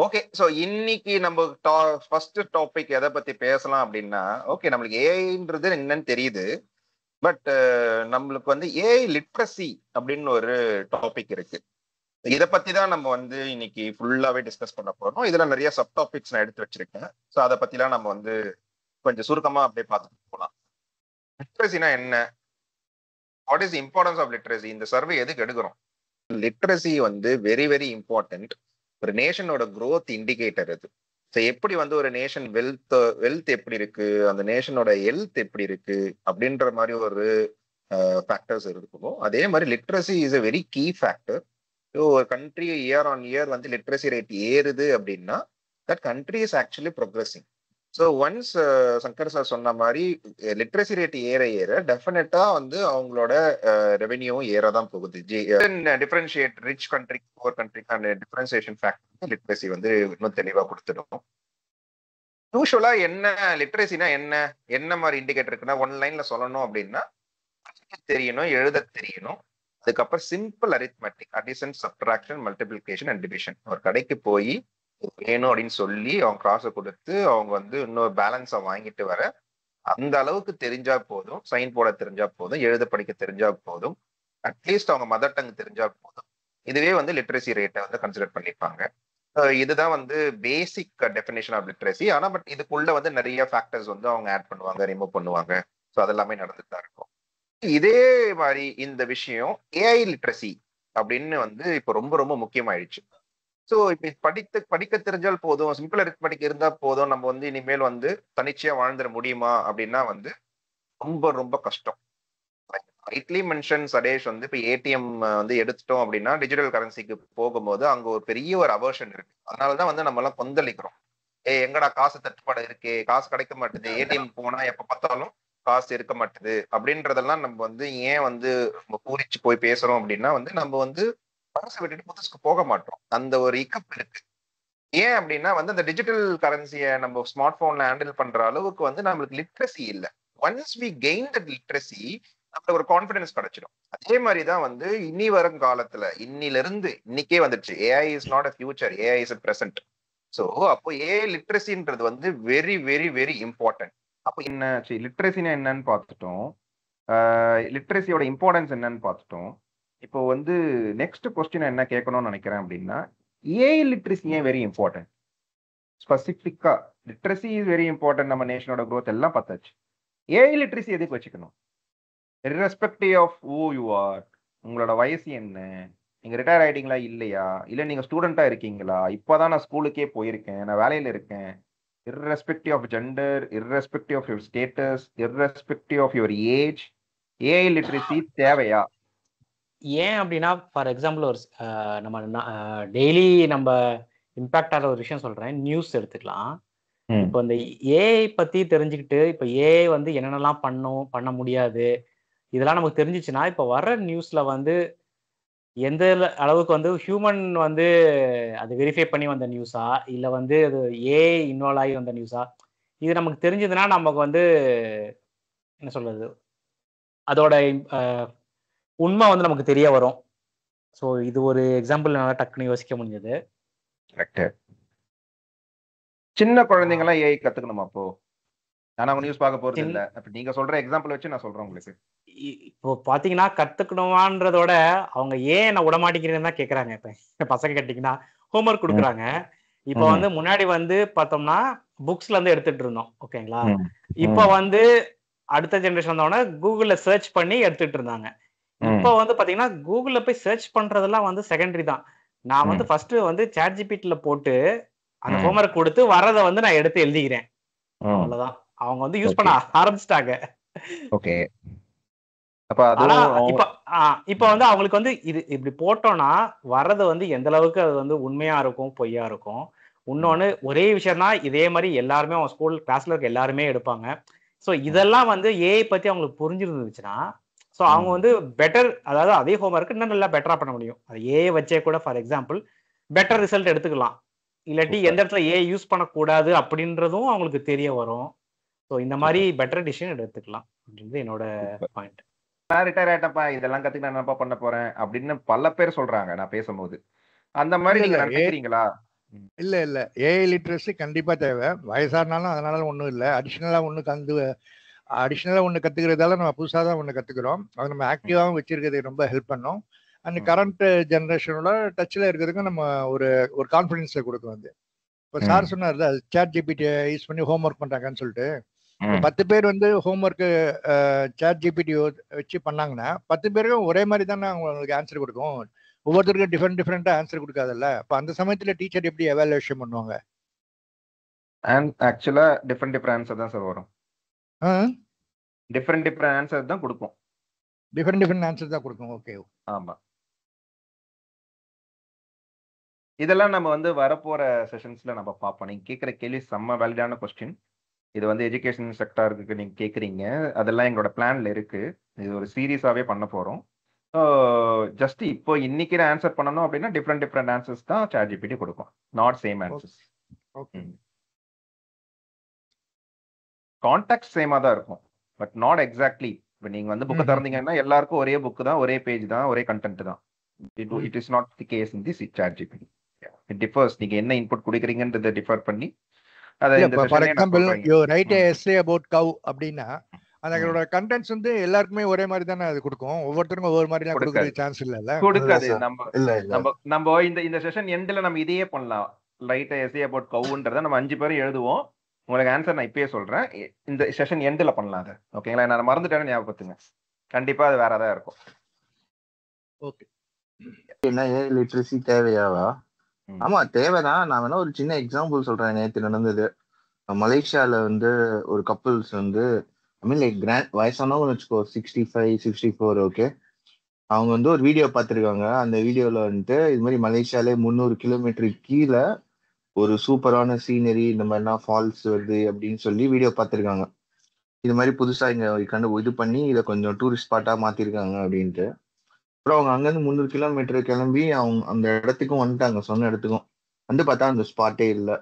Okay, so இன்னைக்கு நம்ம first topic எதை பத்தி பேசலாம் அப்படின்னா, ஓகே நம்மளுக்கு ஏஐன்றது என்னன்னு தெரியுது. பட் நம்மளுக்கு வந்து ஏஐ லிட்ரஸி அப்படின்னு ஒரு டாபிக் இருக்கு. இதை பத்தி தான் நம்ம வந்து இன்னைக்கு ஃபுல்லாவே டிஸ்கஸ் பண்ண போறோம். இதுல நிறைய சப் டாபிக்ஸ் நான் எடுத்து வச்சிருக்கேன். ஸோ அதை பத்திலாம் நம்ம வந்து கொஞ்சம் சுருக்கமா அப்படியே பார்த்துட்டு போகலாம். லிட்ரஸினா என்ன? What is importance of literacy? இந்த சர்வே எதுக்கு எடுக்கிறோம்? லிட்ரஸி வந்து வெரி வெரி இம்பார்ட்டன்ட். ஒரு நேஷனோட growth இண்டிகேட்டர் அது. ஸோ எப்படி வந்து ஒரு நேஷன் வெல்த் எப்படி இருக்கு, அந்த நேஷனோட ஹெல்த் எப்படி இருக்கு அப்படின்ற மாதிரி ஒரு ஃபேக்டர்ஸ் இருக்குமோ, அதே மாதிரி literacy is a very key factor. So ஒரு கண்ட்ரி இயர் ஆன் இயர் வந்து லிட்ரஸி ரேட் ஏறுது அப்படின்னா that country is actually progressing. So once Shankar sir சொன்ன மாதிரி லிட்ரஸி ரேட் ஏற ஏற டெஃபினட்டா வந்து அவங்களோட ரெவென்யூவும் ஏறதான் போகுது. டிஃபரன்ஷியேட் ரிச் கண்ட்ரி புவர் கண்ட்ரிக்கான டிஃபரன்சியேஷன் ஃபேக்டர் லிட்ரஸி வந்து இன்னும் தெளிவாக கொடுத்துடும். யூஸ்வலா என்ன லிட்ரஸினா என்ன என்ன மாதிரி இண்டிகேட்டர் இருக்குன்னா, ஒன் லைன்ல சொல்லணும் அப்படின்னா தெரியணும், எழுத தெரியணும். அதுக்கப்புறம் simple arithmetic, addition, subtraction, multiplication and division. ஒரு கடைக்கு போய் வேணும் அப்படின்னு சொல்லி அவங்க காசை கொடுத்து அவங்க வந்து இன்னொரு பேலன்ஸை வாங்கிட்டு வர அந்த அளவுக்கு தெரிஞ்சா போதும். சைன் போட தெரிஞ்சா போதும், எழுத படிக்க தெரிஞ்சா போதும், அட்லீஸ்ட் அவங்க மதர் டங் தெரிஞ்சா போதும். இதுவே வந்து லிட்ரஸி ரேட்டை வந்து கன்சிடர் பண்ணிப்பாங்க. இதுதான் வந்து பேசிக் டெஃபினேஷன் ஆஃப் லிட்ரஸி. ஆனா பட் இதுக்குள்ள வந்து நிறைய ஃபேக்டர்ஸ் வந்து அவங்க ஆட் பண்ணுவாங்க, ரிமூவ் பண்ணுவாங்க. ஸோ அதெல்லாமே நடந்துட்டு தான் இருக்கும். இதே மாதிரி இந்த விஷயம் ஏஐ லிட்ரஸி அப்படின்னு வந்து இப்போ ரொம்ப ரொம்ப முக்கியமாயிடுச்சு. ஸோ இப்ப படிக்க தெரிஞ்சால் போதும், சிம்பிள் அரித்மெட்டிக் இருந்தா போதும், நம்ம வந்து இனிமேல் வந்து தனிச்சையா வாழ்ந்துட முடியுமா அப்படின்னா வந்து ரொம்ப ரொம்ப கஷ்டம். ரைட்லி மென்ஷன் சடேஷ் வந்து இப்ப ஏடிஎம் வந்து எடுத்துட்டோம் அப்படின்னா டிஜிட்டல் கரன்சிக்கு போகும்போது அங்க ஒரு பெரிய ஒரு அவர்ஷன் இருக்கு. அதனாலதான் வந்து நம்ம எல்லாம் கொந்தளிக்கிறோம். எங்கடா காசு தட்டுப்பாடு இருக்கே, காசு கிடைக்க மாட்டுது, ஏடிஎம் போனா எப்ப பார்த்தாலும் காசு இருக்க மாட்டுது அப்படின்றதெல்லாம் நம்ம வந்து ஏன் வந்து நம்ம பூரிச்சு போய் பேசுறோம் அப்படின்னா வந்து நம்ம வந்து பழசை விட்டுட்டு புதுசுக்கு போக மாட்டோம். அந்த ஒரு இக்கப் இருக்கு. ஏன் அப்படின்னா வந்து அந்த டிஜிட்டல் கரன்சியை நம்ம ஸ்மார்ட் போன்ல ஹேண்டில் பண்ற அளவுக்கு வந்து நம்மளுக்கு லிட்ரஸி இல்லை. Once we gain that literacy நமக்கு ஒரு கான்பிடன்ஸ் கிடைச்சிடும். அதே மாதிரிதான் வந்து இனி வரும் காலத்துல இன்னில இருந்து இன்னைக்கே வந்துடுச்சு. AI is not a future, AI is a present. So அப்போ ஏஐ லிட்ரஸின்றது வந்து வெரி வெரி வெரி இம்பார்ட்டன்ட். அப்போ என்ன லிட்ரஸினா என்னன்னு பார்த்துட்டோம், லிட்ரஸியோட இம்பார்ட்டன்ஸ் என்னன்னு பார்த்துட்டோம். இப்போ வந்து நெக்ஸ்ட் கொஸ்டின் என்ன கேட்கணும்னு நினைக்கிறேன் அப்படின்னா, ஏஐ லிட்ரஸி ஏன் வெரி இம்பார்ட்டன்ட்? ஸ்பெசிஃபிக்கா லிட்ரஸி இஸ் வெரி இம்பார்ட்டன்ட், நம்ம நேஷனோட growth எல்லாம் பார்த்தாச்சு. ஏஐ லிட்ரஸி எதுக்கு வச்சுக்கணும்? irrespective of who you are, உங்களோட வயசு என்ன, நீங்க ரிட்டையர் ஆயிட்டீங்களா இல்லையா, இல்ல நீங்க ஸ்டூடெண்டா இருக்கீங்களா, இப்பதான் நான் ஸ்கூலுக்கே போயிருக்கேன், நான் வேலையில இருக்கேன், irrespective of gender, irrespective of your status, irrespective of your age, AI literacy தேவையா? ஏன் அப்படின்னா, ஃபார் எக்ஸாம்பிள் ஒரு நம்ம டெய்லி நம்ம இம்பாக்ட் ஆகிற ஒரு விஷயம் சொல்றேன், நியூஸ் எடுத்துக்கலாம். இப்போ இந்த ஏஐ பத்தி தெரிஞ்சுக்கிட்டு இப்போ ஏஐ வந்து என்னென்னலாம் பண்ண முடியாது இதெல்லாம் நமக்கு தெரிஞ்சிச்சுன்னா, இப்போ வர்ற நியூஸ்ல வந்து எந்த அளவுக்கு வந்து ஹியூமன் வந்து அது வெரிஃபை பண்ணி வந்த நியூஸா இல்லை வந்து அது ஏஐ இன்வால்வ் ஆகி வந்த நியூஸா, இது நமக்கு தெரிஞ்சதுன்னா நமக்கு வந்து என்ன சொல்றது, அதோட உண்மை வந்து நமக்கு தெரிய வரும். ஸோ இது ஒரு எக்ஸாம்பிள் நல்லா டக்குன்னு யோசிக்க முடிஞ்சது. சின்ன குழந்தைங்கலாம் ஏஐ கத்துக்கணுமா? அப்போ நான் நியூஸ் பார்க்க போறது இல்ல, அப்ப நீங்க சொல்ற எக்ஸாம்பிள் வச்சு நான் சொல்றேன் உங்களுக்கு. இப்போ பாத்தீங்கன்னா கத்துக்கணுமான்றதோட அவங்க ஏன் என்ன விடமாட்டேங்கிறேன்னு தான் கேக்குறாங்க. இப்ப பசங்க கேட்டீங்கன்னா ஹோம்ஒர்க் கொடுக்குறாங்க. இப்போ வந்து முன்னாடி வந்து பார்த்தோம்னா புக்ஸ்ல இருந்து எடுத்துட்டு இருந்தோம், ஓகேங்களா. இப்போ வந்து அடுத்த ஜெனரேஷன் வந்தோடனே கூகுள்ல சர்ச் பண்ணி எடுத்துட்டு இருந்தாங்க. இப்போ வந்து பாத்தீங்கன்னா கூகுள்ல போய் சர்ச் பண்றதெல்லாம் வந்து செகண்டரி தான். நான் வந்து ஃபர்ஸ்ட் வந்து சாட் ஜிபிடில போட்டு அந்த ஹோம்ஒர்க் கொடுத்து வரதை வந்து நான் எடுத்து எழுதிக்கிறேன், அவ்வளவுதான். அவங்க வந்து யூஸ் பண்ண ஆரம்பிச்சிட்டாங்க. ஓகே. ஆனா இப்ப வந்து அவங்களுக்கு வந்து இது இப்படி போட்டோம்னா வர்றது வந்து எந்த அளவுக்கு அது வந்து உண்மையா இருக்கும் பொய்யா இருக்கும். இன்னொன்னு ஒரே விஷயம் தான், இதே மாதிரி எல்லாருமே அவங்க ஸ்கூல் கிளாஸ்ல இருக்க எல்லாருமே எடுப்பாங்க. ஸோ இதெல்லாம் வந்து ஏஐ பத்தி அவங்களுக்கு புரிஞ்சிருந்துச்சுன்னா ஸோ அவங்க வந்து பெட்டர், அதாவது அதே ஹோம்ஒர்க் இன்னும் நல்லா பெட்டரா பண்ண முடியும். அது ஏஐ வச்சே கூட ஃபார் எக்ஸாம்பிள் பெட்டர் ரிசல்ட் எடுத்துக்கலாம். இல்லாட்டி எந்த இடத்துல ஏஐ யூஸ் பண்ணக்கூடாது அப்படின்றதும் அவங்களுக்கு தெரிய வரும். ஸோ இந்த மாதிரி பெட்டர் டிசிஷன் எடுத்துக்கலாம் அப்படின்றது என்னோட பாயிண்ட். நான் ரிட்டையர் ஆயிட்டப்பா, இதெல்லாம் கத்துக்கு நான் என்னப்பா பண்ண போறேன் அப்படின்னு பல பேர் சொல்றாங்க நான் பேசும்போது. அந்த மாதிரி நீங்க நினைக்கிறீங்களா? இல்ல இல்ல, ஏஐ லிட்ரஸி கண்டிப்பா தேவை. வயசானாலும் அதனால ஒன்றும் இல்லை. அடிஷ்னலா ஒன்று கத்துக்கிறதால நம்ம புதுசாக தான் ஒன்று கத்துக்கிறோம். அதை நம்ம ஆக்டிவாகவும் வச்சிருக்கிறது ரொம்ப ஹெல்ப் பண்ணும். அந்த கரண்ட் ஜென்ரேஷனோட டச்சில் இருக்கிறதுக்கு நம்ம ஒரு ஒரு கான்ஃபிடென்ஸை கொடுக்கும். வந்து இப்போ சார் சொன்னார்ல, சேட் ஜிபிடி யூஸ் பண்ணி ஹோம் ஒர்க் பண்றாங்கன்னு சொல்லிட்டு, இப்போ 10 பேர் வந்து ஹோம் ஒர்க்கு சேட் ஜிபிடி வச்சு பண்ணாங்கன்னா 10 பேருக்கும் ஒரே மாதிரி தானே அவங்களுக்கு ஆன்சர் கொடுக்கும். ஒவ்வொருத்தருக்கும் டிஃப்ரெண்டா ஆன்சர் கொடுக்காதுல்ல. இப்போ அந்த சமயத்துல டீச்சர் எப்படி எவாலுவேஷன் பண்ணுவாங்க? ஆக்சுவலா டிஃப்ரெண்ட் ஆன்சர் தான் சார் வரும். டிஃப்ரெண்ட் ஆன்சர் தான் கொடுக்கும். டிஃப்ரெண்ட் ஆன்சர் தான் கொடுக்கும். ஓகே. ஆமா. இதெல்லாம் நம்ம வந்து வரப்போற செஷன்ஸ்ல நம்ம பார்ப்போம். நீங்க கேட்குற கேள்வி செம்ம வேலிடான கொஸ்டின். இது வந்து எஜுகேஷன் செக்டாருக்கு நீங்க கேட்குறீங்க. அதெல்லாம் எங்களோட பிளான்ல இருக்கு. இது ஒரு சீரியஸாவே பண்ண போறோம். ஜஸ்ட் இப்போ இன்னைக்கு ஆன்சர் பண்ணணும் அப்படின்னா டிஃப்ரெண்ட் ஆன்சர்ஸ் தான் சாட் ஜிபிடி கொடுக்கும். Not same answers. Okay. Context சேமா தான் இருக்கும். But not exactly. இப்போ நீங்க வந்து புக்கை திறந்தீங்கன்னா எல்லாருக்கும் ஒரே புக் தான், ஒரே பேஜ் தான், ஒரே கண்டென்ட் தான். It is not the case in the ChatGPT. It differs. நீங்க என்ன இன்புட் கொடுக்குறீங்கன்றதை டிஃபர் பண்ணி for example you write a essay about cow அப்படின்னா அதோட கண்டென்ட்ஸ் வந்து எல்லாருக்குமே ஒரே மாதிரி தானே அது கொடுக்கும். ஒவ்வொருத்தருக்கும் ஒவ்வொரு மாதிரி கொடுக்கறதுக்கு சான்ஸ் இல்ல. கொடுக்காது. நம்ம இந்த செஷன் எண்ட்ல நம்ம இதையே பண்ணலாம். ரைட் எஸ்ஸே அபௌட் கவ்ன்றத நம்ம 5 பேரும் எழுதுவோம். உங்களுக்கு ஆன்சர் நான் இப்பயே சொல்றேன். இந்த செஷன் எண்ட்ல பண்ணலாம் அது. ஓகேங்களா? நான் மறந்துட்டேன்னு ஞாபகப்படுத்துங்க. கண்டிப்பா அது வேற தான் இருக்கும். ஓகே. என்ன ஏஐ லிட்ரஸி தேவையாவா? ஆமா தேவைதான். நான் வேணா ஒரு சின்ன எக்ஸாம்பிள் சொல்றேன். நேற்று நடந்தது. மலேசியால வந்து ஒரு கப்புள்ஸ் வந்து வயசானவங்க வச்சுக்கோ, 65, 64. ஓகே. அவங்க வந்து ஒரு வீடியோ பார்த்துருக்காங்க. அந்த வீடியோல வந்துட்டு இது மாதிரி மலேசியாலே 300 கிலோமீட்டருக்கு கீழே ஒரு சூப்பரான சீனரி, இந்த மாதிரிலாம் ஃபால்ஸ் வருது அப்படின்னு சொல்லி வீடியோ பார்த்துருக்காங்க. இது மாதிரி புதுசா இங்க இது பண்ணி இதை கொஞ்சம் டூரிஸ்ட் ஸ்பாட்டா மாத்திருக்காங்க அப்படின்ட்டு. அப்புறம் அவங்க அங்கேருந்து 300 கிலோமீட்டர் கிளம்பி அவங்க அந்த இடத்துக்கும் வந்துட்டாங்க. சொன்ன இடத்துக்கும் வந்து பார்த்தா அந்த ஸ்பாட்டே இல்லை.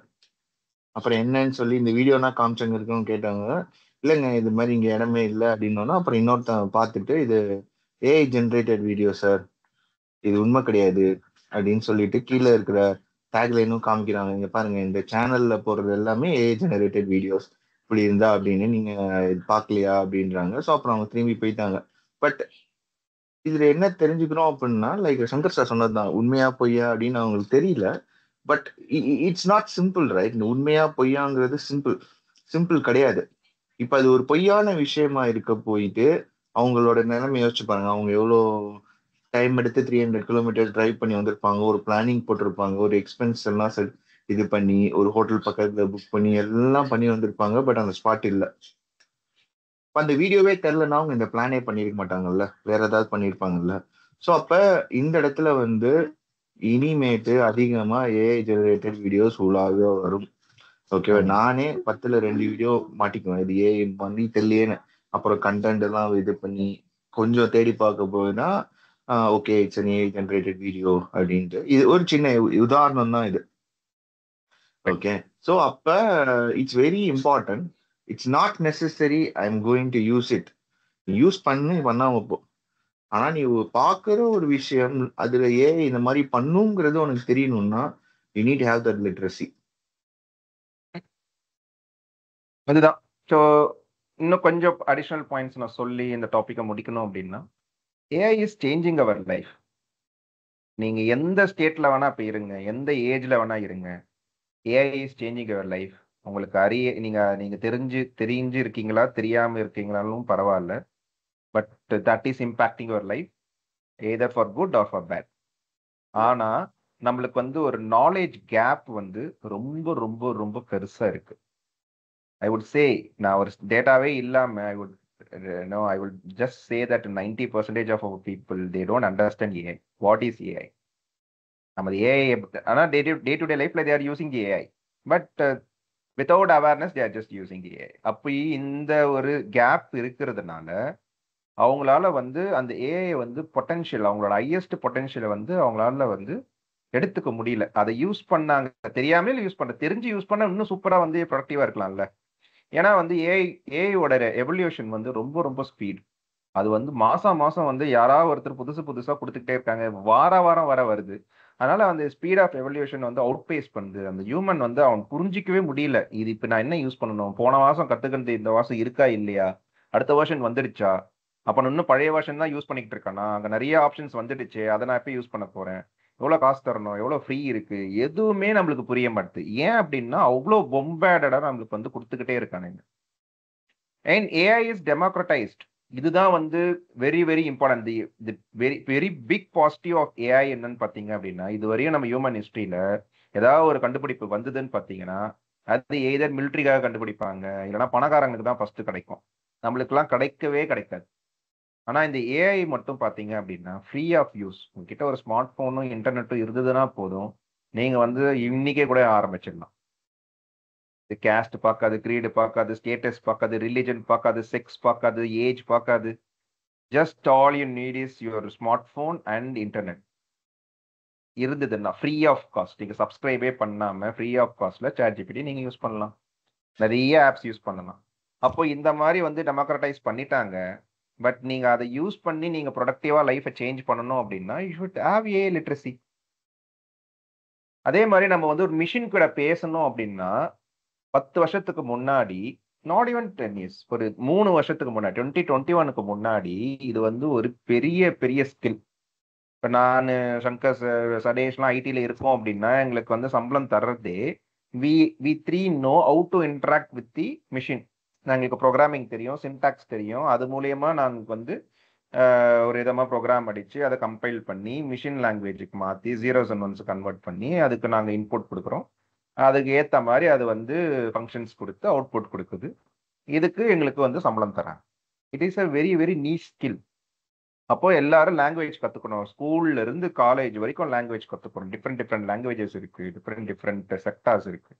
அப்புறம் என்னன்னு சொல்லி இந்த வீடியோனா காமிச்சவங்க இருக்குன்னு கேட்டாங்க. இல்லைங்க இது மாதிரி இங்க இடமே இல்லை அப்படின்னோன்னா, அப்புறம் இன்னொருத்தன் பார்த்துட்டு இது ஏஐ ஜென்ரேட்டட் வீடியோ சார், இது உண்மை கிடையாது அப்படின்னு சொல்லிட்டு கீழே இருக்கிற டேக்லைனும் காமிக்கிறாங்க. இங்க பாருங்க, இந்த சேனல்ல போடுறது எல்லாமே ஏஐ ஜெனரேட்டட் வீடியோஸ், இப்படி இருந்தா அப்படின்னு நீங்க பார்க்கலையா அப்படின்றாங்க. ஸோ அப்புறம் அவங்க திரும்பி போயிட்டாங்க. பட் இதுல என்ன தெரிஞ்சுக்கிறோம் அப்படின்னா, லைக் சங்கர் சார் சொன்னதுதான், உண்மையா பொய்யா அப்படின்னு அவங்களுக்கு தெரியல. But it's not simple, right? இந்த உண்மையா பொய்யாங்கிறது சிம்பிள் கிடையாது. இப்ப அது ஒரு பொய்யான விஷயமா இருக்க போயிட்டு அவங்களோட நிலைமை யோசிச்சு பாருங்க. அவங்க எவ்வளோ டைம் எடுத்து 300 கிலோமீட்டர் டிரைவ் பண்ணி வந்திருப்பாங்க. ஒரு பிளானிங் போட்டிருப்பாங்க, ஒரு எக்ஸ்பென்ஸ் எல்லாம் இது பண்ணி ஒரு ஹோட்டல் பக்கத்துல புக் பண்ணி எல்லாம் பண்ணி வந்திருப்பாங்க. பட் அந்த ஸ்பாட் இல்லை. அந்த வீடியோவே தெரிலன்னா அவங்க இந்த பிளானே பண்ணிருக்க மாட்டாங்கல்ல, வேற ஏதாவது பண்ணிருப்பாங்கல்ல. ஸோ அப்ப இந்த இடத்துல வந்து இனிமேட்டு அதிகமா ஏஐ ஜெனரேட்டட் வீடியோஸ் உள்ளாக வரும். ஓகேவா? நானே 10ல் 2 வீடியோ மாட்டிக்குவேன், இது ஏஐ பண்ணி தெரியலேன்னு. அப்புறம் கண்டென்ட் எல்லாம் இது பண்ணி கொஞ்சம் தேடி பார்க்க போதுன்னா okay it's an AI generated video அப்படின்ட்டு. இது ஒரு சின்ன உதாரணம் தான் இது. ஓகே. ஸோ அப்ப it's very important. It's not necessary I am going to use it. Use பண்ணாம போ. ஆனா நீ பாக்குற ஒரு விஷயம் அதுல ஏன் இந்த மாதிரி பண்ணுங்கிறது உனக்கு தெரியணும்னா you need have that literacy. அதுதான். ஸோ இன்னும் கொஞ்சம் அடிஷனல் பாயிண்ட்ஸ் நான் சொல்லி இந்த டாப்பிக்கை முடிக்கணும் அப்படின்னா, AI is changing our life. நீங்க எந்த ஸ்டேட்ல வேணா இப்ப இருங்க, எந்த ஏஜ்ல வேணா இருங்க, AI is changing our life. உங்களுக்கு நீங்க தெரிஞ்சு இருக்கீங்களா தெரியாம இருக்கீங்களாலும் பரவாயில்ல. But that is impacting your life either for good or for bad. ஆனா நம்மளுக்கு வந்து ஒரு நாலேஜ் கேப் வந்து ரொம்ப ரொம்ப ரொம்ப பெருசா இருக்கு. ஐ வுட் சே, நான் ஒரு டேட்டாவே இல்லாம I would just say that 90% of our people they don't understand AI. What is AI? நம்ம ஏஐ ஆனா டே டு டே லைஃப்ல they are using AI, but without awareness they are just using AI. அப்போ இந்த ஒரு gap இருக்கிறதுனால அவங்களால வந்து அந்த ஏஐ வந்து பொட்டன்ஷியல், அவங்களோட ஹையஸ்ட் பொட்டன்ஷியலை வந்து அவங்களால வந்து எடுத்துக்க முடியல. அதை யூஸ் பண்ணாங்க, தெரியாமலே யூஸ் பண்ண, தெரிஞ்சு யூஸ் பண்ண இன்னும் சூப்பரா வந்து ப்ரொடக்டிவா இருக்கலாம்ல. ஏன்னா வந்து ஏஐயோட எவல்யூஷன் வந்து ரொம்ப ரொம்ப ஸ்பீட். அது வந்து மாசம் வந்து யாராவது ஒருத்தர் புதுசா கொடுத்துக்கிட்டே இருக்காங்க. வாரம் வர வருது. அதனால அந்த ஸ்பீட் ஆஃப் எவல்யூஷன் வந்து அவுட் பேஸ் பண்ணுது. அந்த ஹியூமன் வந்து அவன் புரிஞ்சிக்கவே முடியல. இது இப்போ நான் என்ன யூஸ் பண்ணணும், போன மாசம் கத்துக்கிறது இந்த மாசம் இருக்கா இல்லையா, அடுத்த வருஷன் வந்துடுச்சா, அப்ப நான் இன்னும் பழைய வருஷன் தான் யூஸ் பண்ணிக்கிட்டு இருக்கேனா, அங்க நிறைய ஆப்ஷன்ஸ் வந்துடுச்சு, அதை நான் எப்போ யூஸ் பண்ண போறேன், எவ்வளவு காசு தரணும், எவ்வளவு ஃப்ரீ இருக்கு, எதுவுமே நம்மளுக்கு புரிய மாட்டுது. ஏன் அப்படின்னா அவ்வளோ பொம்பேடடா நம்மளுக்கு வந்து கொடுத்துக்கிட்டே இருக்கானுங்க. And AI is democratised. இதுதான் வந்து very very important. The very very big positive of AI என்னன்னு பார்த்தீங்க அப்படின்னா, இதுவரையும் நம்ம ஹியூமன் ஹிஸ்டரியில ஏதாவது ஒரு கண்டுபிடிப்பு வந்ததுன்னு பார்த்தீங்கன்னா, அது எய்தர் மிலிட்ரிக்காக கண்டுபிடிப்பாங்க, இல்லைன்னா பணக்காரங்களுக்கு தான் ஃபர்ஸ்ட் கிடைக்கும். நம்மளுக்கெல்லாம் கிடைக்கவே கிடைக்காது. ஆனா இந்த ஏஐ மட்டும் பார்த்தீங்க அப்படின்னா ஃப்ரீ ஆஃப் யூஸ். உங்ககிட்ட ஒரு ஸ்மார்ட் போனும் இன்டர்நெட்டும் இருந்ததுன்னா போதும், நீங்க வந்து இன்னைக்கே கூட ஆரம்பிச்சிடலாம். கேஸ்ட் பார்க்காது, கிரீடு பார்க்காது, ஸ்டேட்டஸ் பார்க்காது, ரிலிஜன் பார்க்காது, செக்ஸ் பார்க்காது, ஏஜ் பார்க்காது. Just all you need is your smart phone and internet இருந்ததுன்னா ஃப்ரீ ஆஃப் காஸ்ட். நீங்க சப்ஸ்கிரைபே பண்ணாம ஃப்ரீ ஆஃப் காஸ்ட்ல ChatGPT நீங்க யூஸ் பண்ணலாம். நிறைய ஆப்ஸ் யூஸ் பண்ணலாம். அப்போ இந்த மாதிரி வந்து டெமோக்ரட்டைஸ் பண்ணிட்டாங்க. பட் நீங்க அதை யூஸ் பண்ணி நீங்க ப்ரொடக்டிவா லைஃபை சேஞ்ச் பண்ணணும் அப்படின்னா you should have A literacy. அதே மாதிரி நம்ம வந்து ஒரு மிஷின் கூட பேசணும் அப்படின்னா 10 வருஷத்துக்கு முன்னாடி, நாட் ஈவன் 10 இயர்ஸ், ஒரு 3 வருஷத்துக்கு முன்னாடி 2021க்கு முன்னாடி இது வந்து ஒரு பெரிய பெரிய ஸ்கில். இப்போ நான் சங்கர் சடேஷ்லாம் ஐடியில் இருக்கோம் அப்படின்னா எங்களுக்கு வந்து சம்பளம் தர்றதே we three know how to interact with the machine. எங்களுக்கு ப்ரோக்ராமிங் தெரியும், சின்டாக்ஸ் தெரியும். அது மூலியமா நாங்கள் வந்து ஒரு விதமாக ப்ரோக்ராம் அடித்து அதை கம்பைல் பண்ணி மிஷின் லாங்குவேஜுக்கு மாற்றி 0s and 1s கன்வெர்ட் பண்ணி அதுக்கு நாங்கள் இன்புட் கொடுக்குறோம். அதுக்கு ஏற்ற மாதிரி அது வந்து ஃபங்க்ஷன்ஸ் கொடுத்து அவுட்புட் கொடுக்குது. இதுக்கு எங்களுக்கு வந்து சம்பளம் தராங்க. It is a very very niche skill. அப்போ எல்லாரும் லாங்குவேஜ் கற்றுக்கணும். ஸ்கூல்ல இருந்து காலேஜ் வரைக்கும் லாங்குவேஜ் கற்றுக்கணும். டிஃப்ரெண்ட் லாங்குவேஜஸ் இருக்கு, டிஃப்ரெண்ட் செக்டார்ஸ் இருக்கு.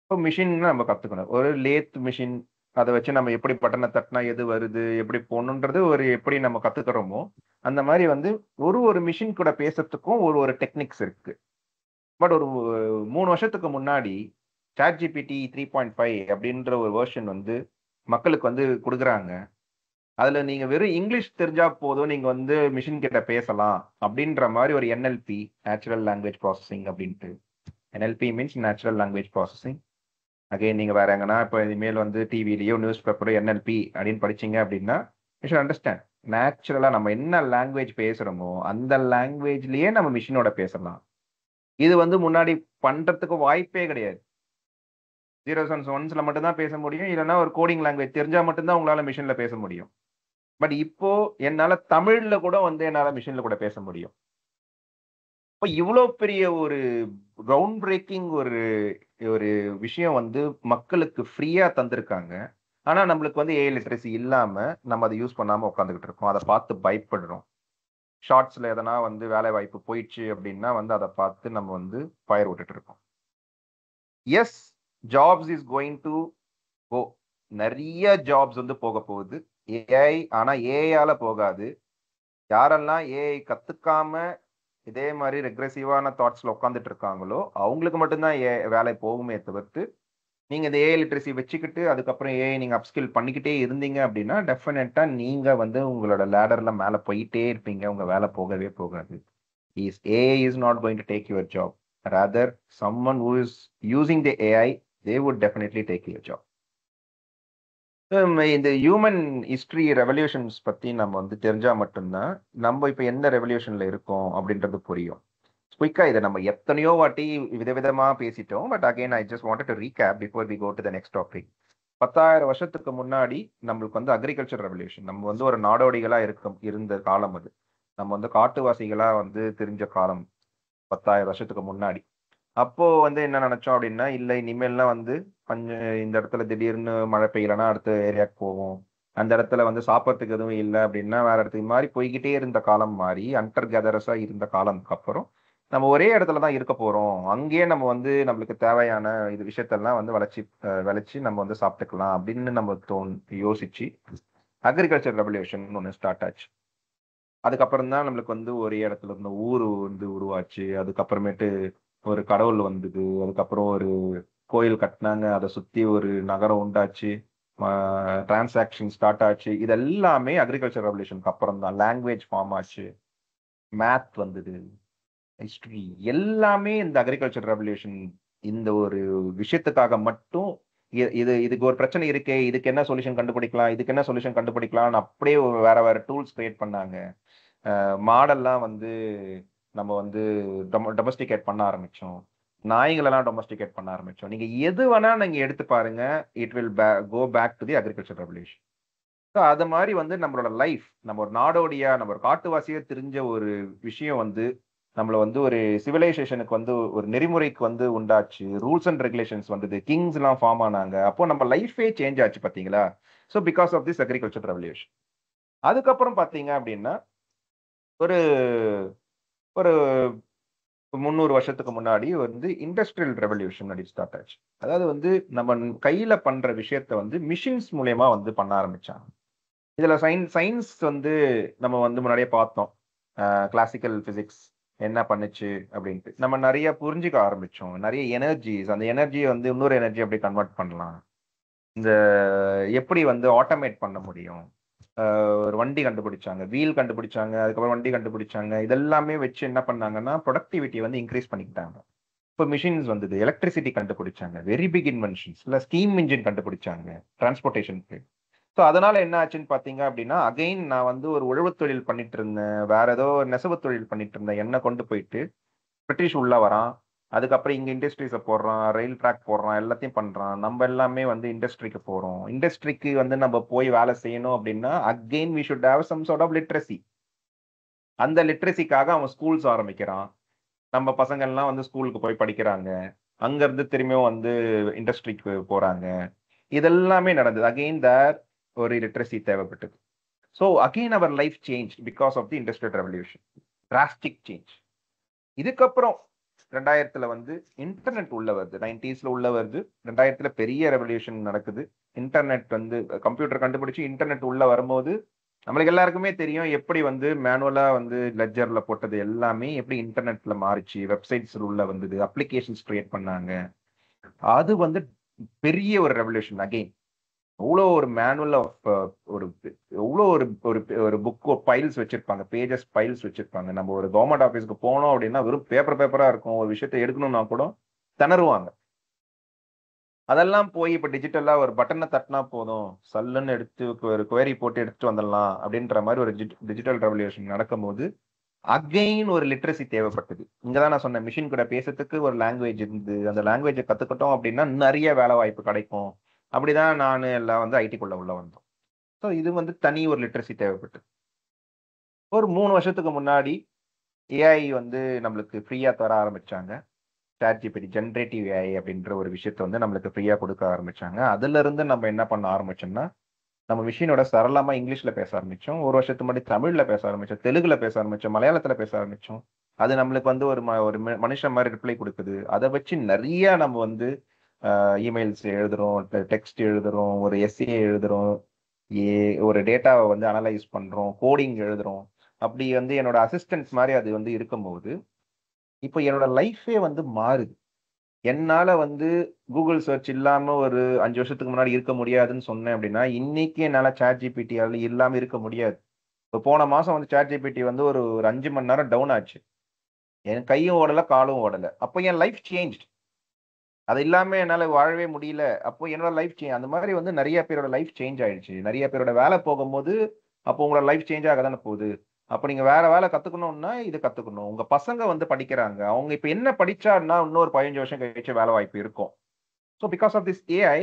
இப்போ மிஷின் நம்ம கற்றுக்கணும். ஒரு லேத் மிஷின், அதை வச்சு நம்ம எப்படி பட்டனை தட்டினா எது வருது, எப்படி போகணுன்றது ஒரு எப்படி நம்ம கற்றுக்கிறோமோ அந்த மாதிரி வந்து ஒரு மிஷின் கூட பேசுறதுக்கும் ஒரு டெக்னிக்ஸ் இருக்கு. பட் ஒரு 3 வருஷத்துக்கு முன்னாடி ChatGPT 3.5 அப்படின்ற ஒரு வெர்ஷன் வந்து மக்களுக்கு வந்து கொடுக்குறாங்க. அதுல நீங்க வெறும் இங்கிலீஷ் தெரிஞ்சா போதும், நீங்க வந்து மிஷின் கிட்ட பேசலாம் அப்படின்ற மாதிரி ஒரு NLP, நேச்சுரல் லாங்குவேஜ் ப்ராசஸிங் அப்படின்ட்டு. NLP means natural language processing. Again நீங்க வேற எங்கன்னா இப்போ இனிமேல் வந்து டிவிலேயோ நியூஸ் பேப்பரோ NLP அப்படின்னு படிச்சீங்க அப்படின்னா யூ ஷுட் அண்டர்ஸ்டாண்ட் நேச்சுரலா நம்ம என்ன லாங்குவேஜ் பேசுறோமோ அந்த லாங்குவேஜ்லயே நம்ம மிஷினோட பேசலாம். இது வந்து முன்னாடி பண்றதுக்கு வாய்ப்பே கிடையாது. 0s and 1sல மட்டும்தான் பேச முடியும், இல்லைன்னா ஒரு கோடிங் லாங்குவேஜ் தெரிஞ்சா மட்டும்தான் உங்களால மிஷின்ல பேச முடியும். பட் இப்போ என்னால தமிழ்ல கூட வந்து என்னால மிஷின்ல கூட பேச முடியும். இப்போ இவ்வளோ பெரிய ஒரு கிரவுண்ட் பிரேக்கிங் ஒரு விஷயம் வந்து மக்களுக்கு ஃப்ரீயா தந்திருக்காங்க. ஆனா நம்மளுக்கு வந்து ஏஐ லிட்ரஸி இல்லாம நம்ம அதை யூஸ் பண்ணாம உட்காந்துக்கிட்டு இருக்கோம். அதை பார்த்து பயப்படுறோம். ஷார்ட்ஸ்ல எதனா வந்து வேலை வாய்ப்பு போயிடுச்சு அப்படின்னா வந்து அதை பார்த்து நம்ம வந்து ஃபயர் விட்டுட்டு இருக்கோம். Yes, jobs is going to go. நிறைய ஜாப்ஸ் வந்து போக போகுது ஏஐ. ஆனா ஏஐயால போகாது. யாரெல்லாம் ஏஐ கத்துக்காம இதே மாதிரி ரெக்ரெசிவான தாட்ஸ்ல உட்காந்துட்டு இருக்காங்களோ அவங்களுக்கு மட்டும்தான் வேலை போகுமே தவிர்த்து, நீங்க இந்த ஏஐ லிட்ரஸி வச்சுக்கிட்டு அதுக்கப்புறம் ஏஐ நீங்க அப்ஸ்கில் பண்ணிக்கிட்டே இருந்தீங்க அப்படின்னா டெஃபினட்டா நீங்க வந்து உங்களோட லேடர்ல மேல போயிட்டே இருப்பீங்க. உங்க வேலை போகவே போகாது. AI is not going to take your job. Rather someone who is using the AI, they would definitely take your job. இந்த ஹியூமன் ஹிஸ்டரி ரெவல்யூஷன்ஸ் பத்தி நம்ம வந்து தெரிஞ்சா மட்டும்தான் நம்ம இப்ப என்ன ரெவல்யூஷன்ல இருக்கோம் அப்படின்றது புரியும். குயிக்கா இதை நம்ம எத்தனையோ வாட்டி விதவிதமா பேசிட்டோம். But again I just wanted to recap before we go to the next topic. 10,000 வருஷத்துக்கு முன்னாடி நம்மளுக்கு வந்து அக்ரிகல்ச்சர் ரெவல்யூஷன், நம்ம வந்து ஒரு நாடோடிகளா இருந்த காலம் அது. நம்ம வந்து காட்டுவாசிகளா வந்து தெரிஞ்ச காலம் 10,000 வருஷத்துக்கு முன்னாடி. அப்போ வந்து என்ன நினைச்சோம் அப்படின்னா, இல்லை இனிமேல்லாம் வந்து இந்த இடத்துல திடீர்னு மழை பெய்யலன்னா அடுத்த ஏரியாவுக்கு போவோம், அந்த இடத்துல வந்து சாப்பிட்றதுக்கு எதுவும் இல்லை அப்படின்னா வேற இடத்துக்கு மாதிரி போய்கிட்டே இருந்த காலம் மாறி ஹண்டர் கேதரஸா இருந்த காலத்துக்கு அப்புறம் நம்ம ஒரே இடத்துல தான் இருக்க போறோம், அங்கேயே நம்ம வந்து நம்மளுக்கு தேவையான இது விஷயத்தெல்லாம் வந்து விளைச்சி நம்ம வந்து சாப்பிட்டுக்கலாம் அப்படின்னு நம்ம யோசிச்சு அக்ரிகல்ச்சர் ரெவல்யூஷன் ஒன்று ஸ்டார்ட் ஆச்சு. அதுக்கப்புறம் தான் நம்மளுக்கு வந்து ஒரே இடத்துல இருந்த ஊர் வந்து உருவாச்சு. அதுக்கப்புறமேட்டு ஒரு கடவுள் வந்தது. அதுக்கப்புறம் ஒரு கோயில் கட்டினாங்க, அதை சுத்தி ஒரு நகரம் உண்டாச்சு, டிரான்சாக்ஷன் ஸ்டார்ட் ஆச்சு. இது எல்லாமே அக்ரிகல்ச்சர் ரெவல்யூஷனுக்கு அப்புறம் தான். லாங்குவேஜ் ஃபார்ம் ஆச்சு, மேத் வந்தது. ஹிஸ்டரி எல்லாமே இந்த அக்ரிகல்ச்சர் ரெவல்யூஷன் இந்த ஒரு விஷயத்துக்காக மட்டும் இதுக்கு ஒரு பிரச்சனை இருக்கு, இதுக்கு என்ன சொல்யூஷன் கண்டுபிடிக்கலாம், இதுக்கு என்ன சொல்யூஷன் கண்டுபிடிக்கலாம்னு அப்படியே வேற வேற டூல்ஸ் கிரியேட் பண்ணாங்க. மாடெல்லாம் வந்து நம்ம வந்து டொமஸ்டிகேட் பண்ண ஆரம்பிச்சோம், நாய்களெல்லாம் டொமஸ்டிகேட் பண்ண ஆரம்பிச்சோம். நீங்க எது வேணா நீங்க எடுத்து பாருங்க, it will go back to the agriculture revolution. So அது மாதிரி வந்து நம்மளோட லைஃப், நம்ம ஒரு நாடோடியா, நம்ம ஒரு காட்டுவாசியா தெரிஞ்ச ஒரு விஷயம் வந்து நம்மள வந்து ஒரு சிவிலைசேஷனுக்கு வந்து ஒரு நெறிமுறைக்கு வந்து உண்டாச்சு. ரூல்ஸ் அண்ட் ரெகுலேஷன்ஸ் வந்தது, கிங்ஸ் எல்லாம் ஃபார்ம் ஆனாங்க. அப்போ நம்ம லைஃபே சேஞ்ச் ஆச்சு பாத்தீங்களா? So because of this agriculture revolution. அதுக்கப்புறம் பாத்தீங்க அப்படின்னா ஒரு ஒரு 300 வருஷத்துக்கு முன்னாடி வந்து இண்டஸ்ட்ரியல் ரெவல்யூஷன் அப்படி ஸ்டார்ட் ஆச்சு. அதாவது வந்து நம்ம கையில பண்ற விஷயத்த வந்து மிஷின்ஸ் மூலியமா வந்து பண்ண ஆரம்பிச்சாங்க. இதுல சயின்ஸ் வந்து நம்ம வந்து முன்னாடியே பார்த்தோம். கிளாசிக்கல் பிசிக்ஸ் என்ன பண்ணுச்சு அப்படின்ட்டு நம்ம நிறைய புரிஞ்சுக்க ஆரம்பிச்சோம். நிறைய எனர்ஜிஸ், அந்த எனர்ஜியை வந்து இன்னொரு எனர்ஜி அப்படி கன்வெர்ட் பண்ணலாம், இந்த எப்படி வந்து ஆட்டோமேட் பண்ண முடியும். ஒரு வண்டி கண்டுபிடிச்சாங்க, வீல் கண்டுபிடிச்சாங்க, அதுக்கப்புறம் வண்டி கண்டுபிடிச்சாங்க. இதெல்லாமே வச்சு என்ன பண்ணாங்கன்னா ப்ரொடக்டிவிட்டி வந்து இன்க்ரீஸ் பண்ணிக்கிட்டாங்க. இப்போ மிஷின்ஸ் வந்தது, எலக்ட்ரிசிட்டி கண்டுபிடிச்சாங்க, வெரி பிக் இன்வென்ஷன்ஸ், இல்லை ஸ்டீம் இன்ஜின் கண்டுபிடிச்சாங்க டிரான்ஸ்போர்ட்டேஷனுக்கு. ஸோ அதனால என்ன ஆச்சுன்னு பார்த்தீங்க அப்படின்னா, அகைன் நான் வந்து ஒரு உழவு தொழில் பண்ணிட்டு இருந்தேன், வேற ஏதோ நெசவு தொழில் பண்ணிட்டு இருந்தேன், என்ன கொண்டு போயிட்டு பிரிட்டிஷ் உள்ள வரான். அதுக்கப்புறம் இங்க இண்டஸ்ட்ரீஸை போடுறான், ரயில் ட்ராக் போடுறான், எல்லாத்தையும் பண்றான். நம்ம எல்லாமே வந்து இண்டஸ்ட்ரிக்கு போறோம். இண்டஸ்ட்ரிக்கு வந்து நம்ம போய் வேலை செய்யணும் அப்படின்னா again we should have some sort of literacy. அந்த லிட்ரஸிக்காக அவன் ஸ்கூல்ஸ் ஆரம்பிக்கிறான். நம்ம பசங்க எல்லாம் வந்து ஸ்கூலுக்கு போய் படிக்கிறாங்க, அங்க இருந்து திரும்பியும் வந்து இண்டஸ்ட்ரிக்கு போறாங்க. இதெல்லாமே நடந்தது. அகெயின் தேர் ஒரு லிட்ரஸி தேவைப்பட்டது. So again our life change because of the industrial revolution, drastic change. இதுக்கப்புறம் 2000 வந்து இன்டர்நெட் உள்ள வருது, 90s உள்ள வருது. 2000 பெரிய ரெவல்யூஷன் நடக்குது. இன்டர்நெட் வந்து கம்ப்யூட்டர் கண்டுபிடிச்சு இன்டர்நெட் உள்ள வரும்போது நம்மளுக்கு எல்லாருக்குமே தெரியும் எப்படி வந்து மேனுவலா வந்து லெட்ஜர்ல போட்டது எல்லாமே எப்படி இன்டர்நெட்ல மாறிச்சு, வெப்சைட்ஸ் உள்ள வந்தது, அப்ளிகேஷன்ஸ் கிரியேட் பண்ணாங்க. அது வந்து பெரிய ஒரு ரெவல்யூஷன். அகெயின் எவ்வளோ ஒரு மேனுவல் ஆஃப் ஒரு எவ்வளோ ஒரு ஒரு புக் ஃபைல்ஸ் வச்சிருப்பாங்க, பேஜஸ் ஃபைல்ஸ் வச்சிருப்பாங்க. நம்ம ஒரு கவர்மெண்ட் ஆஃபீஸ்க்கு போனோம் அப்படின்னா வெறும் பேப்பரா இருக்கும். ஒரு விஷயத்தை எடுக்கணும்னா கூட திணறுவாங்க. அதெல்லாம் போய் இப்போ டிஜிட்டலா ஒரு பட்டனை தட்டினா போதும், சல்லுன்னு எடுத்து ஒரு குவரி போட்டு எடுத்துட்டு வந்துடலாம் அப்படின்ற மாதிரி ஒரு டிஜிட்டல் ரெவல்யூஷன் நடக்கும்போது அகெயின் ஒரு லிட்ரஸி தேவைப்பட்டது. இங்கதான் நான் சொன்னேன், மிஷின் கூட பேசுறதுக்கு ஒரு லாங்குவேஜ் இருந்து அந்த லாங்குவேஜை கத்துக்கிட்டோம் அப்படின்னா நிறைய வேலை வாய்ப்பு கிடைக்கும். அப்படிதான் நான் எல்லாம் வந்து ஐடிக்குள்ள உள்ள வந்தோம். ஸோ இது வந்து தனி ஒரு லிட்ரஸி தேவைப்பட்டது. ஒரு 3 வருஷத்துக்கு முன்னாடி ஏஐ வந்து நம்மளுக்கு ஃப்ரீயா தர ஆரம்பிச்சாங்க. ChatGPT ஜென்ரேட்டிவ் ஏஐ அப்படின்ற ஒரு விஷயத்த வந்து நம்மளுக்கு ஃப்ரீயா கொடுக்க ஆரம்பிச்சாங்க. அதுல இருந்து நம்ம என்ன பண்ண ஆரம்பிச்சோம்னா, நம்ம மிஷினோட சரளமா இங்கிலீஷ்ல பேச ஆரம்பிச்சோம். ஒரு வருஷத்துக்கு முன்னாடி தமிழ்ல பேச ஆரம்பிச்சோம், தெலுங்குல பேச ஆரம்பிச்சோம், மலையாளத்துல பேச ஆரம்பிச்சோம். அது நம்மளுக்கு வந்து ஒரு மனுஷன் மாதிரி ரிப்ளை கொடுக்குது. அதை வச்சு நிறைய நம்ம வந்து இமெயில்ஸ் எழுதுறோம், டெக்ஸ்ட் எழுதுறோம், ஒரு எஸ்ஏ எழுதுறோம், ஒரு டேட்டாவை வந்து அனலைஸ் பண்றோம், கோடிங் எழுதுறோம். அப்படி வந்து என்னோட அசிஸ்டன்ஸ் மாதிரி அது வந்து இருக்கும்போது இப்போ என்னோட லைஃபே வந்து மாறுது. என்னால வந்து கூகுள் சர்ச் இல்லாம ஒரு 5 வருஷத்துக்கு முன்னாடி இருக்க முடியாதுன்னு சொன்னேன் அப்படின்னா, இன்னைக்கு என்னால ChatGPT இல்லாம இருக்க முடியாது. இப்போ போன மாசம் வந்து ChatGPT வந்து ஒரு 5 மணி நேரம் டவுன் ஆச்சு. என் கையும் ஓடல, காலும் ஓடல. அப்போ என் லைஃப் சேஞ்ச். அது இல்லாம என்னால வாழவே முடியல. அப்போ என்னோட லைஃப் சேஞ்ச். அந்த மாதிரி வந்து நிறைய பேரோட லைஃப் சேஞ்ச் ஆயிடுச்சு. நிறைய பேரோட வேலை போகும்போது அப்போ உங்களோட லைஃப் சேஞ்ச் ஆக தானே போகுது. அப்போ நீங்க வேற வேலை கத்துக்கணும்னா இது கத்துக்கணும். உங்க பசங்க வந்து படிக்கிறாங்க, அவங்க இப்ப என்ன படிச்சாருன்னா இன்னொரு 15 வருஷம் கழிச்சு வேலை வாய்ப்பு இருக்கும். So because of this AI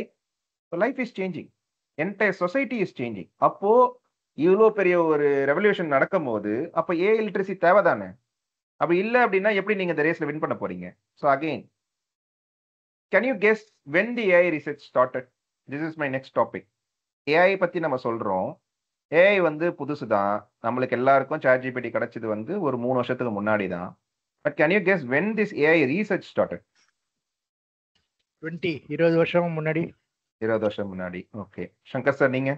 life is changing, entire society is changing. அப்போ இவ்வளோ பெரிய ஒரு ரெவல்யூஷன் நடக்கும் போது அப்போ ஏஐ லிட்ரஸி தேவைதானே? அப்படி இல்லை அப்படின்னா எப்படி நீங்க இந்த ரேஸ்ல வின் பண்ண போறீங்க? So again, can you guess when the AI research started? This is my next topic. AI பத்தி நம்ம சொல்றோம். AI வந்து புதுசு தான். நம்மளுக்கு எல்லாருக்கும் ChatGPT கிடைச்சது வந்து ஒரு 3 வருஷத்துக்கு முன்னாடி தான். But can you guess when this AI research started? 20 வருஷம் முன்னாடி. 20 வருஷம் முன்னாடி. ஓகே. சங்கர் சார் நீங்க?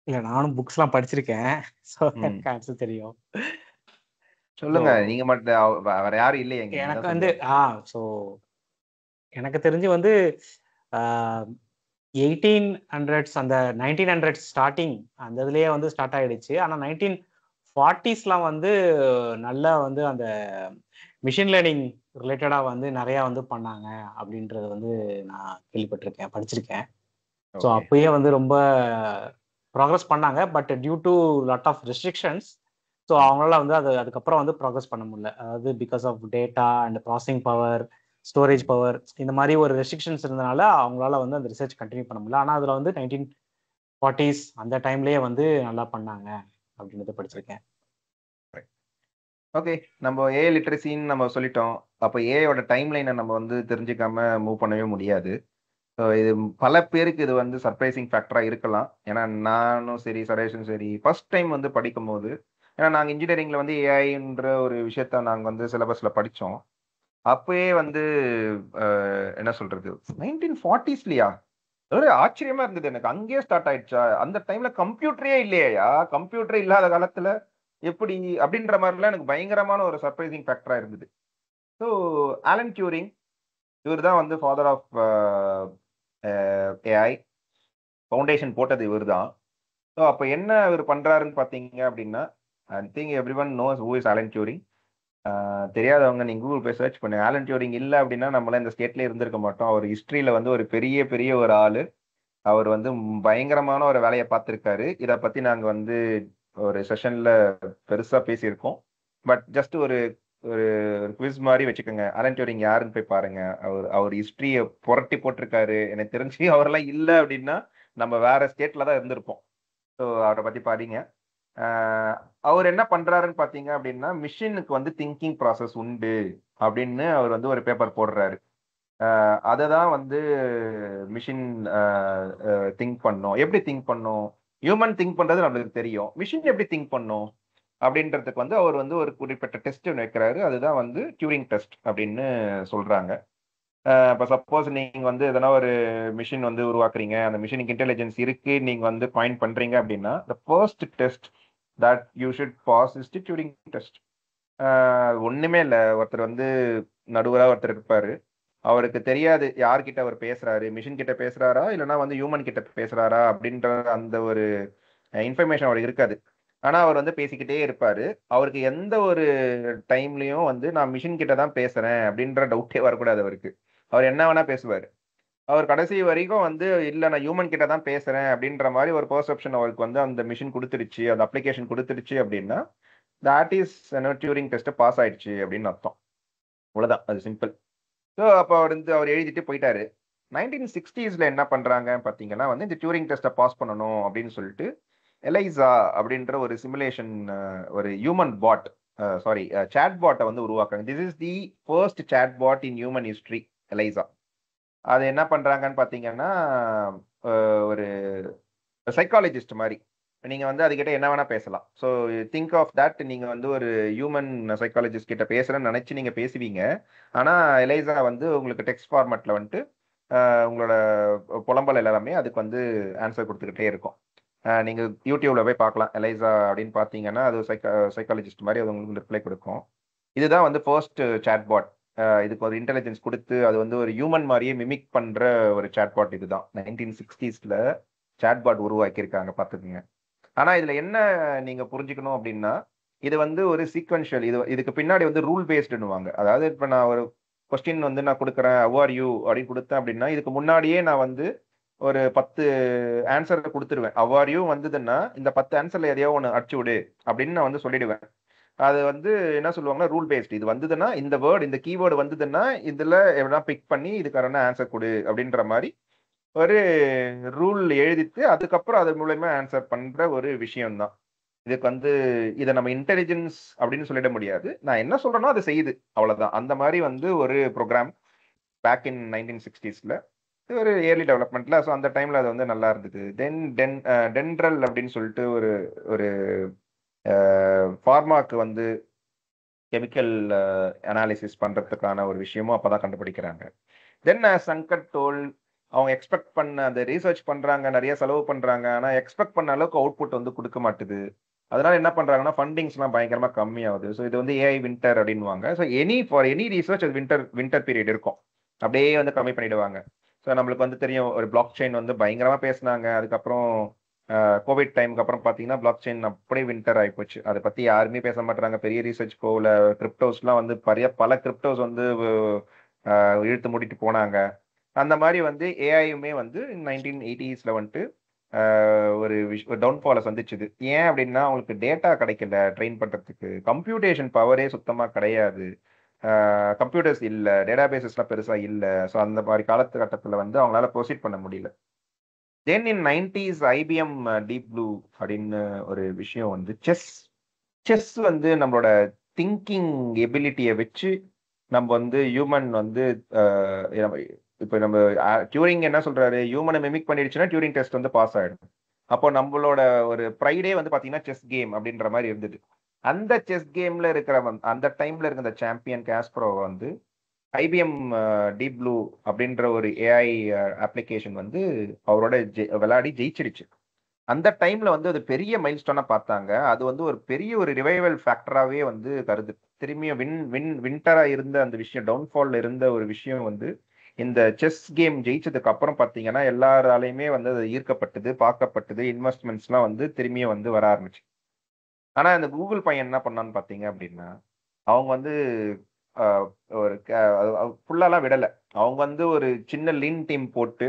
இல்ல நானும் புக்ஸ்லாம் படிச்சிருக்கேன். ஸோ எனக்கு ஆன்சர் தெரியும். சொல்லுங்க. நீங்க மட்டும் வேற யாரும் இல்லையே? எனக்கு வந்து ஸோ எனக்கு தெரிஞ்சு வந்து 1800s அந்த 1900s ஸ்டார்டிங் அந்த இதுலயே வந்து ஸ்டார்ட் ஆயிடுச்சு. ஆனால் 1940 40ஸ்லாம் வந்து நல்லா வந்து அந்த மிஷின் லேர்னிங் ரிலேட்டடாக வந்து நிறையா வந்து பண்ணாங்க அப்படின்றது வந்து நான் கேள்விப்பட்டிருக்கேன், படிச்சிருக்கேன். ஸோ ஓகே அப்பயே வந்து ரொம்ப ப்ராக்ரஸ் பண்ணாங்க. But due to lot of restrictions, so அவங்களால வந்து அதுக்கப்புறம் வந்து ப்ராக்ரஸ் பண்ண முடியல. அதாவது because of data and processing power, storage power, இந்த மாதிரி ஒரு ரெஸ்ட்ரிக்ஷன்ஸ் இருந்தனால அவங்களால வந்து அந்த ரிசர்ச் கண்டினியூ பண்ண முடியல. ஆனால் அதில் வந்து 1940s அந்த டைம்லேயே வந்து நல்லா பண்ணாங்க அப்படின்றத படிச்சிருக்கேன். ஓகே. நம்ம ஏஐ லிட்ரஸின்னு நம்ம சொல்லிட்டோம். அப்போ ஏஐயோட டைம் லைனை நம்ம வந்து தெரிஞ்சுக்காம மூவ் பண்ணவே முடியாது. ஸோ இது பல பேருக்கு இது வந்து சர்ப்ரைசிங் ஃபேக்டராக இருக்கலாம். ஏன்னா நானும் சரி, சரேஷும் சரி, ஃபர்ஸ்ட் டைம் வந்து படிக்கும்போது, ஏன்னா நாங்கள் இன்ஜினியரிங்கில் வந்து ஏஐன்ற ஒரு விஷயத்த நாங்கள் வந்து சிலபஸில் படித்தோம். அப்பயே வந்து என்ன சொல்றது, 1940ஸ்லையா, ஒரு ஆச்சரியமா இருந்தது எனக்கு. அங்கேயே ஸ்டார்ட் ஆயிடுச்சா? அந்த டைம்ல கம்ப்யூட்டரே இல்லையா? கம்ப்யூட்டரே இல்லாத காலத்துல எப்படி அப்படின்ற மாதிரிலாம் எனக்கு பயங்கரமான ஒரு சர்ப்ரைசிங் ஃபேக்டரா இருந்தது. ஸோ ஆலன் டியூரிங், இவர் தான் வந்து ஃபாதர் ஆஃப் ஏஐ, ஃபவுண்டேஷன் போட்டது இவர் தான். ஸோ அப்போ என்ன இவர் பண்றாருன்னு பார்த்தீங்க அப்படின்னா, I think everyone knows who is Alan Turing. தெரியாதவங்க நீங்க கூகுள் போய் சர்ச் பண்ணுங்க. ஆலன் டியூரிங் இல்லை அப்படின்னா நம்மளாம் இந்த ஸ்டேட்லேயே இருந்திருக்க மாட்டோம். அவர் ஹிஸ்ட்ரியில வந்து ஒரு பெரிய பெரிய ஒரு ஆளு. அவர் வந்து பயங்கரமான ஒரு வேலையை பார்த்துருக்காரு. இதை பத்தி நாங்க வந்து ஒரு செஷன்ல பெருசா பேசியிருக்கோம். பட் ஜஸ்ட் ஒரு ஒரு குவிஸ் மாதிரி வச்சுக்கோங்க. ஆலன் டியூரிங் யாருன்னு போய் பாருங்க. அவர் ஹிஸ்டரியை புரட்டி போட்டிருக்காரு. எனக்கு தெரிஞ்சு அவரெல்லாம் இல்லை அப்படின்னா நம்ம வேற ஸ்டேட்ல தான் இருந்திருப்போம். ஸோ அவரை பத்தி பாருங்க. அவர் என்ன பண்றாருன்னு பாத்தீங்க அப்படின்னா, மிஷினுக்கு வந்து திங்கிங் ப்ராசஸ் உண்டு அப்படின்னு அவர் வந்து ஒரு பேப்பர் போடுறாரு. அதை தான் வந்து மிஷின் திங்க் பண்ணும். எப்படி திங்க் பண்ணும்? ஹியூமன் திங்க் பண்றது நம்மளுக்கு தெரியும். மிஷின் எப்படி திங்க் பண்ணும் அப்படின்றதுக்கு வந்து அவர் வந்து ஒரு குறிப்பிட்ட டெஸ்ட் வைக்கிறாரு. அதுதான் வந்து டியூரிங் டெஸ்ட் அப்படின்னு சொல்றாங்க. இப்போ சப்போஸ் நீங்க வந்து எதனா ஒரு மிஷின் வந்து உருவாக்குறீங்க, அந்த மிஷினுக்கு இன்டெலிஜென்ஸ் இருக்கு, நீங்க வந்து பாயிண்ட் பண்றீங்க அப்படின்னா, the first test that you should pass is the Turing test. ஒண்ணுமே இல்லை, ஒருத்தர் வந்து நடுவராக ஒருத்தர் இருப்பாரு. அவருக்கு தெரியாது யார்கிட்ட அவர் பேசுறாரு, மிஷின் கிட்ட பேசுறாரா இல்லைன்னா வந்து ஹியூமன் கிட்ட பேசுறாரா அப்படின்ற அந்த ஒரு இன்ஃபர்மேஷன் அவருக்கு இருக்காது. ஆனா அவர் வந்து பேசிக்கிட்டே இருப்பாரு. அவருக்கு எந்த ஒரு டைம்லயும் வந்து நான் மிஷின் கிட்ட தான் பேசுறேன் அப்படின்ற டவுட்டே வரக்கூடாது அவருக்கு. அவர் என்ன வேணா பேசுவாரு. அவர் கடைசி வரைக்கும் வந்து இல்ல நான் ஹியூமன் கிட்ட தான் பேசுறேன் அப்படின்ற மாதிரி ஒரு பெர்செப்ஷன் அவருக்கு வந்து அந்த மிஷின் கொடுத்துருச்சு, அந்த அப்ளிகேஷன் கொடுத்துருச்சு அப்படின்னா that is Turing test pass ஆயிடுச்சு அப்படின்னு அர்த்தம். அவ்வளவுதான், அது சிம்பிள். ஸோ அப்போ அவர் எழுதிட்டு போயிட்டாரு. 1960ஸ்ல என்ன பண்றாங்க பார்த்தீங்கன்னா வந்து இந்த டியூரிங் டெஸ்ட்டை பாஸ் பண்ணணும் அப்படின்னு சொல்லிட்டு எலைசா அப்படின்ற ஒரு சிமுலேஷன், ஒரு ஹியூமன் பாட், சாரி சேட் பாட்டை வந்து உருவாக்குறாங்க. This is the first chatbot in human history, Eliza. அது என்ன பண்றாங்கன்னு பார்த்தீங்கன்னா, ஒரு சைக்காலஜிஸ்ட் மாதிரி நீங்க வந்து அதுகிட்ட என்ன வேணா பேசலாம். ஸோ திங்க் ஆஃப் தட், நீங்க வந்து ஒரு ஹியூமன் சைக்காலஜிஸ்ட் கிட்ட பேசுறேன்னு நினைச்சு நீங்க பேசுவீங்க. ஆனா எலைசா வந்து உங்களுக்கு டெக்ஸ்ட் ஃபார்மேட்ல வந்துட்டு உங்களோட புலம்பல் எல்லாமே அதுக்கு வந்து ஆன்சர் கொடுத்துக்கிட்டே இருக்கும். நீங்க யூடியூப்ல போய் பார்க்கலாம். எலைசா அப்படின்னு பார்த்தீங்கன்னா அது சைக்காலஜிஸ்ட் மாதிரி அது உங்களுக்கு ரிப்ளை கொடுக்கும். இதுதான் வந்து ஃபர்ஸ்ட் சாட்பாட். இதுக்கு ஒரு இன்டெலிஜென்ஸ் கொடுத்து அது வந்து ஒரு ஹியூமன் மாதிரியே மிமிக் பண்ற ஒரு சாட்பாட். இதுதான் 1960ஸ்ல சாட்பாட் உருவாக்கியிருக்காங்க, பார்த்துக்குங்க. ஆனா இதுல என்ன நீங்க புரிஞ்சுக்கணும் அப்படின்னா, இது வந்து ஒரு சீக்வென்ஷியல், இதுக்கு பின்னாடி வந்து ரூல் பேஸ்டுன்னுவாங்க. அதாவது இப்ப நான் ஒரு கொஸ்டின் வந்து நான் கொடுக்குறேன், ஹவ் ஆர் யூ அப்படின்னு கொடுத்தேன் அப்படின்னா, இதுக்கு முன்னாடியே நான் வந்து ஒரு 10 ஆன்சர் கொடுத்துருவேன். ஹவ் ஆர் யூ வந்ததுன்னா இந்த 10 ஆன்சர்ல எதையோ ஒன்று அடிச்சு விடு அப்படின்னு நான் வந்து சொல்லிடுவேன். அது வந்து என்ன சொல்லுவாங்கன்னா ரூல் பேஸ்டு. இது வந்ததுன்னா இந்த வேர்டு, இந்த கீவேர்டு வந்ததுன்னா இதுல எவ்வளோ பிக் பண்ணி இதுக்கான ஆன்சர் கொடு அப்படின்ற மாதிரி ஒரு ரூல் எழுதிட்டு அதுக்கப்புறம் அது மூலயமா ஆன்சர் பண்ற ஒரு விஷயம் தான். இதுக்கு வந்து இதை நம்ம இன்டெலிஜென்ஸ் அப்படின்னு சொல்லிட முடியாது. நான் என்ன சொல்றேனோ அதை செய்யுது, அவ்வளவுதான். அந்த மாதிரி வந்து ஒரு ப்ரோக்ராம் பேக் இன் 1960ஸ்ல ஒரு ஏர்லி டெவலப்மெண்ட்ல. ஸோ அந்த டைம்ல அது வந்து நல்லா இருந்தது. டென்ட்ரல் அப்படின்னு சொல்லிட்டு ஒரு ஒரு ஃபார்மாக்கு வந்து கெமிக்கல் அனாலிசிஸ் பண்றதுக்கான ஒரு விஷயமும் அப்பதான் கண்டுபிடிக்கிறாங்க. தென் சங்கர் டோல், அவங்க எக்ஸ்பெக்ட் பண்ண அந்த ரீசர்ச் பண்றாங்க, நிறைய செலவு பண்றாங்க, ஆனா எக்ஸ்பெக்ட் பண்ண அளவுக்கு அவுட்புட் வந்து கொடுக்க மாட்டுது. அதனால என்ன பண்றாங்கன்னா ஃபண்டிங்ஸ்லாம் பயங்கரமா கம்மியாகுது. ஸோ இது வந்து ஏஐ வின்டர் அப்படின்வாங்க. ஸோ ஃபார் எனி ரீசர்ச் அது வின்டர் பீரியட் இருக்கும். அப்படியே வந்து கம்மி பண்ணிடுவாங்க. ஸோ நம்மளுக்கு வந்து தெரியும், ஒரு பிளாக் செயின் வந்து பயங்கரமா பேசினாங்க. அதுக்கப்புறம் கோவிட் டைமுக்கு அப்புறம் பார்த்தீங்கன்னா பிளாக் செயின் அப்படியே வின்டர் ஆகிப்போச்சு. அதை பற்றி யாருமே பேச மாட்டாங்க, பெரிய ரீசர்ச் போகல. கிரிப்டோஸ்லாம் வந்து பல கிரிப்டோஸ் வந்து இழுத்து மூடிட்டு போனாங்க. அந்த மாதிரி வந்து ஏஐயுமே வந்து 1980s வந்துட்டு ஒரு டவுன்ஃபாலை சந்திச்சுது. ஏன் அப்படின்னா அவங்களுக்கு டேட்டா கிடைக்கல ட்ரெயின் பண்ணுறதுக்கு, கம்ப்யூட்டேஷன் பவரே சுத்தமாக கிடையாது, கம்ப்யூட்டர்ஸ் இல்லை, டேட்டா பேசஸ்லாம் பெருசாக இல்லை. ஸோ அந்த மாதிரி காலகட்டத்தில் வந்து அவங்களால ப்ரொசீட் பண்ண முடியல. தென் இன் 90s ஐபிஎம் டீப் ப்ளூ அப்படின்னு ஒரு விஷயம் வந்து செஸ் வந்து நம்மளோட திங்கிங் எபிலிட்டியை வச்சு நம்ம வந்து ஹியூமன் வந்து இப்போ நம்ம டியூரிங் என்ன சொல்றாரு, ஹியூமனை மிமிக் பண்ணிடுச்சுன்னா டியூரிங் டெஸ்ட் வந்து பாஸ் ஆயிடும். அப்போ நம்மளோட ஒரு ப்ரைடே வந்து பாத்தீங்கன்னா செஸ் கேம் அப்படின்ற மாதிரி இருந்தது. அந்த செஸ் கேம்ல இருக்கிற அந்த டைம்ல இருக்கிற அந்த சாம்பியன் காஸ்பரோ வந்து ஐபிஎம் டீப் ப்ளூ அப்படின்ற ஒரு ஏஐ அப்ளிகேஷன் வந்து அவரோட விளையாடி ஜெயிச்சிருச்சு. அந்த டைம்ல வந்து அது பெரிய மைல்ஸ்டோனா பார்த்தாங்க. அது வந்து ஒரு பெரிய ஒரு ரிவைவல் ஃபேக்டராகவே வந்து கருது. திரும்பியும் வின்டரா இருந்த அந்த விஷயம், டவுன்ஃபால்ல இருந்த ஒரு விஷயம் வந்து இந்த செஸ் கேம் ஜெயிச்சதுக்கு அப்புறம் பார்த்தீங்கன்னா எல்லாராலையுமே வந்து அது ஈர்க்கப்பட்டது, பார்க்கப்பட்டது, இன்வெஸ்ட்மெண்ட்ஸ்லாம் வந்து திரும்பியும் வந்து வர ஆரம்பிச்சு. ஆனா இந்த கூகுள் பையன் என்ன பண்ணான்னு பார்த்தீங்க அப்படின்னா, அவங்க வந்து ஒரு ஃபுல்லாலாம் விடலை. அவங்க வந்து ஒரு சின்ன லீன் டீம் போட்டு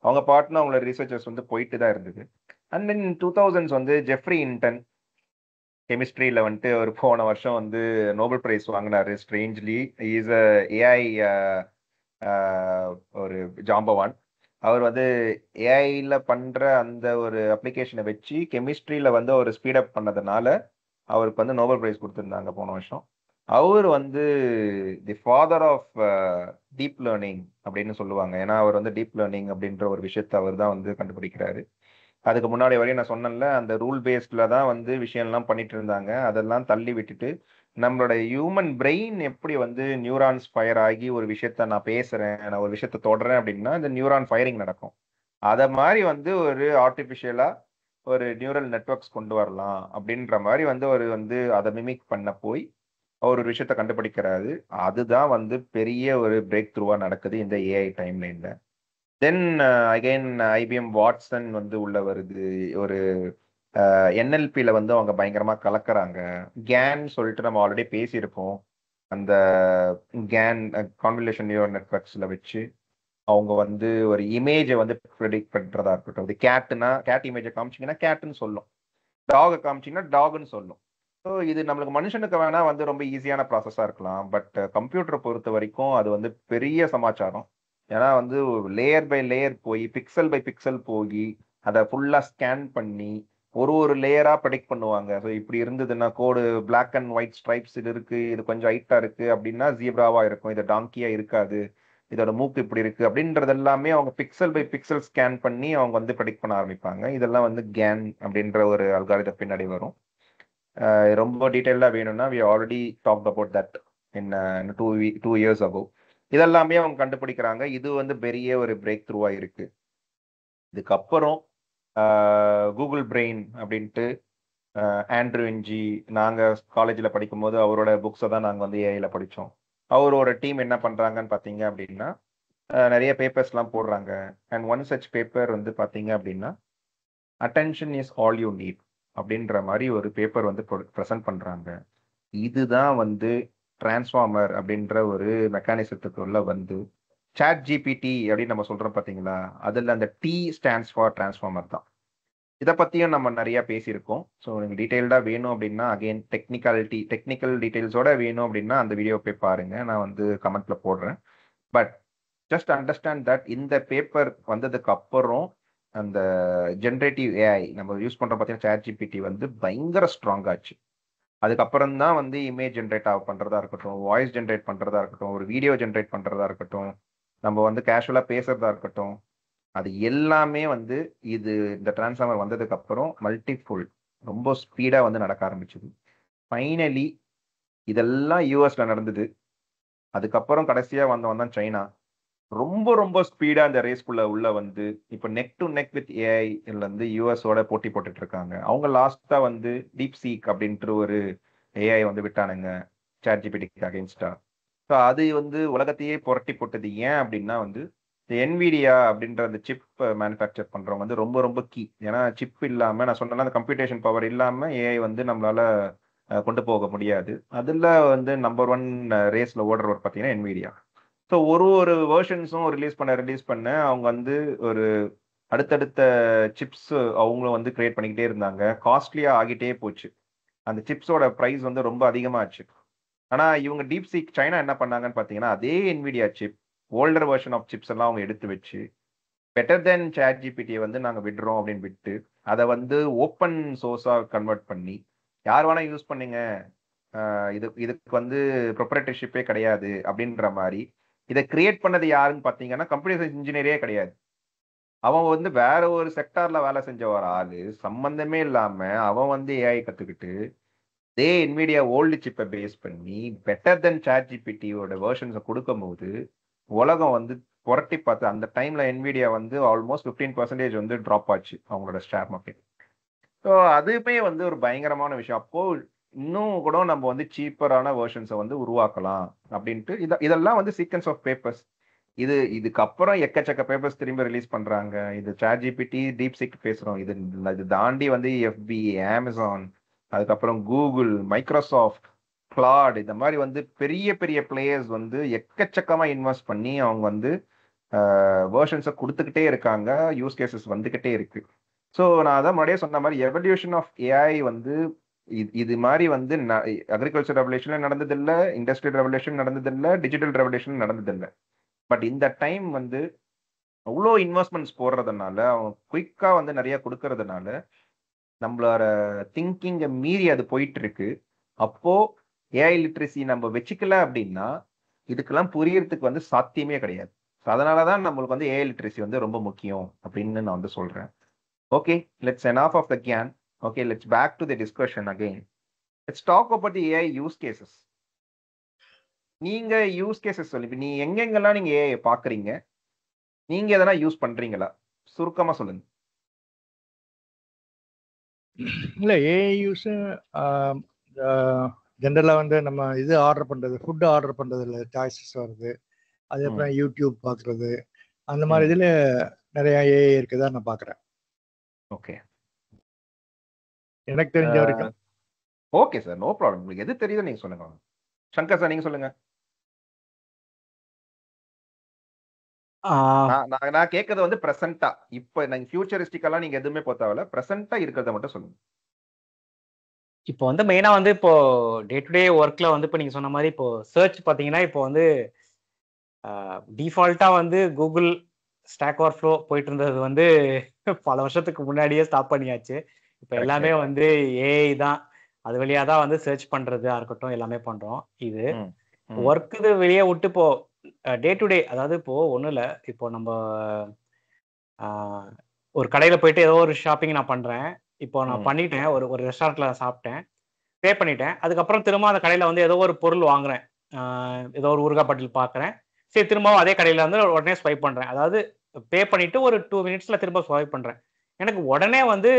அவங்க பாட்டுன்னு அவங்களோட ரிசர்ச்சர்ஸ் வந்து போயிட்டு தான் இருந்தது. அண்ட் தென் 2000s வந்து ஜெஃப்ரி இன்டன் கெமிஸ்ட்ரியில் வந்துட்டு ஒரு போன வருஷம் வந்து நோபல் பிரைஸ் வாங்கினாரு. ஸ்ட்ரேஞ்ச்லி இஸ் அ ஏஐ ஒரு ஜாம்பவான். அவர் வந்து ஏஐல பண்ற அந்த ஒரு அப்ளிகேஷனை வச்சு கெமிஸ்ட்ரியில வந்து ஒரு ஸ்பீடப் பண்ணதுனால அவருக்கு வந்து நோபல் பிரைஸ் கொடுத்துருந்தாங்க போன வருஷம். அவர் வந்து the father of deep learning அப்படின்னு சொல்லுவாங்க. ஏன்னா அவர் வந்து டீப் லேர்னிங் அப்படின்ற ஒரு விஷயத்தை அவர் தான் வந்து கண்டுபிடிக்கிறாரு. அதுக்கு முன்னாடி வரையும் நான் சொன்னேன்ல, அந்த ரூல் பேஸ்ட்ல தான் வந்து விஷயம்லாம் பண்ணிட்டு இருந்தாங்க. அதெல்லாம் தள்ளி விட்டுட்டு நம்மளோட ஹியூமன் பிரெயின் எப்படி வந்து நியூரான்ஸ் ஃபயர் ஆகி ஒரு விஷயத்த நான் பேசுறேன், நான் ஒரு விஷயத்த தொடறேன் அப்படின்னா இந்த நியூரான் ஃபயரிங் நடக்கும். அதை மாதிரி வந்து ஒரு ஆர்டிஃபிஷியலா ஒரு நியூரல் நெட்வொர்க்ஸ் கொண்டு வரலாம் அப்படின்ற மாதிரி வந்து ஒரு வந்து அதை மிமிக் பண்ண போய் அவர் ஒரு விஷயத்த கண்டுபிடிக்கிறாரு. அதுதான் வந்து பெரிய ஒரு பிரேக் த்ரூவா நடக்குது இந்த ஏஐ டைம்லைன்ல. தென் அகைன் ஐபிஎம் வாட்சன் வந்து உள்ள வருது. ஒரு என்எல்பியில வந்து அவங்க பயங்கரமா கலக்குறாங்க. கேன் சொல்லிட்டு நம்ம ஆல்ரெடி பேசியிருப்போம். அந்த கேன் கான்வல்யூஷன் நியூரல் நெட்வொர்க்ஸ்ல வச்சு அவங்க வந்து ஒரு இமேஜை வந்து ப்ரெடிக்ட் பண்றதா இருக்கட்டும். அது கேட்டுனா கேட் இமேஜை காமிச்சிங்கன்னா கேட்டுன்னு சொல்லும், டாகை காமிச்சிங்கன்னா டாகுன்னு சொல்லும். ஸோ இது நம்மளுக்கு மனுஷனுக்கு வேணா வந்து ரொம்ப ஈஸியான ப்ராசஸாக இருக்கலாம். பட் கம்ப்யூட்டரை பொறுத்த வரைக்கும் அது வந்து பெரிய சமாச்சாரம். ஏன்னா வந்து லேயர் பை லேயர் போய் பிக்சல் பை பிக்சல் போய் அதை ஃபுல்லாக ஸ்கேன் பண்ணி ஒரு லேயராக ப்ரெடிக்ட் பண்ணுவாங்க. ஸோ இப்படி இருந்ததுன்னா கோடு பிளாக் அண்ட் ஒயிட் ஸ்ட்ரைப்ஸ் இது இருக்கு, இது கொஞ்சம் ஹைட்டாக இருக்கு அப்படின்னா ஜீப்ராவா இருக்கும், இது டாங்கியா இருக்காது, இதோட மூக்கு இப்படி இருக்கு அப்படின்றது எல்லாமே அவங்க பிக்சல் பை பிக்சல் ஸ்கேன் பண்ணி அவங்க வந்து ப்ரெடிக்ட் பண்ண ஆரம்பிப்பாங்க. இதெல்லாம் வந்து கேன் அப்படின்ற ஒரு அல்காரிதம் பின்னாடி வரும். ரொம்ப டீட்டெயிலாக வேணும்னா we already talked about that in 2 years ago. இதெல்லாமே அவங்க கண்டுபிடிக்கிறாங்க. இது வந்து பெரிய ஒரு பிரேக் த்ரூவா இருக்கு. இதுக்கப்புறம் கூகுள் பிரெயின் அப்படின்ட்டு ஆண்ட்ரூ என்ஜி, நாங்கள் காலேஜில் படிக்கும்போது அவரோட புக்ஸை தான் நாங்கள் வந்து ஏஐல படித்தோம். அவரோட டீம் என்ன பண்ணுறாங்கன்னு பார்த்தீங்க அப்படின்னா நிறைய பேப்பர்ஸ்லாம் போடுறாங்க. அண்ட் ஒன் சச் பேப்பர் வந்து பார்த்தீங்க அப்படின்னா attention is all you need அப்படின்ற மாதிரி ஒரு பேப்பர் வந்து ப்ரெசென்ட் பண்ணுறாங்க. இதுதான் வந்து டிரான்ஸ்ஃபார்மர் அப்படின்ற ஒரு மெக்கானிசத்துக்குள்ள வந்து சாட் ஜிபிடி அப்படின்னு நம்ம சொல்கிறோம் பார்த்தீங்களா, அதில் அந்த டி ஸ்டாண்ட்ஸ் ஃபார் டிரான்ஸ்ஃபார்மர் தான். இதை பற்றியும் நம்ம நிறையா பேசியிருக்கோம். ஸோ நீங்கள் டீட்டெயில்டாக வேணும் அப்படின்னா அகெயின் டெக்னிக்கல் டீட்டெயில்ஸோட வேணும் அப்படின்னா அந்த வீடியோ போய் பாருங்கள், நான் வந்து கமெண்ட்ல போடுறேன். பட் ஜஸ்ட் அண்டர்ஸ்டாண்ட் தட் இந்த பேப்பர் வந்ததுக்கு அப்புறம் அந்த ஜென்ரேட்டிவ் ஏஐ நம்ம யூஸ் பண்ணுறோம் பார்த்தீங்கன்னா சாட் ஜிபிடி வந்து பயங்கர ஸ்ட்ராங் ஆச்சு. அதுக்கப்புறம் தான் வந்து இமேஜ் ஜென்ரேட் பண்ணுறதா இருக்கட்டும், வாய்ஸ் ஜென்ரேட் பண்ணுறதா இருக்கட்டும், ஒரு வீடியோ ஜென்ரேட் பண்ணுறதா இருக்கட்டும், நம்ம வந்து கேஷுவலாக பேசுறதா இருக்கட்டும், அது எல்லாமே வந்து இது இந்த டிரான்ஸ்ஃபார்மர் வந்ததுக்கு அப்புறம் மல்டிஃபுல் ரொம்ப ஸ்பீடாக வந்து நடக்க ஆரம்பிச்சுது. ஃபைனலி இதெல்லாம் யூஎஸ்ல நடந்தது. அதுக்கப்புறம் கடைசியாக வந்தவன் தான் சைனா. ரொம்ப ரொம்ப ஸ்பீடா அந்த ரேஸ்குள்ள உள்ள வந்து இப்போ neck to neck with AI வந்து யூஎஸோட போட்டி போட்டுட்டு இருக்காங்க. அவங்க லாஸ்டா வந்து டீப் சீக் அப்படின்ட்டு ஒரு ஏஐ வந்து விட்டானுங்க சாட் ஜிபிடிக்கு அகைன்ஸ்டா. ஸோ அது வந்து உலகத்தையே புரட்டி போட்டது. ஏன் அப்படின்னா வந்து என்விடியா அப்படின்ற அந்த சிப் மேனுஃபேக்சர் பண்றவங்க வந்து ரொம்ப ரொம்ப கீ. ஏன்னா சிப் இல்லாம நான் சொன்னேன்ல அந்த கம்ப்யூட்டேஷன் பவர் இல்லாம ஏஐ வந்து நம்மளால கொண்டு போக முடியாது. அதுல வந்து நம்பர் 1 ரேஸ்ல ஓடுறவர் பார்த்தீங்கன்னா என்விடியா. ஸோ ஒரு ஒரு வேர்ஷன்ஸும் ரிலீஸ் பண்ண அவங்க வந்து ஒரு அடுத்தடுத்த சிப்ஸ் அவங்களும் வந்து கிரியேட் பண்ணிக்கிட்டே இருந்தாங்க. காஸ்ட்லியா ஆகிட்டே போச்சு. அந்த சிப்ஸோட பிரைஸ் வந்து ரொம்ப அதிகமாச்சு. ஆனா இவங்க டீப்சீக் சைனா என்ன பண்ணாங்கன்னு பார்த்தீங்கன்னா, அதே Nvidia chip, older version of chips எல்லாம் அவங்க எடுத்து வச்சு, பெட்டர் தென் சாட் ஜிபிடியை வந்து நாங்க விடுறோம் அப்படின்னு விட்டு, அதை வந்து ஓப்பன் சோர்ஸா கன்வெர்ட் பண்ணி, யார் வேணா யூஸ் பண்ணுங்க, இதுக்கு வந்து ப்ரொப்ரைட்டர்ஷிப்பே கிடையாது அப்படின்ற மாதிரி இதை கிரியேட் பண்ணது யாருன்னு பார்த்தீங்கன்னா கம்ப்யூட்டர் சயின்ஸ் இன்ஜினியரே கிடையாது. அவன் வந்து வேற ஒரு செக்டார்ல வேலை செஞ்ச ஒரு ஆளு, சம்பந்தமே இல்லாம அவன் வந்து ஏஐ கத்துக்கிட்டு அதே என்விடியா ஓல்டு சிப்பை பேஸ் பண்ணி பெட்டர் தென் சாட் ஜிபிடியோட வேர்ஷன்ஸை கொடுக்கும் போது உலகம் வந்து புரட்டி பார்த்து அந்த டைம்ல என்விடியா வந்து ஆல்மோஸ்ட் 15% வந்து ட்ராப் ஆச்சு அவங்களோட ஷேர் மார்க்கெட். ஸோ அதுவுமே வந்து ஒரு பயங்கரமான விஷயம். அப்போ இன்னும் கூட நம்ம வந்து சீப்பரான வேர்ஷன்ஸை வந்து உருவாக்கலாம் அப்படின்ட்டு இதெல்லாம் வந்து சீக்வன்ஸ் ஆஃப் பேப்பர்ஸ். இதுக்கப்புறம் எக்கச்சக்க பேப்பர்ஸ் திரும்பி ரிலீஸ் பண்றாங்க. இது சாட் ஜிபிடி டீப்சீக் பேசுறோம். இது தாண்டி வந்து எஃபி, அமேசான், அதுக்கப்புறம் கூகுள், மைக்ரோசாஃப்ட், கிளாட், இந்த மாதிரி வந்து பெரிய பெரிய பிளேயர்ஸ் வந்து எக்கச்சக்கமா இன்வெஸ்ட் பண்ணி அவங்க வந்து வேர்ஷன்ஸை கொடுத்துக்கிட்டே இருக்காங்க. யூஸ் கேசஸ் வந்துகிட்டே இருக்கு. ஸோ நான் அதான் முன்னாடியே சொன்ன மாதிரி எவல்யூஷன் ஆஃப் ஏஐ வந்து இது மாதிரி வந்து அக்ரிகல்ச்சர் ரெவல்யூஷன் நடந்ததில்லை, இண்டஸ்ட்ரியல் ரெவல்யூஷன் நடந்ததில்லை, டிஜிட்டல் ரெவல்யூஷன் நடந்ததில்லை. பட் இந்த டைம் வந்து அவ்வளோ இன்வெஸ்ட்மெண்ட்ஸ் போடுறதுனால, அவங்க குயிக்கா வந்து நிறைய கொடுக்கறதுனால நம்மளோட திங்கிங்கை மீறி அது போயிட்டு இருக்கு. அப்போ ஏஐ லிட்ரஸி நம்ம வச்சுக்கல அப்படின்னா இதுக்கெல்லாம் புரியறதுக்கு வந்து சாத்தியமே கிடையாது. அதனாலதான் நம்மளுக்கு வந்து ஏஐ லிட்ரஸி வந்து ரொம்ப முக்கியம் அப்படின்னு நான் வந்து சொல்றேன். Okay, let's enough of the GAN. Okay, let's back to the discussion again. Let's talk about the AI use cases. நீங்க யூஸ் கேசஸ் சொல்லி நீ எங்கெங்கெல்லாம் நீங்க ஏஐ பாக்குறீங்க, நீங்க எதனா யூஸ் பண்றீங்களா? சுருக்கமா சொல்லுங்க. இல்லை ஏஐ யூஸ் ஜென்ரலாக வந்து நம்ம இது ஆர்டர் பண்ணுறது, ஃபுட்டு ஆர்டர் பண்ணுறதுல சாய்ஸஸ் வருது. அதுக்கப்புறம் யூடியூப் பார்க்குறது, அந்த மாதிரி இதில் நிறைய ஏஐ இருக்குதா நான் பார்க்குறேன். ஓகே, எனக்கு தெரிஞ்ச வரைக்கும். Okay sir, no problem. உங்களுக்கு எது தெரியுதோ நீங்க சொல்லுங்க. சங்கர் சார் நீங்க சொல்லுங்க. நான் கேட்கறது வந்து பிரசன்டா, இப்ப நீங்க ஃபியூச்சரிஸ்டிக்கெல்லாம் நீங்க எதுவுமே போத்தாவல, பிரசன்டா இருக்கிறத மட்டும் சொல்லுங்க. இப்போ வந்து மெயினா வந்து இப்போ டே டு டே ஒர்க்ல வந்து இப்போ நீங்க சொன்ன மாதிரி இப்போ சர்ச் பார்த்தீங்கன்னா இப்போ வந்து டிஃபால்ட்டா வந்து கூகுள் ஸ்டாக் ஓவர்ஃப்ளோ போயிட்டு இருந்தது வந்து பல வருஷத்துக்கு முன்னாடியே ஸ்டாப் பண்ணியாச்சு. இப்போ எல்லாமே வந்து ஏஐ தான், அது வழியா தான் வந்து சர்ச் பண்றதா இருக்கட்டும் எல்லாமே பண்றோம். இது ஒர்க் இது வெளியே விட்டு இப்போ டே டு டே, அதாவது இப்போ ஒன்றும் இல்லை, இப்போ நம்ம ஒரு கடையில் போயிட்டு ஏதோ ஒரு ஷாப்பிங் நான் பண்றேன். இப்போ நான் பண்ணிட்டேன், ஒரு ரெஸ்டாரண்ட்ல சாப்பிட்டேன், பே பண்ணிட்டேன். அதுக்கப்புறம் திரும்ப அந்த கடையில் வந்து ஏதோ ஒரு பொருள் வாங்குறேன், ஏதோ ஒரு ஊறுகாய் பாட்டில் பார்க்குறேன். சரி, திரும்பவும் அதே கடையில் வந்து உடனே ஸ்வைப் பண்ணுறேன். அதாவது பே பண்ணிட்டு ஒரு 2 minutesல திரும்ப ஸ்வைப் பண்ணுறேன். எனக்கு உடனே வந்து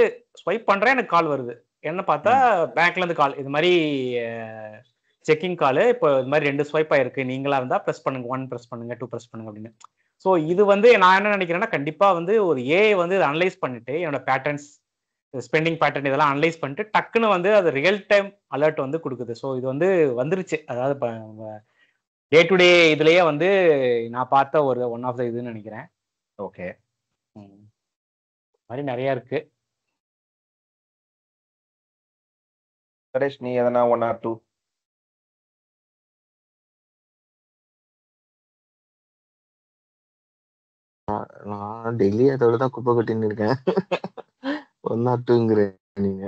ஸ்வைப் பண்ணுறேன், எனக்கு கால் வருது. என்ன பார்த்தா பேங்க்லேருந்து கால், இது மாதிரி செக்கிங் காலு, இப்போ இது மாதிரி 2 ஸ்வைப் ஆயிருக்கு, நீங்களா இருந்தால் ப்ரெஸ் பண்ணுங்க, 1 ப்ரெஸ் பண்ணுங்க, 2 ப்ரெஸ் பண்ணுங்க அப்படின்னு. ஸோ இது வந்து நான் என்ன நினைக்கிறேன்னா, கண்டிப்பாக வந்து ஒரு ஏஐ வந்து அனலைஸ் பண்ணிட்டு என்னோட பேட்டர்ன்ஸ், ஸ்பெண்டிங் பேட்டர்ன் இதெல்லாம் அனலைஸ் பண்ணிட்டு டக்குன்னு வந்து அது ரியல் டைம் அலர்ட் வந்து கொடுக்குது. ஸோ இது வந்து வந்துருச்சு. அதாவது டே டு டே இதுலயே வந்து நான் பார்த்த ஒரு ஒன் ஆஃப் த இதுன்னு நினைக்கிறேன். ஓகே, மாதிரி நிறைய இருக்கு. சுரேஷ் நீ எதனா 1 or 2? நான் டெய்லி அதோட தான் குப்பை கொட்டின்னு இருக்கேன். 1 or 2ங்கிற நீங்க.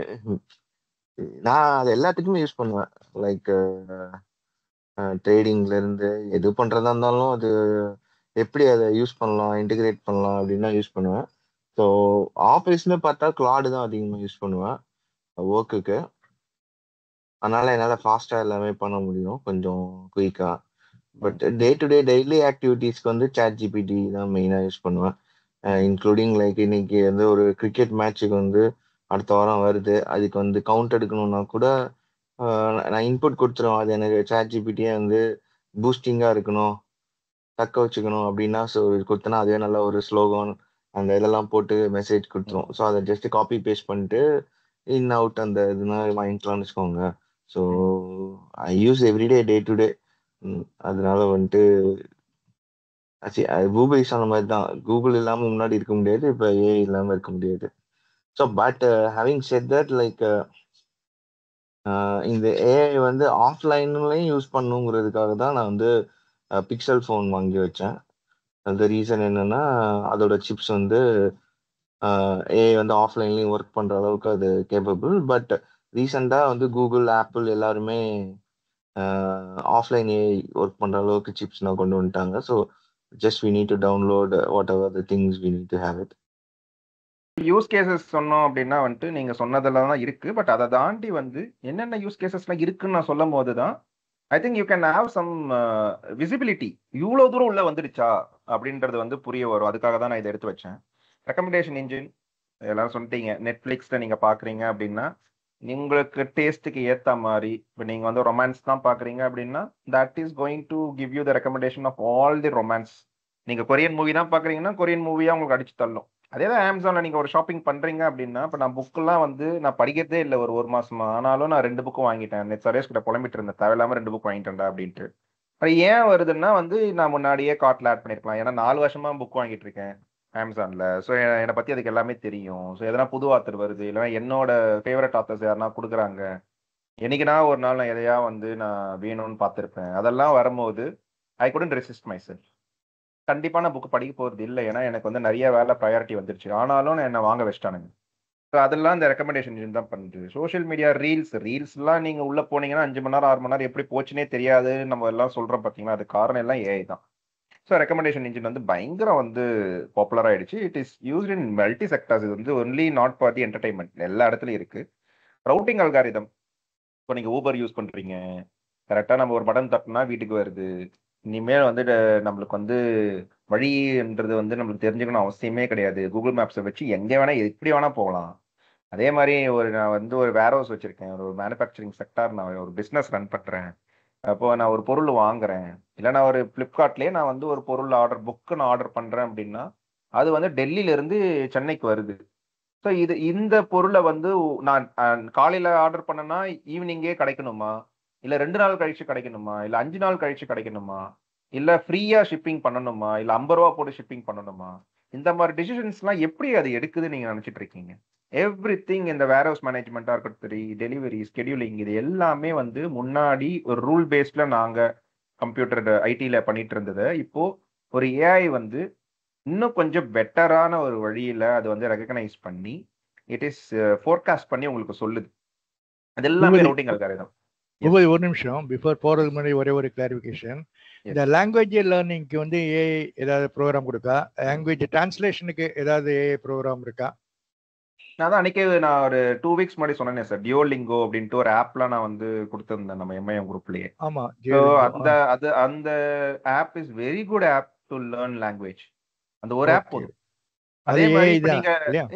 நான் அது எல்லாத்துக்குமே யூஸ் பண்ணுவேன். லைக் ட்ரேடிங்ல இருந்து எது பண்றதா இருந்தாலும் அது எப்படி அதை யூஸ் பண்ணலாம், இன்டிகிரேட் பண்ணலாம் அப்படின்னா யூஸ் பண்ணுவேன். ஸோ ஆஃபீஸ்னு பார்த்தா கிளாடு தான் அதிகமாக யூஸ் பண்ணுவேன் ஒர்க்குக்கு. அதனால என்னால் ஃபாஸ்ட்டாக எல்லாமே பண்ண முடியும் கொஞ்சம் குயிக்காக. But day to day daily ஆக்டிவிட்டீஸ்க்கு வந்து சாட் ஜிபிடி தான் மெயினாக யூஸ் பண்ணுவேன். இன்க்ளூடிங் லைக் இன்னைக்கு வந்து ஒரு கிரிக்கெட் மேட்ச்சுக்கு வந்து அடுத்த வாரம் வருது, அதுக்கு வந்து கவுண்ட் எடுக்கணும்னா கூட நான் இன்புட் கொடுத்துருவேன். அது எனக்கு சாட் ஜிபிடியே வந்து பூஸ்டிங்காக இருக்கணும், தக்க வச்சுக்கணும் அப்படின்னா ஸோ கொடுத்தனா அதே நல்ல ஒரு ஸ்லோகன் அந்த இதெல்லாம் போட்டு மெசேஜ் கொடுத்துரும். ஸோ அதை ஜஸ்ட் காப்பி பேஸ்ட் பண்ணிட்டு இன் அவுட் அந்த இதுனா வாங்கிக்கலாம்னு வச்சுக்கோங்க. So I use everyday day to டே. அதனால வந்துட்டு கூகுள் சொன்ன மாதிரி தான், கூகுள் இல்லாமல் முன்னாடி இருக்க முடியாது, இப்போ ஏஐ இல்லாமல் இருக்க முடியாது. So but having set that like இந்த ஏஐ வந்து ஆஃப்லைன்லையும் யூஸ் பண்ணுங்கிறதுக்காக தான் நான் வந்து பிக்சல் ஃபோன் வாங்கி வச்சேன். அந்த ரீசன் என்னன்னா அதோட சிப்ஸ் வந்து ஏஐ வந்து ஆஃப்லைன்லையும் ஒர்க் பண்ணுற அளவுக்கு அது கேப்பபிள். பட் ரீசெண்டாக வந்து கூகுள், ஆப்பிள் எல்லாருமே ஆஃப்லைன் ஏஐ ஒர்க் பண்ணுற அளவுக்கு சிப்ஸ் நான் கொண்டு வந்துட்டாங்க. So just we need to download whatever the things we need to have it. Use cases சொன்னோம் அப்படின்னா வந்துட்டு நீங்க சொன்னதெல்லாம் தான் இருக்கு. பட் அதை தாண்டி வந்து என்னென்ன யூஸ் கேசஸ்லாம் இருக்குன்னு நான் சொல்லும் போது தான் I think you can have some visibility. இவ்வளோ தூரம் உள்ள வந்துடுச்சா அப்படின்றது வந்து புரிய வரும். அதுக்காக தான் நான் இதை எடுத்து வச்சேன். ரெக்கமெண்டேஷன் இன்ஜின் எல்லாரும் சொல்லிட்டீங்க. நெட்ஃப்ளிக்ஸில் நீங்கள் பார்க்குறீங்க அப்படின்னா உங்களுக்கு டேஸ்ட்டுக்கு ஏற்ற மாதிரி, இப்போ நீங்கள் வந்து ரொமான்ஸ் தான் பார்க்குறீங்க அப்படின்னா that is going to give you the recommendation of all the romance. நீங்கள் கொரியன் மூவி தான் பார்க்குறீங்கன்னா கொரியன் மூவியாக உங்களுக்கு அடிச்சு தள்ளும். அதே தான் அமேசானில் நீங்கள் ஒரு ஷாப்பிங் பண்ணுறீங்க அப்படின்னா, இப்போ நான் புக்கெல்லாம் வந்து நான் படிக்கிறதே இல்லை ஒரு மாசமா, ஆனாலும் நான் 2 புக்கும் வாங்கிட்டேன். நெட் சரேஷ் கிட்ட புலம்பிட்டு இருந்தேன், தேவையில்லாமல் 2 புக் வாங்கிட்டேன்டா அப்படின்ட்டு. அது ஏன் வருதுன்னா வந்து நான் முன்னாடியே கார்ட்டில் ஆட் பண்ணியிருக்கலாம். ஏன்னா 4 வருஷமா புக் வாங்கிட்டு இருக்கேன் அமேசானில். ஸோ என்னை பற்றி அதுக்கு எல்லாமே தெரியும். ஸோ எதனா புது ஆத்தர் வருது, இல்லைனா என்னோட ஃபேவரட் ஆத்தர்ஸ் யாருன்னா கொடுக்குறாங்க, என்னைக்குனா ஒரு நாள் நான் எதையா வந்து நான் வேணும்னு பார்த்துருப்பேன். அதெல்லாம் வரும்போது ஐ குடன்ட் ரெசிஸ்ட் மை செல்ஃப். கண்டிப்பாக நான் புக்கு படிக்க போகிறது இல்லை, ஏன்னா எனக்கு வந்து நிறைய வேலை ப்ரையாரிட்டி வந்துருச்சு. ஆனாலும் நான் என்னை வாங்க வச்சிட்டானுங்க. ஸோ அதெல்லாம் இந்த ரெக்கமெண்டேஷன் இன்ஜின் தான் பண்ணுது. சோஷியல் மீடியா ரீல்ஸ்லாம் நீங்கள் உள்ளே போனீங்கன்னா 5 மணி நேரம் 6 மணி நேரம் எப்படி போச்சுனே தெரியாது நம்ம எல்லாம் சொல்கிறோம் பார்த்தீங்களா. அது காரணம் எல்லாம் ஏஐ தான். ஸோ ரெக்கமெண்டேஷன் இன்ஜின் வந்து பயங்கரம் வந்து பாப்புலர் ஆயிடுச்சு. It is used in multi sectors. இது வந்து only not for the entertainment, எல்லா இடத்துலையும் இருக்கு. ரவுட்டிங் அல்காரிதம், இப்போ நீங்கள் ஊபர் யூஸ் பண்ணுறீங்க, கரெக்டாக நம்ம ஒரு பட்டன் தட்டினா வீட்டுக்கு வருது. இனிமேல் வந்து நம்மளுக்கு வந்து வழின்றது வந்து நம்மளுக்கு தெரிஞ்சுக்கணும் அவசியமே கிடையாது. கூகுள் மேப்ஸை வச்சு எங்கே வேணால் எப்படி வேணால் போகலாம். அதே மாதிரி நான் வந்து ஒரு வேர் ஹவுஸ் வச்சுருக்கேன், ஒரு மேனுஃபேக்சரிங் செக்டார், நான் ஒரு பிஸ்னஸ் ரன் பண்ணுறேன். அப்போ நான் ஒரு பொருள் வாங்குறேன், இல்லை நான் ஒரு ஃப்ளிப்கார்ட்லேயே நான் வந்து ஒரு பொருள் புக்கு நான் ஆர்டர் பண்ணுறேன் அப்படின்னா அது வந்து டெல்லியிலேருந்து சென்னைக்கு வருது. ஸோ இந்த பொருளை வந்து நான் காலையில் ஆர்டர் பண்ணேன்னா ஈவினிங்கே கிடைக்கணுமா, இல்லை 2 நாள் கழிச்சு கிடைக்கணுமா, இல்லை 5 நாள் கழிச்சு கிடைக்கணுமா, இல்லை ஃப்ரீயாக ஷிப்பிங் பண்ணணுமா, இல்லை 50 ரூபா போட்டு ஷிப்பிங் பண்ணணுமா, இந்த மாதிரி டிசிஷன்ஸ்லாம் எப்படி அது எடுக்குதுன்னு நீங்கள் நினச்சிட்டு இருக்கீங்க. எவ்ரி திங் இந்த வேர் ஹவுஸ் மேனேஜ்மெண்ட்டாக இருக்கட்டும், சரி டெலிவரி ஸ்கெடியூலிங், இது எல்லாமே வந்து முன்னாடி ஒரு ரூல் பேஸ்டில் நாங்கள் கம்ப்யூட்டர் ஐடியில் பண்ணிட்டு இருந்தது. இப்போ ஒரு ஏஐ வந்து இன்னும் கொஞ்சம் பெட்டரான ஒரு வழியில் அது வந்து ரெகக்னைஸ் பண்ணி இட் இஸ் ஃபோர்காஸ்ட் பண்ணி உங்களுக்கு சொல்லுது. அது எல்லாமே ரூட்டிங் அல்காரிதம். ஒரு நிமிஷம் பிஃபோர் போறதுக்கு முன்னாடி ஒரே ஒரு கிளாரிஃபிகேஷன். இந்த லாங்குவேஜ் லேர்னிங்க்கு வந்து ஏஐ ஏதாவது ப்ரோக்ராம் கொடுக்கா? லாங்குவேஜ் டிரான்ஸ்லேஷனுக்கு ஏதாவது ஏஐ ப்ரோக்ராம் இருக்கா? நான் தான் அன்னைக்கு நான் ஒரு 2 வீக்ஸ் முன்னாடி சொன்னேன் சார், டியோலிங்கோ அப்படின்ட்டு ஒரு ஆப்லாம் நான் வந்து கொடுத்துருந்தேன் நம்ம எம்ஐஎம் குரூப்லயே. ஆமா, ஸோ அந்த app is very good app to learn language. அந்த ஒரு ஆப் போதும். அதே மாதிரி இப்ப நீங்க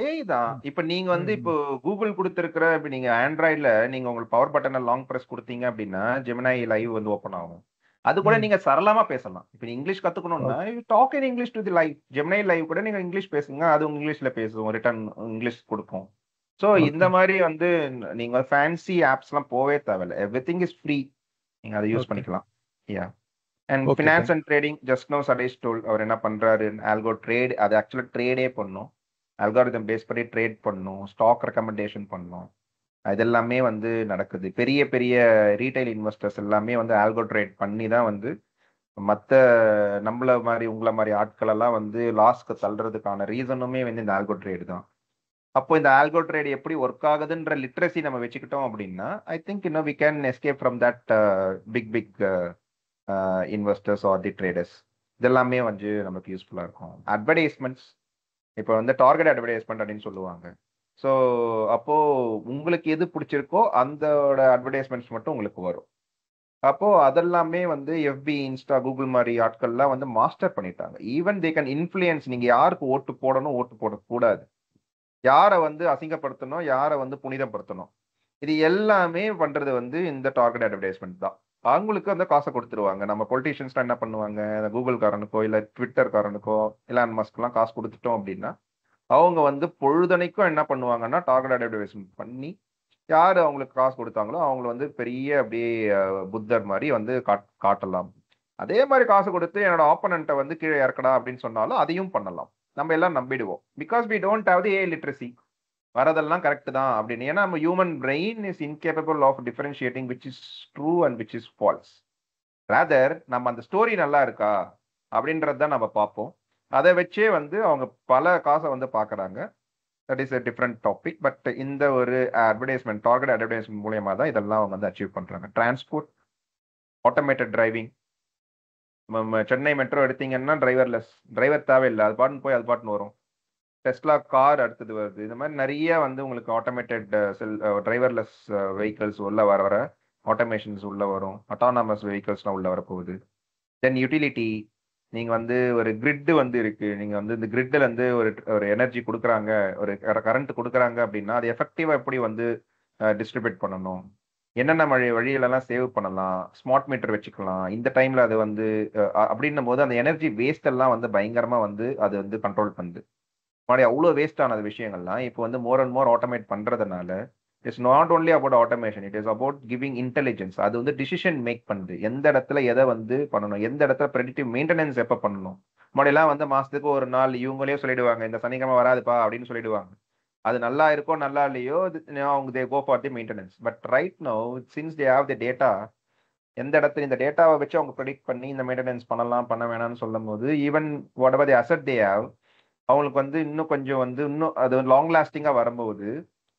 ஏஐ தான். இப்ப நீங்க வந்து இப்போ கூகுள் கொடுத்திருக்கிற, இப்ப நீங்க ஆண்ட்ராய்ட்ல நீங்க உங்களுக்கு பவர் பட்டனை லாங் பிரஸ் கொடுத்தீங்க அப்படின்னா ஜெமினை லைவ் வந்து ஓப்பன் ஆகும். அது கூட நீங்க சரளமா பேசலாம். இப்ப நீங்க இங்கிலீஷ் கத்துக்கணும்னா talk in English to the live. ஜெமினை லைவ் கூட நீங்க இங்கிலீஷ் பேசுங்க, அது இங்கிலீஷ்ல பேசும், ரிட்டர்ன் இங்கிலீஷ் கொடுக்கும். ஸோ இந்த மாதிரி வந்து நீங்க ஃபேன்சி ஆப்ஸ் எல்லாம் போவே தேவையில்லை. எவ்ரி திங் இஸ் ஃப்ரீ, நீங்க அதை யூஸ் பண்ணிக்கலாம். Yeah. And finance and trading, just no சடேஷ் டோல் அவர் என்ன பண்றாரு, ஆல்கோ ட்ரேட், அது ஆக்சுவலாக ட்ரேடே பண்ணும், அல்காரிதம் பேஸ் பண்ணி ட்ரேட் பண்ணும், ஸ்டாக் ரெக்கமெண்டேஷன் பண்ணும். இதெல்லாமே வந்து நடக்குது. பெரிய பெரிய ரீட்டைல் இன்வெஸ்டர்ஸ் எல்லாமே வந்து ஆல்கோ ட்ரேட் பண்ணி தான் வந்து மற்ற நம்மள மாதிரி உங்களை மாதிரி ஆட்கள் எல்லாம் வந்து லாஸ்க்கு தள்ளுறதுக்கான ரீசனுமே வந்து இந்த ஆல்கோ ட்ரேட் தான். அப்போ இந்த ஆல்கோ ட்ரேட் எப்படி ஒர்க் ஆகுதுன்ற லிட்ரஸி நம்ம வச்சுக்கிட்டோம் அப்படின்னா ஐ திங்க் இன்னும் we can escape from that big investors or the traders. இதெல்லாமே வந்து நமக்கு யூஸ்ஃபுல்லாக இருக்கும். அட்வர்டைஸ்மெண்ட்ஸ், இப்போ வந்து டார்கெட் அட்வர்டைஸ்மெண்ட் அப்படின்னு சொல்லுவாங்க. ஸோ அப்போது உங்களுக்கு எது பிடிச்சிருக்கோ அந்தோட அட்வர்டைஸ்மெண்ட்ஸ் மட்டும் உங்களுக்கு வரும். அப்போது அதெல்லாமே வந்து எஃபி, இன்ஸ்டா, கூகுள் மாதிரி ஆட்கள்லாம் வந்து மாஸ்டர் பண்ணிட்டாங்க. ஈவன் தே கேன் இன்ஃப்ளூயன்ஸ் நீங்கள் யாருக்கு ஓட்டு போடணும், ஓட்டு போடக்கூடாது, யாரை வந்து அசிங்கப்படுத்தணும், யாரை வந்து புனிதப்படுத்தணும், இது எல்லாமே பண்ணுறது வந்து இந்த டார்கெட் அட்வர்டைஸ்மெண்ட் தான். அவங்களுக்கு வந்து காசை கொடுத்துருவாங்க. நம்ம பொலிட்டீஷியன்ஸ்லாம் என்ன பண்ணுவாங்க, கூகுள் காரனுக்கோ இல்ல ட்விட்டர் காரனுக்கோ எலான் மஸ்க்லாம் காசு கொடுத்துட்டோம் அப்படின்னா அவங்க வந்து பொழுதனைக்கும் என்ன பண்ணுவாங்கன்னா டார்கெட் அட்வர்டைஸ்மெண்ட் பண்ணி யாரு அவங்களுக்கு காசு கொடுத்தாங்களோ அவங்கள வந்து பெரிய அப்படியே புத்தர் மாதிரி வந்து காட்டலாம். அதே மாதிரி காசு கொடுத்து என்னோட ஆப்போனண்ட்டை வந்து கீழே இறக்கடா அப்படின்னு சொன்னாலும் அதையும் பண்ணலாம். நம்ம எல்லாம் நம்பிடுவோம். Because we don't have the A literacy. வரதெல்லாம் கரெக்ட் தான் அப்படின்னு. ஏன்னா நம்ம human brain is incapable of differentiating which is true and which is false. Rather நம்ம அந்த ஸ்டோரி நல்லா இருக்கா அப்படின்றது தான் நம்ம பார்ப்போம். அதை வச்சே வந்து அவங்க பல காசை வந்து பார்க்குறாங்க. That is a different topic. But இந்த ஒரு அட்வர்டைஸ்மெண்ட், டார்கெட் அட்வர்டைஸ்மெண்ட் மூலியமா தான் இதெல்லாம் அவங்க வந்து அச்சீவ் பண்றாங்க. Transport, automated driving. Chennai metro எடுத்தீங்கன்னா டிரைவர் தேவையில்லை, அது பாட்டுன்னு போய் அது பாட்டுன்னு வரும். டெஸ்லா கார் அடுத்தது வருது. இந்த மாதிரி நிறைய வந்து உங்களுக்கு ஆட்டோமேட்டட் டிரைவர்லெஸ் வெஹிக்கிள்ஸ் உள்ள வர ஆட்டோமேஷன்ஸ் உள்ள வரும். அட்டானமஸ் வெஹிக்கிள்ஸ்லாம் உள்ள வர போகுது. தென் யூட்டிலிட்டி, நீங்க வந்து ஒரு கிரிட் வந்து இருக்கு. நீங்க வந்து இந்த கிரிட்ல இருந்து ஒரு எனர்ஜி கொடுக்குறாங்க, ஒரு கரண்ட் கொடுக்குறாங்க அப்படின்னா அது எஃபெக்டிவா எப்படி வந்து டிஸ்ட்ரிபியூட் பண்ணணும், என்னென்ன வழியிலெல்லாம் சேவ் பண்ணலாம், ஸ்மார்ட் மீட்டர் வச்சுக்கலாம் இந்த டைம்ல. அது வந்து அப்படின்னும் போது அந்த எனர்ஜி வேஸ்ட் எல்லாம் வந்து பயங்கரமா வந்து அது வந்து கண்ட்ரோல் பண்ணுது. முன்னாடி அவ்வளோ வேஸ்ட் ஆனது விஷயங்கள்லாம் இப்போ வந்து மோர் அண்ட் மோர் ஆட்டோமேட் பண்றதுனால it's not only about automation, it is about giving intelligence. அது வந்து டிசிஷன் மேக் பண்ணுது, எந்த இடத்துல எதை வந்து பண்ணணும், எந்த இடத்துல ப்ரெடிக்டிவ் மெயின்டெனன்ஸ் எப்போ பண்ணணும். முன்னாடிலாம் வந்து மாசத்துக்கு ஒரு நாள் இவங்களே சொல்லிடுவாங்க இந்த சனிக்கிழமை வராதுப்பா அப்படின்னு சொல்லிடுவாங்க. அது நல்லா இருக்கோ நல்லா இல்லையோ அவங்க they go for the maintenance. But right now since they have the data, எந்த இடத்துல இந்த டேட்டாவை வச்சு அவங்க ப்ரெடிக்ட் பண்ணி இந்த மெயின்டெனன்ஸ் பண்ணலாம் பண்ண வேணாம்னு சொல்லும் போது even what ever the asset they have, அவங்களுக்கு வந்து இன்னும் கொஞ்சம் வந்து இன்னும் அது லாங் லாஸ்டிங்கா வரும்போது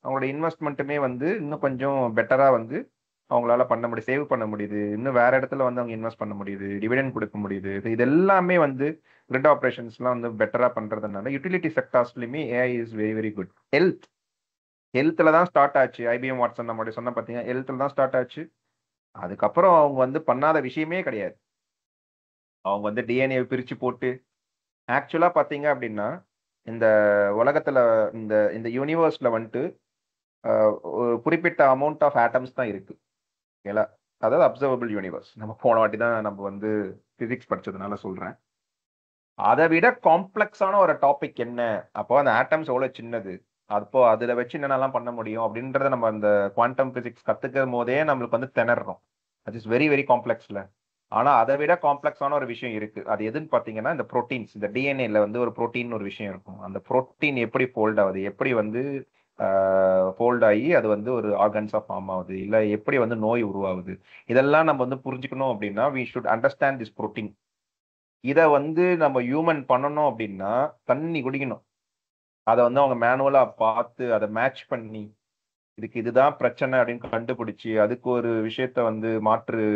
அவங்களோட இன்வெஸ்ட்மெண்ட்டுமே வந்து இன்னும் கொஞ்சம் பெட்டரா வந்து அவங்களால பண்ண முடியுது, சேவ் பண்ண முடியுது, இன்னும் வேற இடத்துல வந்து அவங்க இன்வெஸ்ட் பண்ண முடியுது, டிவிடெண்ட் கொடுக்க முடியுது. இது எல்லாமே வந்து கிரிட் ஆப்ரேஷன்ஸ்லாம் வந்து பெட்டரா பண்றதுனால யூட்டிலிட்டி செக்டார்ஸ்லயுமே AI is very very good. ஹெல்த்ல தான் ஸ்டார்ட் ஆச்சு. ஐபிஎம் வாட்சன் நம்மளுடைய சொன்ன பார்த்தீங்கன்னா ஹெல்த்ல தான் ஸ்டார்ட் ஆச்சு. அதுக்கப்புறம் அவங்க வந்து பண்ணாத விஷயமே கிடையாது. அவங்க வந்து டிஎன்ஏ பிரிச்சு போட்டு ஆக்சுவலா பாத்தீங்க அப்படின்னா இந்த உலகத்துல இந்த இந்த யூனிவர்ஸ்ல வந்துட்டு ஒரு குறிப்பிட்ட அமௌண்ட் ஆஃப் ஆட்டம்ஸ் தான் இருக்கு. ஓகேங்களா? அதாவது அப்சர்வபிள் யூனிவர்ஸ். நம்ம போன வாட்டி தான் நம்ம வந்து பிசிக்ஸ் படிச்சதுனால சொல்றேன். அதை விட காம்ப்ளெக்ஸான ஒரு டாபிக் என்ன, அப்போ அந்த ஆட்டம்ஸ் எவ்வளவு சின்னது, அப்போ அதுல வச்சு என்னென்னலாம் பண்ண முடியும் அப்படின்றத நம்ம அந்த குவாண்டம் பிசிக்ஸ் கத்துக்கும் போதே நம்மளுக்கு வந்து திணறோம். அது இஸ் வெரி வெரி காம்ப்ளெக்ஸ்ல. ஆனா அதை விட காம்ப்ளெக்ஸான ஒரு விஷயம் இருக்கு. அது எதுன்னு பாத்தீங்கன்னா இந்த புரோட்டீன்ஸ். இந்த டிஎன்ஏல வந்து ஒரு புரோட்டீன் ஒரு விஷயம் இருக்கும். அந்த புரோட்டீன் எப்படி ஃபோல்ட் ஆகுது, எப்படி வந்து ஃபோல்ட் ஆகி அது வந்து ஒரு ஆர்கன்ஸா ஃபார்ம் ஆகுது, இல்ல எப்படி வந்து நோய் உருவாகுது, இதெல்லாம் நம்ம வந்து புரிஞ்சுக்கணும் அப்படின்னா we should understand this protein. இதை வந்து நம்ம ஹியூமன் பண்ணணும் அப்படின்னா தண்ணி குடிக்கணும். அதை வந்து அவங்க மேனுவலா பார்த்து அதை மேட்ச் பண்ணி இதுக்கு இதுதான் பிரச்சனை அப்படின்னு கண்டுபிடிச்சு அதுக்கு ஒரு விஷயத்த வந்து மாற்று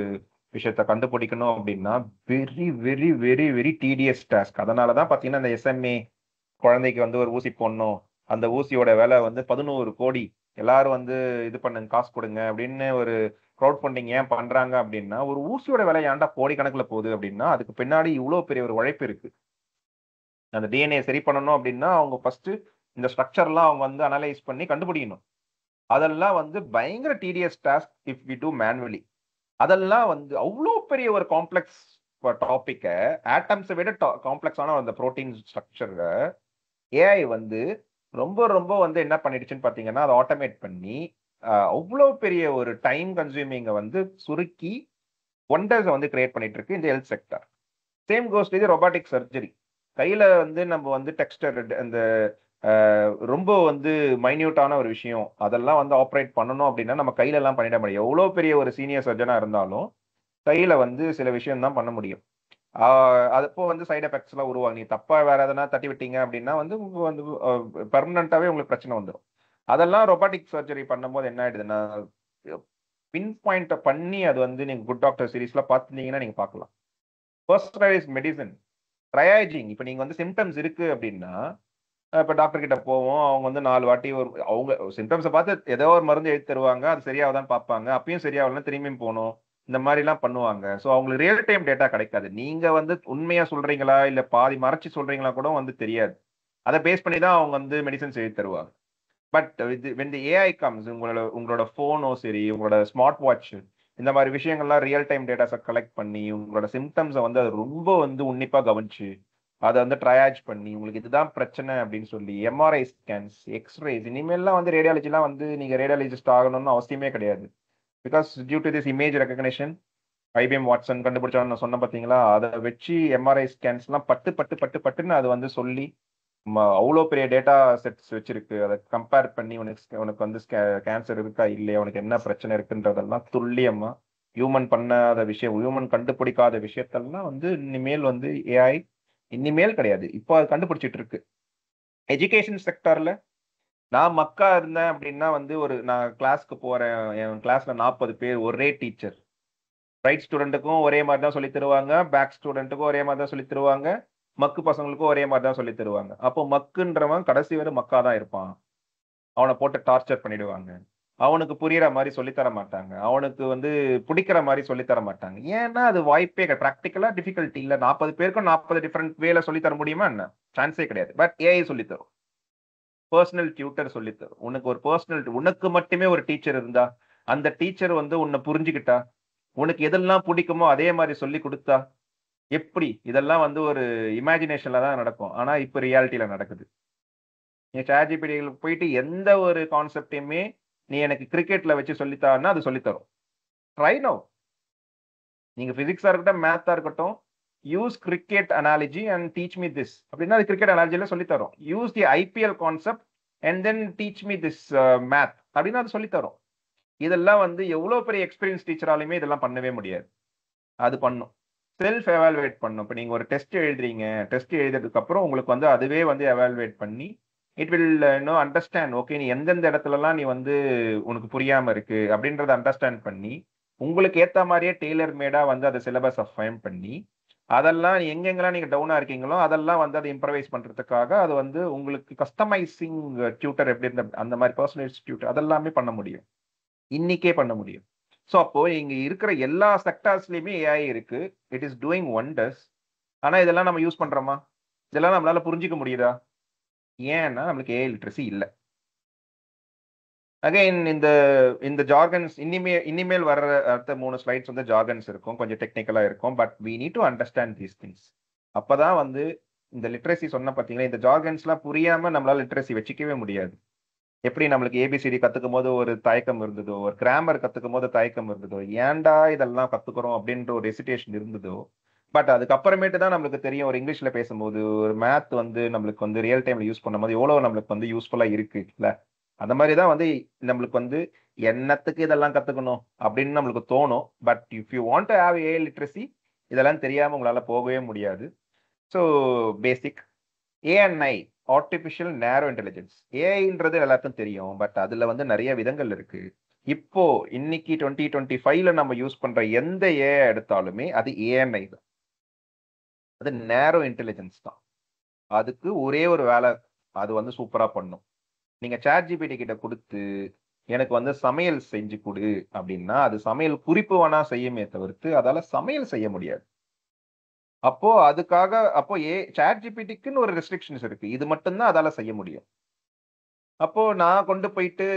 விஷயத்த கண்டுபிடிக்கணும் அப்படின்னா very very very very tedious task. அதனாலதான் பாத்தீங்கன்னா இந்த எஸ்எம்ஏ குழந்தைக்கு வந்து ஒரு ஊசி போடணும், அந்த ஊசியோட விலை வந்து 11 கோடி, எல்லாரும் வந்து இது பண்ணுங்க காசு கொடுங்க அப்படின்னு ஒரு க்ரௌட் ஃபண்டிங் ஏன் பண்றாங்க அப்படின்னா ஒரு ஊசியோட விலை ஏன்டா கோடி கணக்குல போகுது அப்படின்னா அதுக்கு பின்னாடி இவ்வளவு பெரிய ஒரு உழைப்பு இருக்கு. அந்த டிஎன்ஏ சரி பண்ணணும் அப்படின்னா அவங்க ஃபர்ஸ்ட் இந்த ஸ்ட்ரக்சர்லாம் அவங்க வந்து அனலைஸ் பண்ணி கண்டுபிடிக்கணும். அதெல்லாம் வந்து பயங்கர tedious task if we do manually. அதெல்லாம் வந்து அவ்வளோ பெரிய ஒரு காம்ப்ளெக்ஸ் டாபிக்கை ஆட்டம்ஸை விட காம்ப்ளெக்ஸான அந்த புரோட்டீன் ஸ்ட்ரக்சரை ஏஐ வந்து ரொம்ப ரொம்ப வந்து என்ன பண்ணிடுச்சுன்னு பார்த்தீங்கன்னா அதை ஆட்டோமேட் பண்ணி அவ்வளோ பெரிய ஒரு டைம் கன்சியூமிங்கை வந்து சுருக்கி ஒண்டர்ஸை வந்து கிரியேட் பண்ணிட்டு இருக்கு இந்த ஹெல்த் செக்டர். சேம் கோஸ்ட் இது ரொபாட்டிக் சர்ஜரி. கையில வந்து நம்ம வந்து டெக்ஸ்டர் அந்த ரொம்ப வந்து மைன்யூட்டான ஒரு விஷயம் அதெல்லாம் வந்து ஆப்ரேட் பண்ணணும் அப்படின்னா நம்ம கையில எல்லாம் பண்ணிட முடியும். எவ்வளோ பெரிய ஒரு சீனியர் சர்ஜனா இருந்தாலும் கையில வந்து சில விஷயம் தான் பண்ண முடியும். அப்போ வந்து சைடு எஃபெக்ட்ஸ் எல்லாம் உருவாங்க. நீ தப்பா வேற எதனா தட்டி விட்டீங்க அப்படின்னா வந்து வந்து பெர்மனண்டாவே உங்களுக்கு பிரச்சனை வந்துடும். அதெல்லாம் ரொபாட்டிக் சர்ஜரி பண்ணும்போது என்ன ஆயிடுதுன்னா பின் பாயிண்ட் பண்ணி அது வந்து நீங்க குட் டாக்டர் சீரீஸ்ல பார்த்துருந்தீங்கன்னா நீங்க பார்க்கலாம். Personalise medicine, triaging. இப்போ நீங்க வந்து சிம்டம்ஸ் இருக்கு அப்படின்னா இப்போ டாக்டர் கிட்ட போவோம், அவங்க வந்து 4 வாட்டி ஒரு அவங்க சிம்டம்ஸை பார்த்து ஏதோ ஒரு மருந்து எழுதி தருவாங்க, அது சரியாவதான் பார்ப்பாங்க, அப்பயும் சரியாகலாம் திரும்பியும் போகணும், இந்த மாதிரிலாம் பண்ணுவாங்க. ஸோ அவங்களுக்கு ரியல் டைம் டேட்டா கிடைக்காது. நீங்க வந்து உண்மையா சொல்றீங்களா இல்ல பாதி மறைச்சு சொல்றீங்களா கூட வந்து தெரியாது. அதை பேஸ் பண்ணி தான் அவங்க வந்து மெடிசன்ஸ் எழுதி தருவாங்க. But when the AI comes, உங்களோட ஃபோனோ சரி, உங்களோட ஸ்மார்ட் வாட்ச் இந்த மாதிரி விஷயங்கள்லாம் ரியல் டைம் டேட்டாஸை கலெக்ட் பண்ணி உங்களோட சிம்டம்ஸை வந்து அது ரொம்ப வந்து உன்னிப்பா கவனிச்சு அதை வந்து ட்ரையாஜ் பண்ணி உங்களுக்கு இதுதான் பிரச்சனை அப்படின்னு சொல்லி எம்ஆர்ஐ ஸ்கேன்ஸ், எக்ஸ்ரேஸ், இனிமேல்லாம் வந்து ரேடியாலஜிலாம் வந்து நீங்க ரேடியாலஜிஸ்ட் ஆகணும்னு அவசியமே கிடையாது. Because due to this image recognition IBM Watson கண்டுபிடிச்சான்னு நான் சொன்ன பார்த்தீங்களா, அதை வச்சு எம்ஆர்ஐ ஸ்கேன்ஸ்லாம் பட்டுன்னு அது வந்து சொல்லி அவ்வளோ பெரிய டேட்டா செட்ஸ் வச்சிருக்கு. அதை கம்பேர் பண்ணி உனக்கு வந்து கேன்சர் இருக்கா இல்லையா, உனக்கு என்ன பிரச்சனை இருக்குன்றதெல்லாம் துல்லியமா ஹியூமன் பண்ணாத விஷயம், ஹியூமன் கண்டுபிடிக்காத விஷயத்தெல்லாம் வந்து இனிமேல் வந்து ஏஐ இனிமேல் கிடையாது, இப்போ அது கண்டுபிடிச்சிட்டு இருக்கு. எஜுகேஷன் செக்டர்ல நான் மக்கா இருந்தேன் அப்படின்னா வந்து நான் கிளாஸ்க்கு போறேன், என் கிளாஸ்ல 40 பேர், ஒரே டீச்சர். ரைட் ஸ்டூடெண்ட்டுக்கும் ஒரே மாதிரி தான் சொல்லி தருவாங்க, பேக் ஸ்டூடெண்ட்டுக்கும் ஒரே மாதிரி தான் சொல்லி தருவாங்க, மக்கு பசங்களுக்கும் ஒரே மாதிரி தான் சொல்லி தருவாங்க. அப்போ மக்குன்றவன் கடைசி வரை மக்கா தான் இருப்பான். அவனை போட்டு டார்ச்சர் பண்ணிடுவாங்க, அவனுக்கு புரியுற மாதிரி சொல்லித்தர மாட்டாங்க, அவனுக்கு வந்து பிடிக்கிற மாதிரி சொல்லித்தர மாட்டாங்க. ஏன்னா அது வாய்ப்பே ப்ராக்டிக்கலா டிஃபிகல்ட்டி இல்லை. 40 பேருக்கும் 40 டிஃப்ரெண்ட் வேல சொல்லித்தர முடியுமா என்ன? சான்ஸே கிடையாது. பட் ஏஐ சொல்லித்தரும், பர்சனல் டியூட்டர் சொல்லித்தரும். உனக்கு ஒரு உனக்கு மட்டுமே ஒரு டீச்சர் இருந்தா, அந்த டீச்சர் வந்து உன்னை புரிஞ்சுக்கிட்டா, உனக்கு எதெல்லாம் பிடிக்குமோ அதே மாதிரி சொல்லி கொடுத்தா எப்படி? இதெல்லாம் வந்து ஒரு இமேஜினேஷன்ல தான் நடக்கும். ஆனா இப்ப ரியாலிட்டியில நடக்குது. நீ சாட்ஜிபிடியில் போயிட்டு எந்த ஒரு கான்செப்டையுமே நீ எனக்கு கிரிக்கெட்ல வச்சு சொல்லித்தான்னா அது சொல்லித்தரும். Try now. நீங்க பிசிக்ஸா இருக்கட்டும், மேத்தா இருக்கட்டும், use cricket analogy and teach me this அப்படின்னா அது கிரிக்கெட் அனாலஜில சொல்லித்தரும். Use the IPL concept and then teach me this math அப்படின்னா அது சொல்லித்தரும். இதெல்லாம் வந்து எவ்வளவு பெரிய எக்ஸ்பீரியன்ஸ் டீச்சராலுமே இதெல்லாம் பண்ணவே முடியாது. அது பண்ணும், செல்ஃப் எவாலுவேட் பண்ணும். இப்போ நீங்க ஒரு டெஸ்ட் எழுதுறீங்க, டெஸ்ட் எழுதுறதுக்கு அப்புறம் உங்களுக்கு வந்து அதுவே வந்து எவாலுவேட் பண்ணி it will know understand. Okay, நீ எந்தெந்த இடத்துலலாம் நீ வந்து உனக்கு புரியாம இருக்கு அப்படின்றத அண்டர்ஸ்டாண்ட் பண்ணி உங்களுக்கு ஏத்த மாதிரியே டெய்லர் மேடா வந்து அதை சிலபஸ் ஃபைன் பண்ணி அதெல்லாம் எங்கெங்கெல்லாம் நீங்க டவுனா இருக்கீங்களோ அதெல்லாம் வந்து அதை இம்ப்ரவைஸ் பண்றதுக்காக அது வந்து உங்களுக்கு கஸ்டமைசிங் டியூட்டர் எப்படி இருந்த அந்த மாதிரி பர்சனலைஸ் டியூட்டர் அதெல்லாமே பண்ண முடியும், இன்னைக்கே பண்ண முடியும். ஸோ அப்போ இங்க இருக்கிற எல்லா செக்டார்ஸ்லயுமே ஏஐ இருக்கு. It is doing wonders. ஆனா இதெல்லாம் நம்ம யூஸ் பண்றோமா? இதெல்லாம் நம்மளால புரிஞ்சிக்க முடியுதா? ஏன்னா நம்மளுக்கு ஏஐ லிட்ரஸி இல்லை. அகைன் இந்த ஜார்கன்ஸ் இனிமேல் வர்ற அடுத்த 3 ஸ்லைட்ஸ் வந்து ஜார்கன்ஸ் இருக்கும், கொஞ்சம் டெக்னிக்கலா இருக்கும். But we need to understand these things. அப்பதான் வந்து இந்த லிட்ரஸி சொன்ன பார்த்தீங்கன்னா, இந்த ஜார்கன்ஸ்லாம் புரியாம நம்மளால லிட்ரஸி வச்சுக்கவே முடியாது. எப்படி நம்மளுக்கு ஏபிசிடி கத்துக்கும் போது ஒரு தயக்கம் இருந்ததோ, ஒரு கிராமர் கத்துக்கும் போது தயக்கம் இருந்ததோ, ஏன்டா இதெல்லாம் கத்துக்கிறோம் அப்படின்ற ஒரு ஹெசிடேஷன் இருந்ததோ, பட் அதுக்கப்புறமேட்டு தான் நம்மளுக்கு தெரியும் ஒரு இங்கிலீஷ்ல பேசும்போது ஒரு மேத் வந்து நம்மளுக்கு வந்து ரியல் டைம்ல யூஸ் பண்ணும்போது எவ்வளவு நம்மளுக்கு வந்து யூஸ்ஃபுல்லா இருக்கு இல்ல. அந்த மாதிரி தான் வந்து நம்மளுக்கு வந்து என்னத்துக்கு இதெல்லாம் கத்துக்கணும் அப்படின்னு நம்மளுக்கு தோணும். But if you want to have AI literacy இதெல்லாம் தெரியாம உங்களால போகவே முடியாது. ஸோ பேசிக் ஏஎன்ஐ, ஆர்டிபிஷியல் நேரோ இன்டெலிஜென்ஸ். ஏஐன்றது எல்லாருக்கும் தெரியும், பட் அதுல வந்து நிறைய விதங்கள் இருக்கு. இப்போ இன்னைக்கு 2025ல நம்ம யூஸ் பண்ற எந்த ஏஐ எடுத்தாலுமே அது ஏஎன்ஐ தான், அது நேரோ இன்டெலிஜென்ஸ் தான். அதுக்கு ஒரே ஒரு வேலை, அது வந்து சூப்பரா பண்ணும். நீங்க சாட் ஜிபிடி கிட்ட கொடுத்து எனக்கு வந்து சமையல் செஞ்சு கொடு அப்படின்னா அது சமையல் குறிப்பு வேணா செய்யுமே தவிர்த்து அதால சமையல் செய்ய முடியாது. அப்போ அதுக்காக சாட் ஜிபிடிக்குன்னு ஒரு ரெஸ்ட்ரிக்ஷன்ஸ் இருக்கு, இது மட்டும்தான் அதால செய்ய முடியும். அப்போ நான் கொண்டு போயிட்டு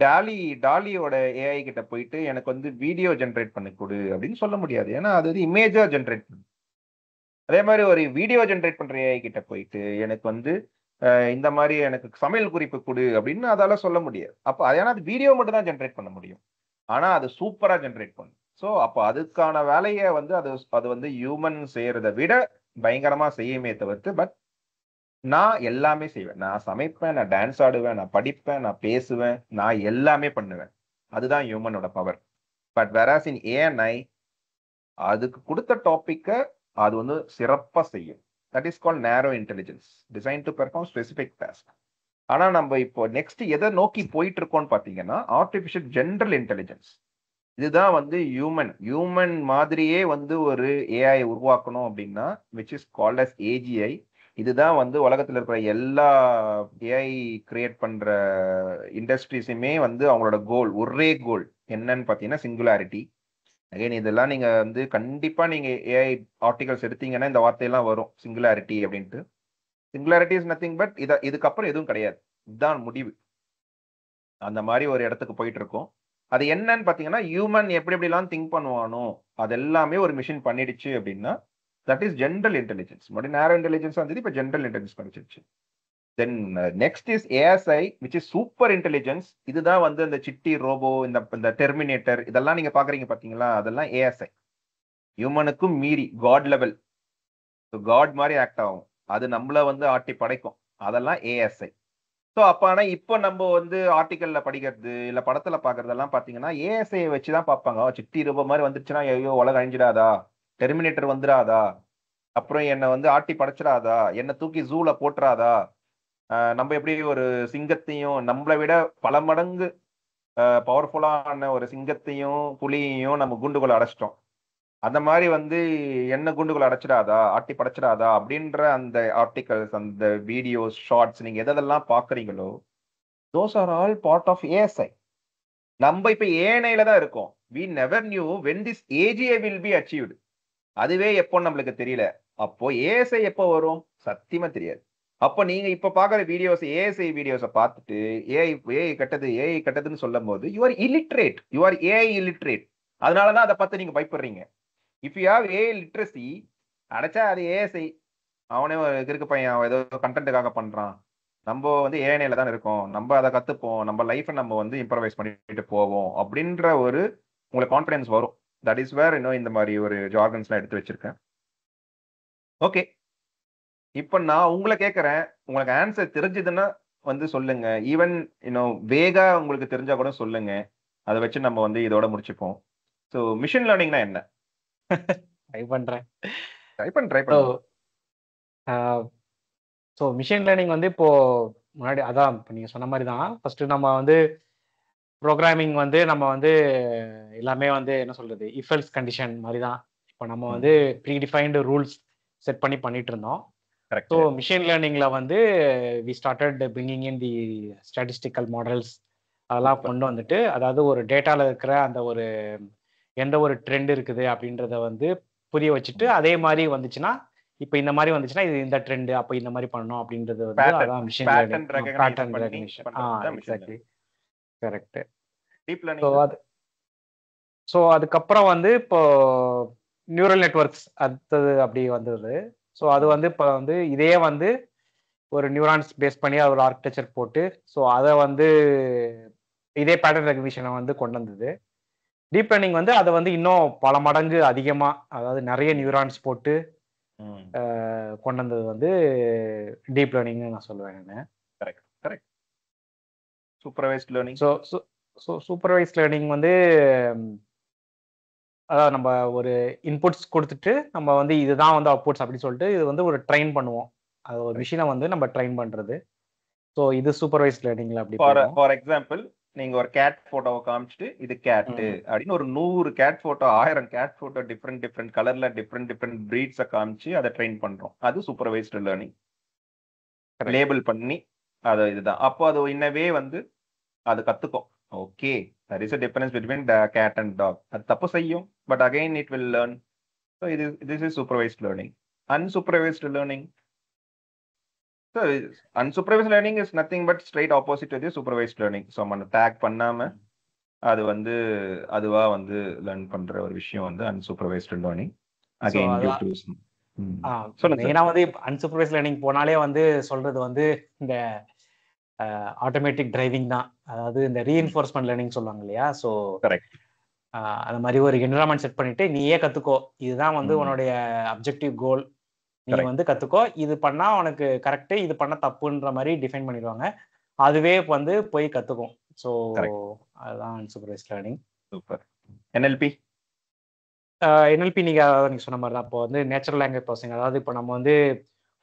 டாலியோட ஏஐ கிட்ட போயிட்டு எனக்கு வந்து வீடியோ ஜென்ரேட் பண்ணி கொடு அப்படின்னு சொல்ல முடியாது, ஏன்னா அது வந்து இமேஜா ஜென்ரேட் பண்ணும். அதே மாதிரி ஒரு வீடியோ ஜென்ரேட் பண்ற ஏஐ கிட்ட போயிட்டு எனக்கு வந்து இந்த மாதிரி எனக்கு சமையல் குறிப்பு கொடு அப்படின்னு அதால சொல்ல முடியாது. அப்போ ஏன்னா அது வீடியோ மட்டும் தான் ஜென்ரேட் பண்ண முடியும், ஆனா அது சூப்பரா ஜென்ரேட் பண்ணும். ஸோ அப்போ அதுக்கான வேலையை வந்து அது வந்து ஹியூமன் செய்யறதை விட பயங்கரமா செய்யுமே தவிர்த்து. பட் நான் எல்லாமே செய்வேன், நான் சமைப்பேன், நான் டான்ஸ் ஆடுவேன், நான் படிப்பேன், நான் பேசுவேன், நான் எல்லாமே பண்ணுவேன். அதுதான் ஹியூமனோட power. But whereas in ANI அதுக்கு கொடுத்த டாபிக்கை அது வந்து சிறப்பா செய்யும். That is called narrow intelligence design to perform specific task. ஆனா நம்ம இப்போ நெக்ஸ்ட் எதை நோக்கி போயிட்டு இருக்கோம்னு பாத்தீங்கன்னா ஆர்டிபிஷியல் ஜெனரல் இன்டெலிஜென்ஸ். இதுதான் வந்து ஹியூமன் மாதிரியே வந்து ஒரு ஏஐ உருவாக்கணும் அப்படின்னா which is called as AGI. இதுதான் வந்து உலகத்துல இருக்கிற எல்லா ஏஐ கிரியேட் பண்ற இண்டஸ்ட்ரீஸுமே வந்து அவங்களோட ஒரே கோல் என்னன்னு பாத்தீங்கன்னா சிங்குலாரிட்டி. அகைன் இதெல்லாம் நீங்க வந்து கண்டிப்பா நீங்க ஏஐ ஆர்டிகல்ஸ் எடுத்தீங்கன்னா இந்த வார்த்தையெல்லாம் வரும், சிங்குலாரிட்டி அப்படின்ட்டு. சிங்குலாரிட்டி இஸ் நத்திங் பட் இதுக்கப்புறம் எதுவும் கிடையாது, இதுதான் முடிவு. அந்த மாதிரி ஒரு இடத்துக்கு போயிட்டு இருக்கோம். அது என்னன்னு பாத்தீங்கன்னா ஹியூமன் எப்படி எப்படிலாம் திங்க் பண்ணுவானோ அது எல்லாமே ஒரு மிஷின் பண்ணிடுச்சு அப்படின்னா தட் இஸ் ஜென்ரல் இன்டெலிஜென்ஸ். மறுபடியும் நேரோ இன்டெலிஜென்ஸ் வந்து இப்போ ஜென்ரல் இன்டெலிஜென்ஸ் பண்ணிச்சிருச்சு. Then next is ASI which is super intelligence. இதுதான் வந்து இந்த சிட்டி ரோபோ, இந்த டெர்மினேட்டர் இதெல்லாம் நீங்க பாக்குறீங்க பாத்தீங்களா, அதெல்லாம் ஏஎஸ்ஐ. ஹியூமனுக்கும் மீறி காட் லெவல், காட் மாதிரி ஆக்ட் ஆகும், அது நம்மள வந்து ஆட்டி படைக்கும், அதெல்லாம் ஏஎஸ்ஐ. ஸோ அப்போ ஆனால் இப்போ நம்ம வந்து ஆர்டிக்கல்ல படிக்கிறது இல்லை படத்துல பாக்குறதெல்லாம் பாத்தீங்கன்னா ஏஎஸ்ஐ வச்சுதான் பார்ப்பாங்க. சிட்டி ரோபோ மாதிரி வந்துருச்சுன்னா ஐயோ உலகம் அழிஞ்சிடாதா, டெர்மினேட்டர் வந்துடாதா, அப்புறம் என்னை வந்து ஆட்டி படைச்சிடாதா, என்னை தூக்கி ஜூல போட்டுறாதா, நம்ம எப்படி ஒரு சிங்கத்தையும் நம்மளை விட பல மடங்கு பவர்ஃபுல்லான ஒரு சிங்கத்தையும் புலியையும் நம்ம குண்டுகளை அடைச்சிட்டோம், அந்த மாதிரி வந்து என்ன குண்டுகளை அடைச்சிடாதா, ஆட்டி படைச்சிடாதா அப்படின்ற அந்த ஆர்டிகல்ஸ், அந்த வீடியோஸ், ஷார்ட்ஸ் நீங்க எதெல்லாம் பாக்குறீங்களோ those are all part of ASI. நம்ம இப்ப ஏனையில தான் இருக்கோம். we never knew when this AGI will be achieved. அதுவே எப்போ நம்மளுக்கு தெரியல. அப்போ ஏஎஸ்ஐ எப்போ வரும் சத்தியமா தெரியாது. அப்போ நீங்க இப்ப பாக்குற வீடியோஸ், ஏஎஸ்ஐ வீடியோஸை பார்த்துட்டு ஏஐ கட்டதுன்னு சொல்லும் போது you are illiterate, you are AI illiterate. அதனாலதான் அதை பார்த்து நீங்க பயப்படுறீங்க. If you have AI literacy, அடைச்சா அது ஏஎஸ்ஐ, அவனே இருக்கு பையன், அவன் ஏதோ கண்டென்ட்டுக்காக பண்றான், நம்ம வந்து ஏஐல தான் இருக்கோம், நம்ம அதை கத்துப்போம், நம்ம லைஃபை நம்ம வந்து இம்ப்ரவைஸ் பண்ணிட்டு போவோம் அப்படின்ற ஒரு உங்களுக்கு கான்ஃபிடன்ஸ் வரும். தட் இஸ் வேர் இன்னும் இந்த மாதிரி ஒரு ஜார்கன்ஸ்லாம் எடுத்து வச்சிருக்கேன். ஓகே, இப்போ நான் உங்களை கேட்கறேன், உங்களுக்கு ஆன்சர் தெரிஞ்சதுன்னா வந்து சொல்லுங்க. ஈவன் இன்னும் வேகா உங்களுக்கு தெரிஞ்சா கூட சொல்லுங்க, அதை வச்சு நம்ம வந்து இதோட முடிச்சுப்போம். ஸோ மிஷின் லேர்னிங்னா என்ன? ட்ரை பண்றேன். ட்ரை பண்ணு. ஸோ மிஷின் லேர்னிங் வந்து இப்போ முன்னாடி அதான் இப்போ நீங்கள் சொன்ன மாதிரி தான். ஃபர்ஸ்ட் நம்ம வந்து ப்ரோக்ராமிங் வந்து நம்ம வந்து எல்லாமே வந்து என்ன சொல்றது, இஃப் எல்ஸ் கண்டிஷன் மாதிரி தான். இப்போ நம்ம வந்து ப்ரீ டிஃபைன்டு ரூல்ஸ் செட் பண்ணி பண்ணிட்டு இருந்தோம். ஸோ மிஷின் லேர்னிங்ல வந்து we started bringing in the statistical models அதெல்லாம் கொண்டு வந்துட்டு, அதாவது ஒரு டேட்டாவில் இருக்கிற அந்த ஒரு எந்த ஒரு ட்ரெண்ட் இருக்குது அப்படின்றத வந்து புரிய வச்சுட்டு, அதே மாதிரி வந்துச்சுன்னா இப்போ இந்த மாதிரி வந்துச்சுன்னா இது இந்த ட்ரெண்ட், அப்போ இந்த மாதிரி பண்ணணும் அப்படின்றது வந்து அதான் machine learning, pattern recognition. Exactly, correct. Deep learning. So அதுக்கப்புறம் வந்து இப்போ நியூரல் நெட்வொர்க்ஸ் அடுத்தது அப்படி வந்தது. ஸோ அது வந்து இப்போ வந்து இதே வந்து ஒரு நியூரான்ஸ் பேஸ் பண்ணி ஒரு ஆர்கிடெக்சர் போட்டு, ஸோ அதை வந்து இதே பேட்டர்ன் ரெகக்னிஷனை வந்து கொண்டு வந்தது. டீப் லேர்னிங் வந்து அதை வந்து இன்னும் பல மடங்கு அதிகமாக, அதாவது நிறைய நியூரான்ஸ் போட்டு கொண்டு வந்தது வந்து டீப் லேர்னிங்னு நான் சொல்லுவேன் நான். Correct. Supervised learning. So supervised learning வந்து அதாவது நம்ம ஒரு இன்புட்ஸ் கொடுத்துட்டு நம்ம வந்து இதுதான் வந்து அவுட்புட்ஸ் அப்படின்னு சொல்லிட்டு இது வந்து ஒரு ட்ரெயின் பண்ணுவோம். அது ஒரு மிஷினை வந்து நம்ம ட்ரெயின் பண்றது. ஸோ இது சூப்பர்வைஸ்ட் லேர்னிங்ல அப்படி. ஃபார் எக்ஸாம்பிள், நீங்க ஒரு கேட் போட்டோவை காமிச்சிட்டு இது கேட்டு அப்படின்னு ஒரு 100 cat photo, 1000 cat photo different கலர்ல டிஃப்ரெண்ட் பிரீட்ஸை காமிச்சு அதை ட்ரெயின் பண்றோம். அது சூப்பர்வைஸ்டு லேர்னிங். லேபிள் பண்ணி அது இதுதான். அப்போ அது இன்னவே வந்து அது கத்துக்கும். Okay, there is a difference between the cat and dog. அது தப்பு செய்யும், but again it will learn. So this is supervised learning. Unsupervised learning. So unsupervised learning is nothing but straight opposite to the supervised learning. So நம்ம take பண்ணாம அது வந்து அதுவா வந்து learn பண்ற ஒரு விஷயம் வந்து அன்சூப்பர்வைஸ்டு லேர்னிங். அகைன் மெயினா வந்து அன்சூப்பர்வைஸ்ட் லேர்னிங் போனாலே வந்து சொல்றது வந்து இந்த ஆட்டோமேட்டிக் டிரைவிங் தான். அதாவது இந்த ரீஎன்ஃபோர்ஸ்மெண்ட் லேர்னிங் சொல்லுவாங்க இல்லையா. ஸோ கரெக்ட், அந்த மாதிரி ஒரு என்விரான்மெண்ட் செட் பண்ணிட்டு நீயே கத்துக்கோ, இதுதான் வந்து உன்னுடைய அப்ஜெக்டிவ் கோல், நீ வந்து கத்துக்கோ, இது பண்ணா உனக்கு கரெக்ட், இது பண்ண தப்புன்ற மாதிரி டிஃபைன் பண்ணிடுவாங்க, அதுவே வந்து போய் கத்துக்கும். ஸோ அதுதான் அன்சூப்பர்வைஸ்ட் லேர்னிங். சூப்பர். என்எல்பி நீங்க சொன்ன மாதிரி தான். இப்போ வந்து நேச்சுரல் லாங்குவேஜ் ப்ராசஸிங், அதாவது இப்போ நம்ம வந்து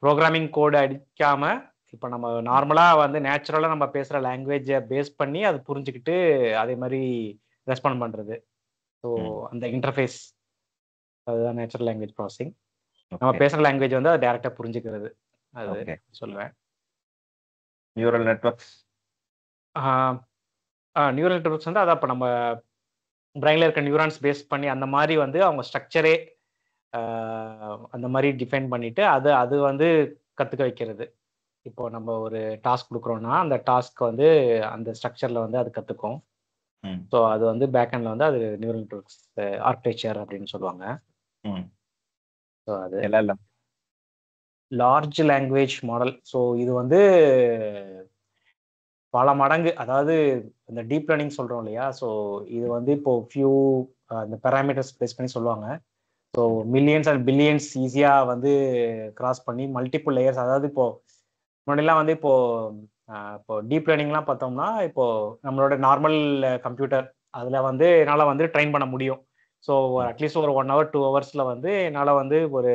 ப்ரோக்ராமிங் கோடு அடிக்காம இப்போ நம்ம நார்மலாக வந்து நேச்சுரலாக நம்ம பேசுகிற லாங்குவேஜை பேஸ் பண்ணி அது புரிஞ்சுக்கிட்டு அதே மாதிரி ரெஸ்பாண்ட் பண்ணுறது. ஸோ அந்த இன்டர்ஃபேஸ் அதுதான் நேச்சுரல் லாங்குவேஜ் ப்ராசஸிங். நம்ம பேசுகிற லாங்குவேஜ் வந்து அதை டேரெக்டாக புரிஞ்சுக்கிறது, அது சொல்லுவேன். நியூரல் நெட்வொர்க்ஸ் நியூரல் நெட்வொர்க்ஸ் வந்து அதான் இப்போ நம்ம பிரெயினில் இருக்க நியூரான்ஸ் பேஸ் பண்ணி அந்த மாதிரி வந்து அவங்க ஸ்ட்ரக்சரே அந்த மாதிரி டிஃபைன் பண்ணிட்டு அது வந்து கற்றுக்க வைக்கிறது. இப்போ நம்ம ஒரு டாஸ்க் கொடுக்குறோன்னா அந்த டாஸ்க் வந்து அந்த ஸ்ட்ரக்சரில் வந்து அது கற்றுக்கும். ஸோ அது வந்து பேக் ஹேண்ட்ல வந்து அது நியூரல் நெட்வொர்க்ஸ் ஆர்கிடெக்சர் அப்படின்னு சொல்லுவாங்க. ஸோ அது எல்லாம் லார்ஜ் லாங்குவேஜ் மாடல். ஸோ இது வந்து பல மடங்கு, அதாவது இந்த டீப் லேர்னிங் சொல்றோம் இல்லையா, ஸோ இது வந்து இப்போ ஃபியூ இந்த பேராமீட்டர்ஸ் பேஸ் பண்ணி சொல்லுவாங்க. ஸோ மில்லியன்ஸ் அண்ட் பில்லியன்ஸ் ஈஸியா வந்து கிராஸ் பண்ணி மல்டிபிள் லேயர்ஸ், அதாவது இப்போ முன்னாடிலாம் வந்து இப்போ டீப் லேர்னிங்லாம் பார்த்தோம்னா இப்போ நம்மளோட நார்மல் கம்ப்யூட்டர் அதில் வந்து என்னால் வந்து ட்ரெயின் பண்ண முடியும். ஸோ அட்லீஸ்ட் ஒரு 1 hour 2 hours வந்து என்னால் வந்து ஒரு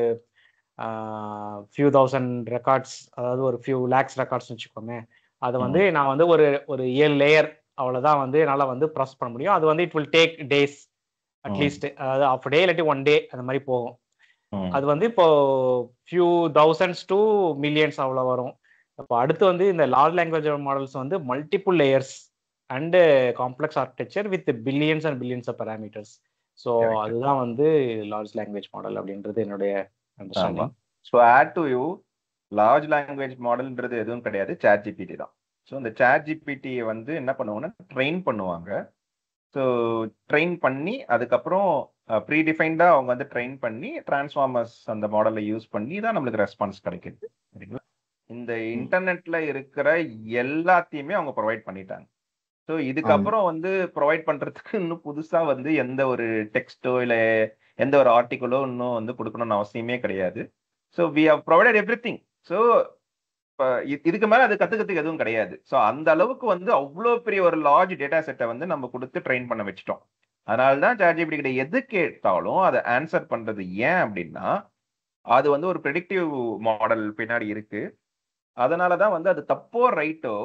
ஃபியூ தௌசண்ட் ரெக்கார்ட்ஸ், அதாவது ஒரு ஃபியூ லேக்ஸ் ரெக்கார்ட்ஸ் வச்சுக்கோமே, அது வந்து நான் வந்து ஒரு 7 லேயர் அவ்வளோதான் வந்து என்னால் வந்து ப்ராசஸ் பண்ண முடியும். அது வந்து it will take days at least, அதாவது ஆஃப் டே இல்லாட்டி 1 day அந்த மாதிரி போகும். அது வந்து இப்போ ஃபியூ தௌசண்ட்ஸ் டு மில்லியன்ஸ் அவ்வளோ வரும். அப்போ அடுத்து வந்து இந்த லார்ஜ் லாங்குவேஜ் மாடல்ஸ் வந்து multiple layers and complex architecture with billions and billions of parameters. So அதுதான் வந்து லார்ஜ் லாங்குவேஜ் மாடல் அப்படின்றது என்னுடைய understanding. So add to you, large language மாடல்ன்றது எதுவும் கிடையாது, சாட் ஜிபிடி தான். ஸோ இந்த சாட் ஜிபிடியை வந்து என்ன பண்ணுவாங்கன்னா ட்ரெயின் பண்ணுவாங்க. ஸோ ட்ரெயின் பண்ணி அதுக்கப்புறம் ப்ரீ டிஃபைன்டா அவங்க வந்து ட்ரெயின் பண்ணி டிரான்ஸ்ஃபார்மர்ஸ் அந்த மாடலை யூஸ் பண்ணி தான் நம்மளுக்கு ரெஸ்பான்ஸ் கிடைக்குது. சரிங்களா? இந்த இன்டர்நெட்ல இருக்கிற எல்லாத்தையுமே அவங்க ப்ரொவைட் பண்ணிட்டாங்க. ஸோ இதுக்கப்புறம் வந்து ப்ரொவைட் பண்றதுக்கு இன்னும் புதுசா வந்து எந்த ஒரு டெக்ஸ்டோ இல்லை எந்த ஒரு ஆர்டிக்கலோ இன்னும் வந்து கொடுக்கணும்னு அவசியமே கிடையாது. So we have provided everything. So இதுக்கு மேல அது கத்துக்கிறதுக்கு எதுவும் கிடையாது. ஸோ அந்த அளவுக்கு வந்து அவ்வளோ பெரிய ஒரு லார்ஜ் டேட்டா செட்டை வந்து நம்ம கொடுத்து ட்ரெயின் பண்ண வச்சுட்டோம். அதனால தான் சாட்ஜிபிடி கிட்ட எது கேட்டாலும் அதை ஆன்சர் பண்றது. ஏன் அப்படின்னா அது வந்து ஒரு ப்ரெடிக்டிவ் மாடல் பின்னாடி இருக்கு. அதனாலதான் வந்து அது தப்போ ரைட்டோ,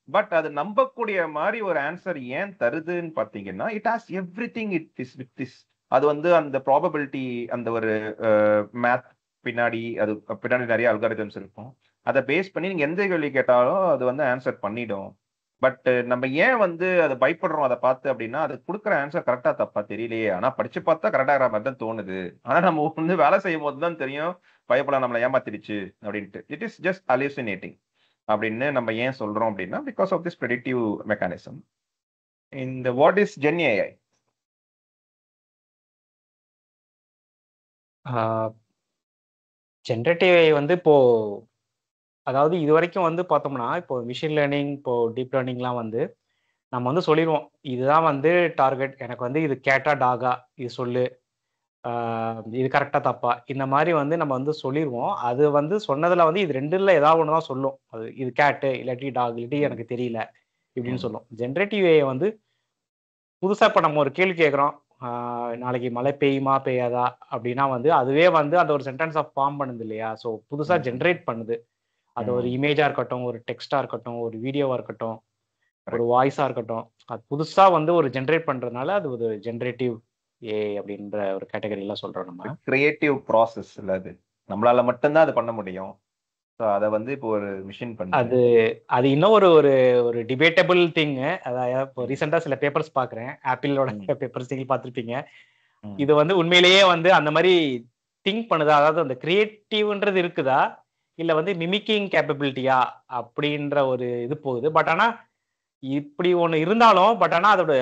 பட் அது நம்பக்கூடிய மாதிரி ஒரு ஆன்சர் ஏன் தருதுன்னு பாத்தீங்கன்னா, it has every thing it is with this. அது வந்து அந்த ப்ராபபிலிட்டி, அந்த ஒரு மேத் பின்னாடி, அது பின்னாடி நிறைய அல்காரிதம்ஸ் இருக்கும். அதை பேஸ் பண்ணி நீங்க எந்த கேள்வி கேட்டாலும் அது வந்து ஆன்சர் பண்ணிடும். பட் நம்ம ஏன் வந்து அதை பயப்படுறோம் அதை பார்த்து அப்படின்னா, அது கொடுக்குற ஆன்சர் கரெக்டா தப்பா தெரியலையே, ஆனா படிச்சு பார்த்தா கரெக்டாகிற மாதிரி தான் தோணுது. ஆனா நம்ம வந்து வேலை செய்யும் போது தான் தெரியும் பயப்பட நம்மளை ஏமாத்திடுச்சு அப்படின்ட்டு. இட் இஸ் ஜஸ்ட் அலியூசினேட்டிங் அப்படின்னு நம்ம ஏன் சொல்றோம் அப்படின்னா, because of this predictive mechanism. இந்த what is gen AI? Generative AI வந்து இப்போ, அதாவது இது வரைக்கும் வந்து பார்த்தோம்னா இப்போ மிஷின் லேர்னிங், இப்போ டீப் லேர்னிங்லாம் வந்து நம்ம வந்து சொல்லிடுவோம் இதுதான் வந்து டார்கெட், எனக்கு வந்து இது கேட்டா டாகா இது சொல்லு, இது கரெக்டாக தப்பா, இந்த மாதிரி வந்து நம்ம வந்து சொல்லிடுவோம். அது வந்து சொன்னதில் வந்து இது ரெண்டுல ஏதாவது ஒன்று தான் சொல்லும். அது இது கேட்டு இல்லாட்டி டாக் இல்லாட்டி எனக்கு தெரியல இப்படின்னு சொல்லும். ஜென்ரேட்டிவ் ஏஐ வந்து புதுசாக இப்போ நம்ம ஒரு கேள்வி கேட்குறோம், நாளைக்கு மழை பெய்யுமா பெய்யாதா அப்படின்னா வந்து அதுவே வந்து அந்த ஒரு சென்டென்ஸை ஃபார்ம் பண்ணுது இல்லையா. ஸோ புதுசாக ஜென்ரேட் பண்ணுது. அது ஒரு இமேஜாக இருக்கட்டும், ஒரு டெக்ஸ்டாக இருக்கட்டும், ஒரு வீடியோவாக இருக்கட்டும், ஒரு வாய்ஸாக இருக்கட்டும், அது புதுசாக வந்து ஒரு ஜென்ரேட் பண்ணுறதுனால அது ஒரு ஜென்ரேட்டிவ் ஏ அப்படின்ற ஒரு கேட்டகரியெல்லாம் சொல்கிறோம். நம்ம கிரியேட்டிவ் ப்ராசஸ் இல்லை, அது நம்மளால மட்டும்தான் அது பண்ண முடியும். ஸோ அதை வந்து இப்போ ஒரு மிஷின் பண்ணி அது இன்னும் ஒரு ஒரு ஒரு டிபேட்டபிள் திங்கு. அதாவது இப்போ ரீசெண்டாக சில பேப்பர்ஸ் பார்க்குறேன், ஆப்பிளோட பேப்பர்ஸ் நீங்கள் பார்த்துருப்பீங்க. இது வந்து உண்மையிலேயே வந்து அந்த மாதிரி திங்க் பண்ணுதா, அதாவது அந்த கிரியேட்டிவ்ன்றது இருக்குதா இல்லை வந்து மிமிக்கிங் கேப்பபிலிட்டியா அப்படின்ற ஒரு இது போகுது. பட் ஆனால் இப்படி ஒன்று இருந்தாலும், பட் ஆனால் அதோட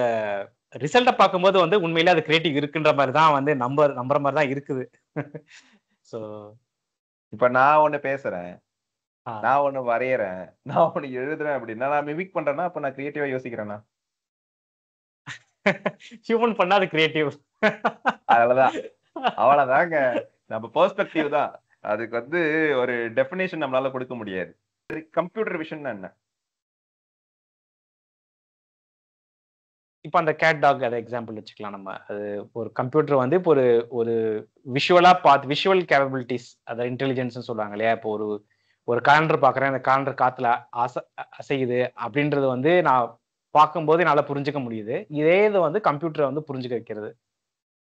ரிசல்ட்டை பார்க்கும்போது வந்து உண்மையிலே அது கிரியேட்டிவ் இருக்குன்ற மாதிரி தான் வந்து நம்புற மாதிரி தான் இருக்குது. ஸோ இப்போ நான் ஒன்று பேசுறேன், நான் ஒன்று வரையறேன், நான் ஒன்று எழுதுறேன் அப்படின்னா நான் மிமிக் பண்றேன்னா அப்போ நான் கிரியேட்டிவா யோசிக்கிறேன்னா? ஹியூமன் பண்ணா அது கிரியேட்டிவ். அவ்வளவுதாங்க, நம்ம பெர்ஸ்பெக்டிவ் தான். அதுக்கு வந்து ஒரு டெஃபினேஷன் நம்மளால கொடுக்க முடியாது. கம்ப்யூட்டர் விஷன் என்ன? இப்போ அந்த கேட் டாக் அதை எக்ஸாம்பிள் வச்சுக்கலாம் நம்ம. அது ஒரு கம்ப்யூட்டர் வந்து இப்போ ஒரு ஒரு விஷுவலாக பார்த்து, விஷுவல் கேப்பபிலிட்டிஸ், அதை இன்டெலிஜென்ஸ்னு சொல்லுவாங்க இல்லையா. இப்போ ஒரு காலண்டர் பார்க்குறேன், அந்த காலண்டர் காற்றுல அசையுது அப்படின்றது வந்து நான் பார்க்கும்போது என்னால் புரிஞ்சுக்க முடியுது. இதே இது வந்து கம்ப்யூட்டரை வந்து புரிஞ்சுக்க வைக்கிறது.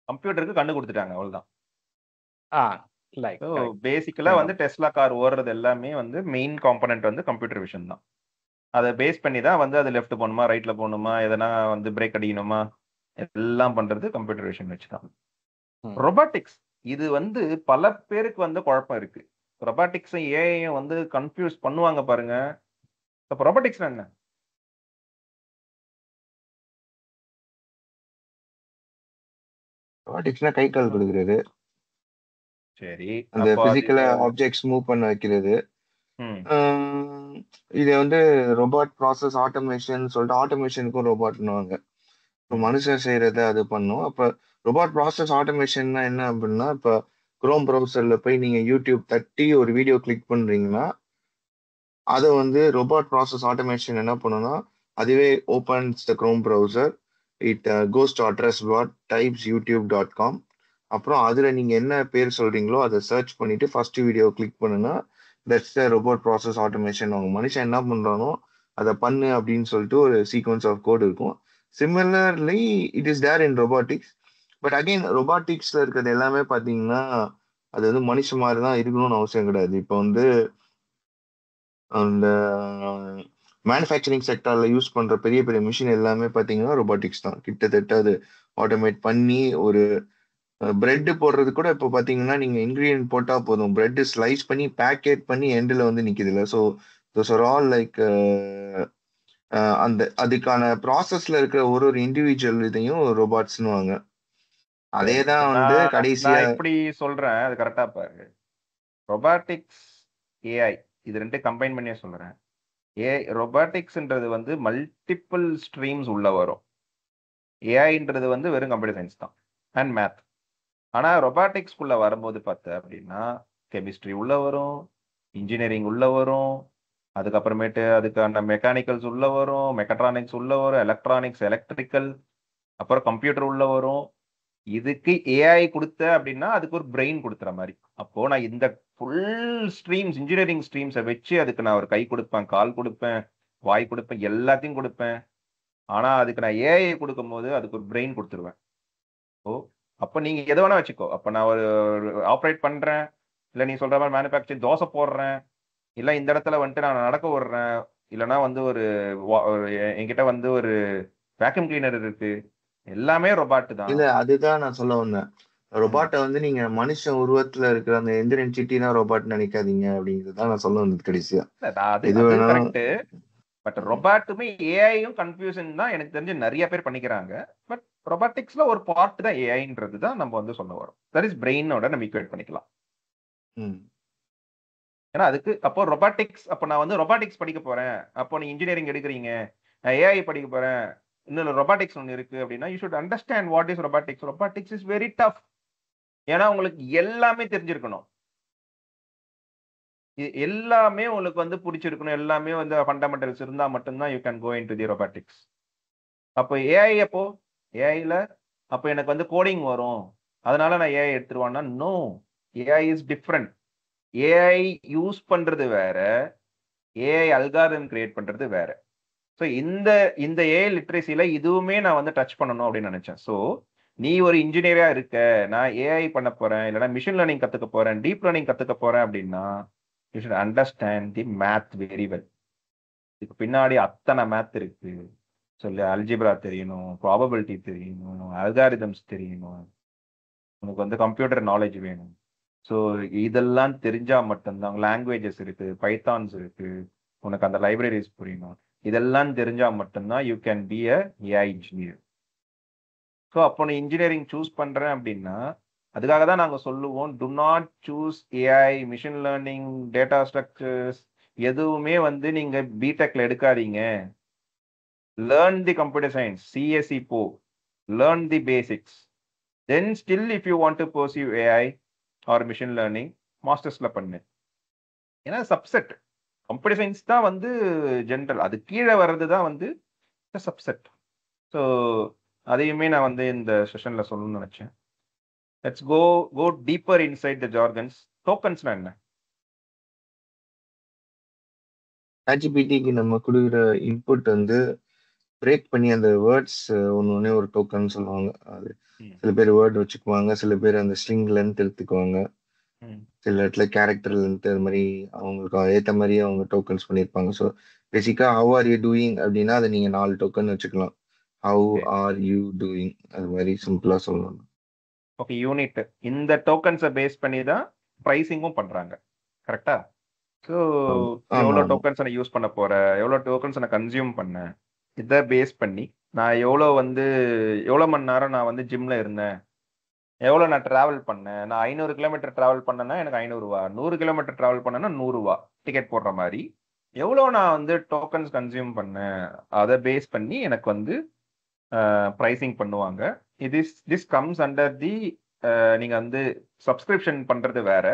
கம்ப்யூட்டருக்கு கண்டு கொடுத்துட்டாங்க, அவ்வளவுதான். லைக் பேசிக்கலா வந்து டெஸ்லா கார் ஓடுறது எல்லாமே வந்து மெயின் காம்பனன்ட் வந்து கம்ப்யூட்டர் விஷன் தான். அதை பேஸ் பண்ணி தான் வந்து அது லெஃப்ட் போகணுமா ரைட்ல போகணுமா, எதனா வந்து பிரேக் அடிக்கணுமா, எல்லாம் பண்றது கம்ப்யூட்டர் விஷன் வச்சுதான். ரொபாட்டிக்ஸ், இது வந்து பல பேருக்கு வந்து குழப்பம் இருக்கு. ரொபாட்டிக்ஸும் ஏஐயும் வந்து கன்ஃபியூஸ் பண்ணுவாங்க பாருங்க. அப்ப ரொபாட்டிக்ஸ் என்ன? ரொபாட்டிக்ஸ்னா கை கால் கொடுக்குறது, சரி, அந்த அப்போ அது பிசிக்கலா ஆப்ஜெக்ட்ஸ் மூவ் பண்ண வைக்கிறது. ம் இது வந்து ரோபாட் ப்ராசஸ் ஆட்டோமேஷன் சொல்லிட்டு ஆட்டோமேஷனுக்கும் ரோபாட்னுவாங்க. இப்போ மனுஷன் செய்யறத அது பண்ணும். அப்ப ரோபாட் ப்ராசஸ் ஆட்டோமேஷன்னா என்ன அப்படின்னா, இப்போ குரோம் ப்ரௌசர்ல போய் நீங்க யூடியூப் தட்டி ஒரு வீடியோ கிளிக் பண்றீங்கன்னா, அதை வந்து ரோபாட் ப்ராசஸ் ஆட்டோமேஷன் என்ன பண்ணுன்னா, அதுவே opens the Chrome browser, it goes to address bar, types YouTube dot com. அப்புறம் அதுல நீங்க என்ன பேர் சொல்றீங்களோ அதை சர்ச் பண்ணிட்டு ஃபர்ஸ்ட் வீடியோ கிளிக் பண்ணுனா that's the robot process automation. அவங்க மனுஷன் என்ன பண்றானோ அதை பண்ணு அப்படின்னு சொல்லிட்டு ஒரு சீக்வன்ஸ் ஆஃப் கோட் இருக்கும். Similarly it is there in robotics. But again ரொபாட்டிக்ஸ்ல இருக்கிறது எல்லாமே பார்த்தீங்கன்னா அது வந்து மனுஷ மாதிரி தான் இருக்கணும்னு அவசியம் கிடையாது. இப்போ வந்து அந்த மேனுஃபேக்சரிங் செக்டார்ல யூஸ் பண்ற பெரிய பெரிய மிஷின் எல்லாமே பார்த்தீங்கன்னா ரொபாட்டிக்ஸ் தான். கிட்டத்தட்ட அது ஆட்டோமேட் பண்ணி ஒரு பிரெட் போடுறது கூட இப்போ பார்த்தீங்கன்னா நீங்க இன்கிரீடியன்ட் போட்டா போதும், பிரெட் ஸ்லைஸ் பண்ணி பேக்கெட் பண்ணி எண்டில் வந்து நிக்குதுல்ல. So those are all like அந்த அதுக்கான ப்ராசஸ்ல இருக்கிற ஒரு ஒரு இண்டிவிஜுவல் இதையும் ரோபாட்ஸ்னுவாங்க. அதே சரி, தான் வந்து நான் கடைசியா நான் இப்படி சொல்றேன், அது கரெக்டா பாரு. ரொபாட்டிக்ஸ், ஏஐ இது ரெண்டு கம்பைன் பண்ணியே சொல்றேன். ரொபாட்டிக்ஸ்ன்றது வந்து மல்டிபிள் ஸ்ட்ரீம்ஸ் உள்ள வரும். ஏஐன்றது வந்து வெறும் கம்ப்யூட்டர் சயின்ஸ் தான் அண்ட் மேத். ஆனா ரொபாட்டிக்ஸ்குள்ள வரும்போது பார்த்த அப்படின்னா கெமிஸ்ட்ரி உள்ள வரும், இன்ஜினியரிங் உள்ள வரும், அதுக்கப்புறமேட்டு அதுக்கான மெக்கானிக்கல்ஸ் உள்ள வரும், மெக்கட்ரானிக்ஸ் உள்ள வரும், எலக்ட்ரானிக்ஸ், எலக்ட்ரிக்கல், அப்புறம் கம்ப்யூட்டர் உள்ள வரும். இதுக்கு ஏஐ கொடுத்த அப்படின்னா அதுக்கு ஒரு பிரெயின் கொடுத்துற மாதிரி. அப்போ நான் இந்த ஃபுல் ஸ்ட்ரீம்ஸ் இன்ஜினியரிங் ஸ்ட்ரீம்ஸை வச்சு அதுக்கு நான் ஒரு கை கொடுப்பேன், கால் கொடுப்பேன், வாய் கொடுப்பேன், எல்லாத்தையும் கொடுப்பேன். ஆனா அதுக்கு நான் ஏஐ கொடுக்கும் போது அதுக்கு ஒரு பிரெயின் கொடுத்துருவேன். ஓ, அப்ப நீங்க எதை வேணா வச்சுக்கோ. அப்ப நான் ஒரு ஆப்ரேட் பண்றேன், இல்ல நீ சொல்ற மாதிரி மேனுஃபேக்சரிங் தோசை போடுறேன், இல்ல இந்த இடத்துல வந்துட்டு நான் நடக்க விடுறேன், இல்லைன்னா வந்து என்கிட்ட வந்து ஒரு வேக்யூம் கிளீனர் இருக்கு, எல்லாமே ரொபாட் தான். இல்ல அதுதான் நான் சொல்ல வந்தேன். ரொபாட்டை வந்து நீங்க மனுஷன் உருவத்துல இருக்கிற அந்த எந்திரன் சிட்டினா ரொபாட் நினைக்காதீங்க அப்படிங்கிறது தான் நான் சொல்ல வந்தது கடைசியா. அது எது அது வேணாலும் கரெக்ட். பட் ரொபாட்டுமே ஏஐயும் கன்ஃபியூஷன் தான் எனக்கு தெரிஞ்சு நிறைய பேர் பண்ணிக்கிறாங்க. பட் ரொபாட்டிக்ஸ்ல ஒரு பார்ட் தான் ஏஐன்றது தான் நம்ம வந்து சொல்ல வரோம். தட் இஸ் பிரெயினோட நம்ம ஈக்குவேட் பண்ணிக்கலாம். ஏன்னா அதுக்கு அப்போ ரொபாட்டிக்ஸ், அப்போ நான் வந்து ரொபாட்டிக்ஸ் படிக்க போறேன், அப்போ நீ இன்ஜினியரிங் எடுக்கிறீங்க, நான் ஏஐ படிக்க போறேன், இன்னும் ரொபாட்டிக்ஸ் ஒன்று இருக்கு அப்படின்னா you should understand what is robotics. Robotics is very tough. ஏன்னா உங்களுக்கு எல்லாமே தெரிஞ்சிருக்கணும், எல்லாமே உங்களுக்கு வந்து பிடிச்சிருக்கணும், எல்லாமே வந்து ஃபண்டமெண்டல்ஸ் இருந்தா மட்டும்தான் you can go into the robotics. அப்போ ஏஐ அப்போ ஏஐல அப்போ எனக்கு வந்து கோடிங் வரும், அதனால நான் ஏஐ எடுத்துருவான்னா no, AI is different. AI use பண்றது வேற, ஏஐ அல்காரிதம் கிரியேட் பண்றது வேற. ஸோ இந்த இந்த ஏஐ லிட்ரேசியில இதுவுமே நான் வந்து டச் பண்ணணும் அப்படின்னு நினைச்சேன். ஸோ நீ ஒரு இன்ஜினியரா இருக்க, நான் ஏஐ பண்ண போறேன், இல்லைன்னா மிஷின் லேர்னிங் கத்துக்க போறேன், டீப் லேர்னிங் கத்துக்க போறேன் அப்படின்னா you should understand the math very well. இதுக்கு பின்னாடி அத்தனை மேத் இருக்கு. சொல்லி அல்ஜிப்ரா தெரியணும், ப்ராபபிலிட்டி தெரியணும், அல்காரிதம்ஸ் தெரியணும், உனக்கு வந்து கம்ப்யூட்டர் நாலேஜ் வேணும். ஸோ இதெல்லாம் தெரிஞ்சா மட்டும்தான், லாங்குவேஜஸ் இருக்கு, பைத்தான்ஸ் இருக்கு, உனக்கு அந்த லைப்ரரிஸ் புரியணும், இதெல்லாம் தெரிஞ்சா மட்டும்தான் you can be a AI engineer. So அப்போ நீ இன்ஜினியரிங் சூஸ் பண்றேன் அப்படின்னா அதுக்காக தான் நாங்கள் சொல்லுவோம், do not choose AI, machine learning, data structures எதுவுமே வந்து நீங்க பிடெக்ல எடுக்காதீங்க. Learn the computer science, CSC போ, learn the basics. Then still if you want to pursue AI or machine learning மாஸ்டர்ஸ்ல பண்ணு. ஏன்னா சப்செட் கம்ப்யூட்டர் சயின்ஸ் தான் வந்து ஜென்ரல், அது கீழே வர்றது தான் வந்து சப்செட். ஸோ அதையுமே நான் வந்து இந்த செஷன்ல சொல்லணும்னு நினைச்சேன். Let's go deeper inside the jargons. டோக்கன்ஸ்னா என்ன? சாட்ஜிபிடிக்கு நம்ம கொடுக்குற இன்புட் வந்து பிரேக் பண்ணி அந்த வேர்ட்ஸ் ஒன்னே ஒரு டோக்கன் சொல்லுவாங்க. அது சில பேர் வேர்ட் வச்சுக்குவாங்க, சில பேர் அந்த ஸ்ட்ரிங் லென்த் எடுத்துக்குவாங்க, சில இடத்துல கேரக்டர் லென்த், அது மாதிரி அவங்களுக்கு ஏற்ற மாதிரி அவங்க டோக்கன்ஸ் பண்ணியிருப்பாங்க. ஸோ பேசிக்கா ஹவ் ஆர் யூ டூயிங் அப்படின்னா அதை நீங்க 4 டோக்கன் வச்சுக்கலாம். ஹவ் ஆர் யூ டூயிங், அது மாதிரி சிம்பிளா சொல்லணும். Okay, unit. இந்த டோக்கன்ஸை பேஸ் பண்ணி தான் ப்ரைசிங்கும் பண்றாங்க, கரெக்டா? ஸோ எவ்வளோ டோக்கன்ஸ் நான் யூஸ் பண்ண போறேன், எவ்வளோ டோக்கன்ஸ் நான் கன்சியூம் பண்ணேன், இதை பேஸ் பண்ணி நான் எவ்வளோ மணி நேரம் நான் வந்து ஜிம்ல இருந்தேன், எவ்வளோ நான் டிராவல் பண்ணேன், நான் 500 கிலோமீட்டர் டிராவல் பண்ணேன்னா எனக்கு 500 ரூபா, 100 கிலோமீட்டர் டிராவல் பண்ணேன்னா 100 ரூபா டிக்கெட் போடுற மாதிரி எவ்வளோ நான் வந்து டோக்கன்ஸ் கன்சியூம் பண்ணேன் அதை பேஸ் பண்ணி எனக்கு வந்து ப்ரைசிங் பண்ணுவாங்க. திஸ் கம்ஸ் அண்டர் தி நீங்க வந்து சப்ஸ்கிரிப்ஷன் பண்றது வேற,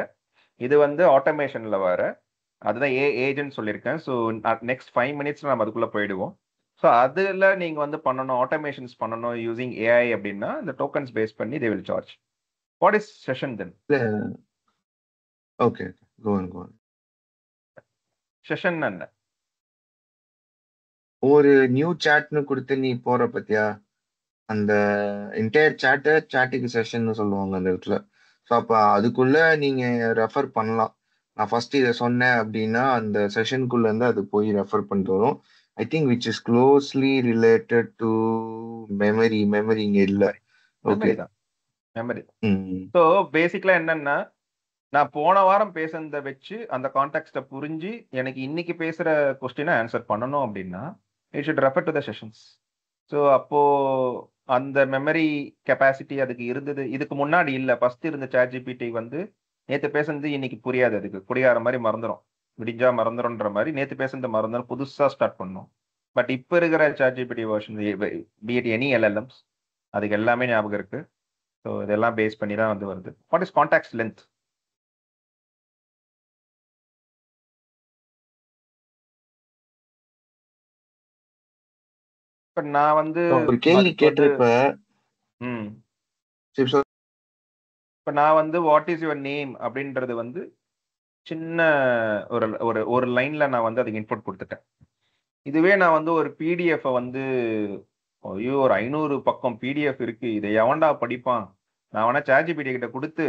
இது வந்து ஆட்டோமேஷன்ல வேற. அதுதான் ஏஜென்ட் சொல்லியிருக்கேன். ஸோ நெக்ஸ்ட் 5 மினிட்ஸ்ல நம்ம அதுக்குள்ள போயிடுவோம். ஸோ அதில் நீங்கள் வந்து பண்ணணும், ஆட்டோமேஷன்ஸ் பண்ணணும் யூசிங் ஏஐ அப்படின்னா இந்த டோக்கன்ஸ் பேஸ் பண்ணி they will charge. What is session then? Okay, session என்ன? ஒரு நியூ சாட்னு கொடுத்து நீ போற பத்தியா, அந்த என்டையர் சாட்டுக்கு செஷன் சொல்லுவாங்க அந்த இடத்துல. ஸோ அப்போ அதுக்குள்ள நீங்க ரெஃபர் பண்ணலாம். நான் ஃபர்ஸ்ட் இதை சொன்னேன் அப்படின்னா அந்த செஷனுக்குள்ள இருந்து அது போய் ரெஃபர் பண்ணிட்டு வரும். I think which is closely related to memory இங்க இல்ல. ஓகே மெமரி தான், மெமரி. ஸோ பேசிக்கலா என்னன்னா, நான் போன வாரம் பேசுனதை வச்சு அந்த கான்டெக்ட்டை புரிஞ்சு எனக்கு இன்னைக்கு பேசுற கொஸ்டினை ஆன்சர் பண்ணணும் அப்படின்னா it should refer to the sessions. So அப்போ அந்த மெமரி கெப்பாசிட்டி அதுக்கு இருந்தது, இதுக்கு முன்னாடி இல்லை. ஃபர்ஸ்ட் இருந்த ChatGPT வந்து நேற்று பேசுனது இன்னைக்கு புரியாது, அதுக்கு குடியார மாதிரி மறந்துடும், விடிஞ்சா மறந்துடும்ன்ற மாதிரி நேற்று பேசுனது மறந்துடும், புதுசாக ஸ்டார்ட் பண்ணணும். பட் இப்போ இருக்கிற ChatGPT வெர்ஷன் பிஎட் எனி எல்எல்எம்ஸ் அதுக்கு எல்லாமே ஞாபகம் இருக்கு. ஸோ இதெல்லாம் பேஸ் பண்ணி தான் வந்து வருது. What is contact length? இப்போ நான் வந்து ஒரு கேள்வி கேட்டிருப்ப. இப்போ நான் வந்து வாட் இஸ் யுவர் நேம் அப்படின்றது வந்து சின்ன ஒரு ஒரு ஒரு லைன்ல நான் வந்து அதுக்கு இன்புட் கொடுத்துட்டேன். இதுவே நான் வந்து ஒரு பிடிஎஃப் வந்து ஐயோ ஒரு 500 பக்கம் பிடிஎஃப் இருக்கு, இதை எவன்டா படிப்பான், நான் வேணா ChatGPT கிட்ட கொடுத்து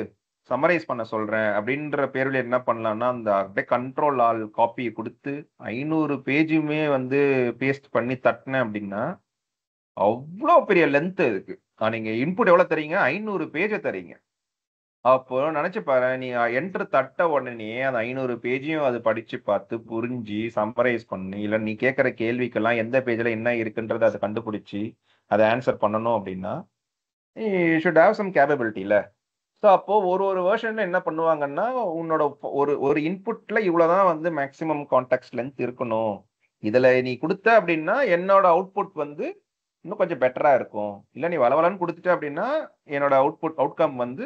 சம்மரைஸ் பண்ண சொல்றேன் அப்படின்ற பேர்ல என்ன பண்ணலாம்னா அந்த அப்படியே கண்ட்ரோல் ஆல் காப்பியை கொடுத்து 500 பேஜுமே வந்து பேஸ்ட் பண்ணி தட்டினேன் அப்படின்னா அவ்வளோ பெரிய லென்த் இருக்கு. நீங்க இன்புட் எவ்வளவு தரீங்க? 500 பேஜை தரீங்க. அப்போ நினைச்சு பாரு, நீ என்ட்ரு தட்ட உடனே அந்த 500 பேஜையும் அது படிச்சு பார்த்து புரிஞ்சு சம்மரைஸ் பண்ணி, இல்லை நீ கேட்குற கேள்விக்கெல்லாம் எந்த பேஜில் என்ன இருக்குன்றதை அதை கண்டுபிடிச்சி அதை ஆன்சர் பண்ணணும் அப்படின்னா ஷுட் ஹேவ் சம் கேப்பபிலிட்டியில். ஸோ அப்போ ஒரு வேர்ஷன்ல என்ன பண்ணுவாங்கன்னா உன்னோட ஒரு இன்புட்ல இவ்வளோதான் வந்து மேக்ஸிமம் கான்டெக்ஸ்ட் லென்த் இருக்கணும், இதில் நீ கொடுத்த அப்படின்னா என்னோட அவுட்புட் வந்து இன்னும் கொஞ்சம் பெட்டரா இருக்கும், இல்லை நீ வளவலன்னு கொடுத்துட்ட அப்படின்னா என்னோட அவுட்கம் வந்து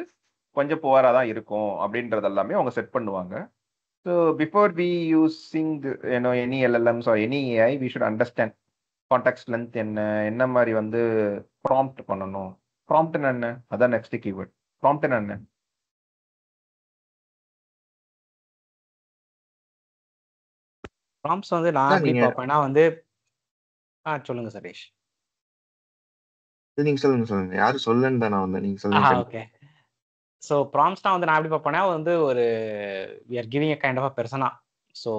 கொஞ்சம் புவரா தான் இருக்கும் அப்படின்றது எல்லாமே அவங்க செட் பண்ணுவாங்க. So before we using any LLMs or any AI we should understand context length என்ன மாதிரி வந்து ப்ராம்ப்ட் பண்ணணும். ப்ராம்ப்ட்னா என்ன? அதான் நெக்ஸ்ட் கீவேர்ட். ப்ராம்ப்ட்னா என்ன? ப்ராம்ப்ட்ஸ் வந்து நான் எப்படி பார்ப்பேன்னா வந்து சொல்லுங்க சதீஷ். நீங்க சொல்லுங்க. யாரும் சொல்லன்னு தான் நான் வந்தேன், நீங்க சொல்லுங்க. ஓகே. ஸோ ப்ராம்ப்ட்ஸ்னா வந்து நான் எப்படி பார்ப்பேன்னா வந்து ஒரு we are giving a kind of a persona. So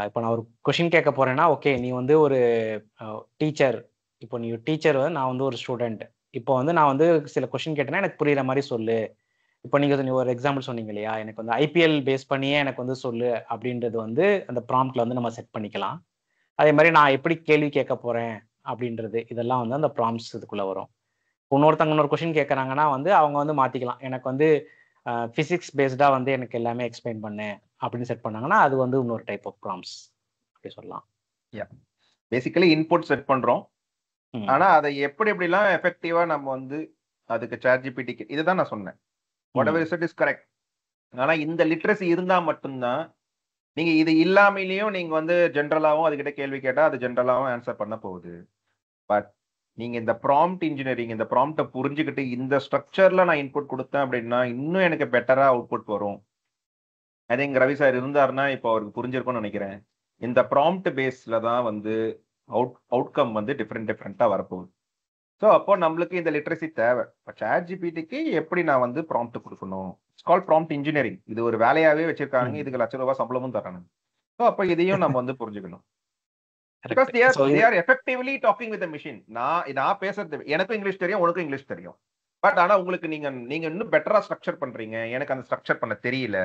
இப்போ நான் ஒரு கொஷின் கேட்க போறேன்னா, ஓகே நீ வந்து ஒரு டீச்சர், இப்போ நீ டீச்சர், நான் வந்து ஒரு ஸ்டூடெண்ட். இப்போ வந்து நான் வந்து சில கொஷின் கேட்டேன்னா எனக்கு புரியுற மாதிரி சொல்லு. இப்போ நீ ஒரு எக்ஸாம்பிள் சொன்னீங்க இல்லையா, எனக்கு வந்து ஐபிஎல் பேஸ் பண்ணியே எனக்கு வந்து சொல்லு அப்படின்றது வந்து அந்த ப்ராம்ப்ட்ல வந்து நம்ம செட் பண்ணிக்கலாம். அதே மாதிரி நான் எப்படி கேள்வி கேட்க போறேன் அப்படின்றது இதெல்லாம் வந்து அந்த ப்ராம்ப்ட்ஸ் இதுக்குள்ள வரும். இன்னொருத்தவங்க இன்னொரு கொஷின் கேட்குறாங்கன்னா வந்து அவங்க வந்து மாற்றிக்கலாம். எனக்கு வந்து ஃபிசிக்ஸ் பேஸ்டாக வந்து எனக்கு எல்லாமே எக்ஸ்பிளைன் பண்ணு அப்படின்னு செட் பண்ணாங்கன்னா அது வந்து இன்னொரு டைப் ஆஃப் ப்ராம்ப்ட்ஸ் அப்படி சொல்லலாம். பேசிக்கலி இன்புட் செட் பண்ணுறோம். ஆனால் அதை எப்படிலாம் எஃபெக்டிவாக நம்ம வந்து அதுக்கு ChatGPT இதுதான் நான் சொன்னேன். whatever is it is correct. ஆனால் இந்த லிட்ரஸி இருந்தால் மட்டும்தான் நீங்கள் இது இல்லாமலேயும் நீங்கள் வந்து ஜென்ரலாகவும் அதுக்கிட்ட கேள்வி கேட்டால் அது ஜென்ரலாகவும் ஆன்சர் பண்ண போகுது. பட் நீங்க இந்த ப்ராம்ப்ட் இன்ஜினியரிங், இந்த ப்ராம்ப்டை புரிஞ்சுக்கிட்டு இந்த ஸ்ட்ரக்சர்ல நான் இன்புட் கொடுத்தேன் அப்படின்னா இன்னும் எனக்கு பெட்டரா அவுட்புட் வரும். ஐ திங்க் ரவி சார் இருந்தாருன்னா இப்போ அவருக்கு புரிஞ்சிருக்கும்னு நினைக்கிறேன். இந்த ப்ராம்ப்ட் பேஸ்ல தான் வந்து அவுட்கம் வந்து டிஃப்ரெண்டா வரப்போகுது. ஸோ அப்போ நம்மளுக்கு இந்த லிட்ரஸி தேவை. இப்போ ChatGPTக்கு எப்படி நான் வந்து ப்ராம்ப்ட் கொடுக்கணும், இட்ஸ் கால் ப்ராம்ப்ட் இன்ஜினியரிங். இது ஒரு வேலையாவே வச்சிருக்காங்க, இதுக்கு ₹1,00,000 சம்பளமும் தரானுங்க. ஸோ அப்போ இதையும் நம்ம வந்து புரிஞ்சுக்கணும். Because they are effectively talking with the machine. நான் பேசுறது எனக்கும் இங்கிலீஷ் தெரியும், உனக்கும் இங்கிலீஷ் தெரியும். பட் ஆனா உங்களுக்கு நீங்க இன்னும் பெட்டரா ஸ்ட்ரக்சர் பண்றீங்க, எனக்கு அந்த ஸ்ட்ரக்சர் பண்ண தெரியல,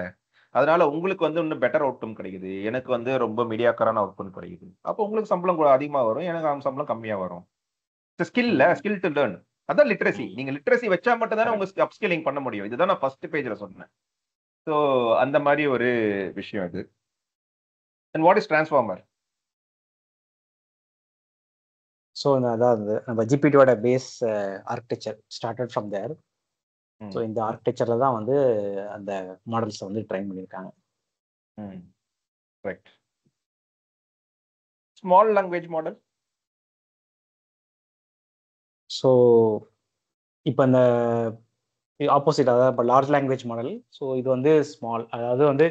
அதனால உங்களுக்கு வந்து இன்னும் பெட்டர் அவுட்கம் கிடைக்குது, எனக்கு வந்து ரொம்ப மீடியாக்கரான அவுட்கம் கிடைக்குது. அப்போ உங்களுக்கு சம்பளம் அதிகமா வரும், எனக்கு சம்பளம் கம்மியா வரும். Skill to learn. அதான் லிட்ரஸி. நீங்க லிட்ரஸி வச்சா மட்டும் தானே உங்க அப்ஸ்கில்லிங் பண்ண முடியும். இதுதான் நான் ஃபர்ஸ்ட் பேஜ்ல சொன்னேன். ஸோ அந்த மாதிரி ஒரு விஷயம் இது. And what is transformer? So அதாவது நம்ம ஜிபிடியோட base architecture started from there. So இந்த ஆர்கிடெக்சரில் தான் வந்து அந்த மாடல்ஸை வந்து ட்ரைன் பண்ணியிருக்காங்க. Right. Small language model. So இப்போ இந்த ஆப்போசிட், அதாவது இப்போ லார்ஜ் லாங்குவேஜ் மாடல். ஸோ இது வந்து ஸ்மால், அதாவது வந்து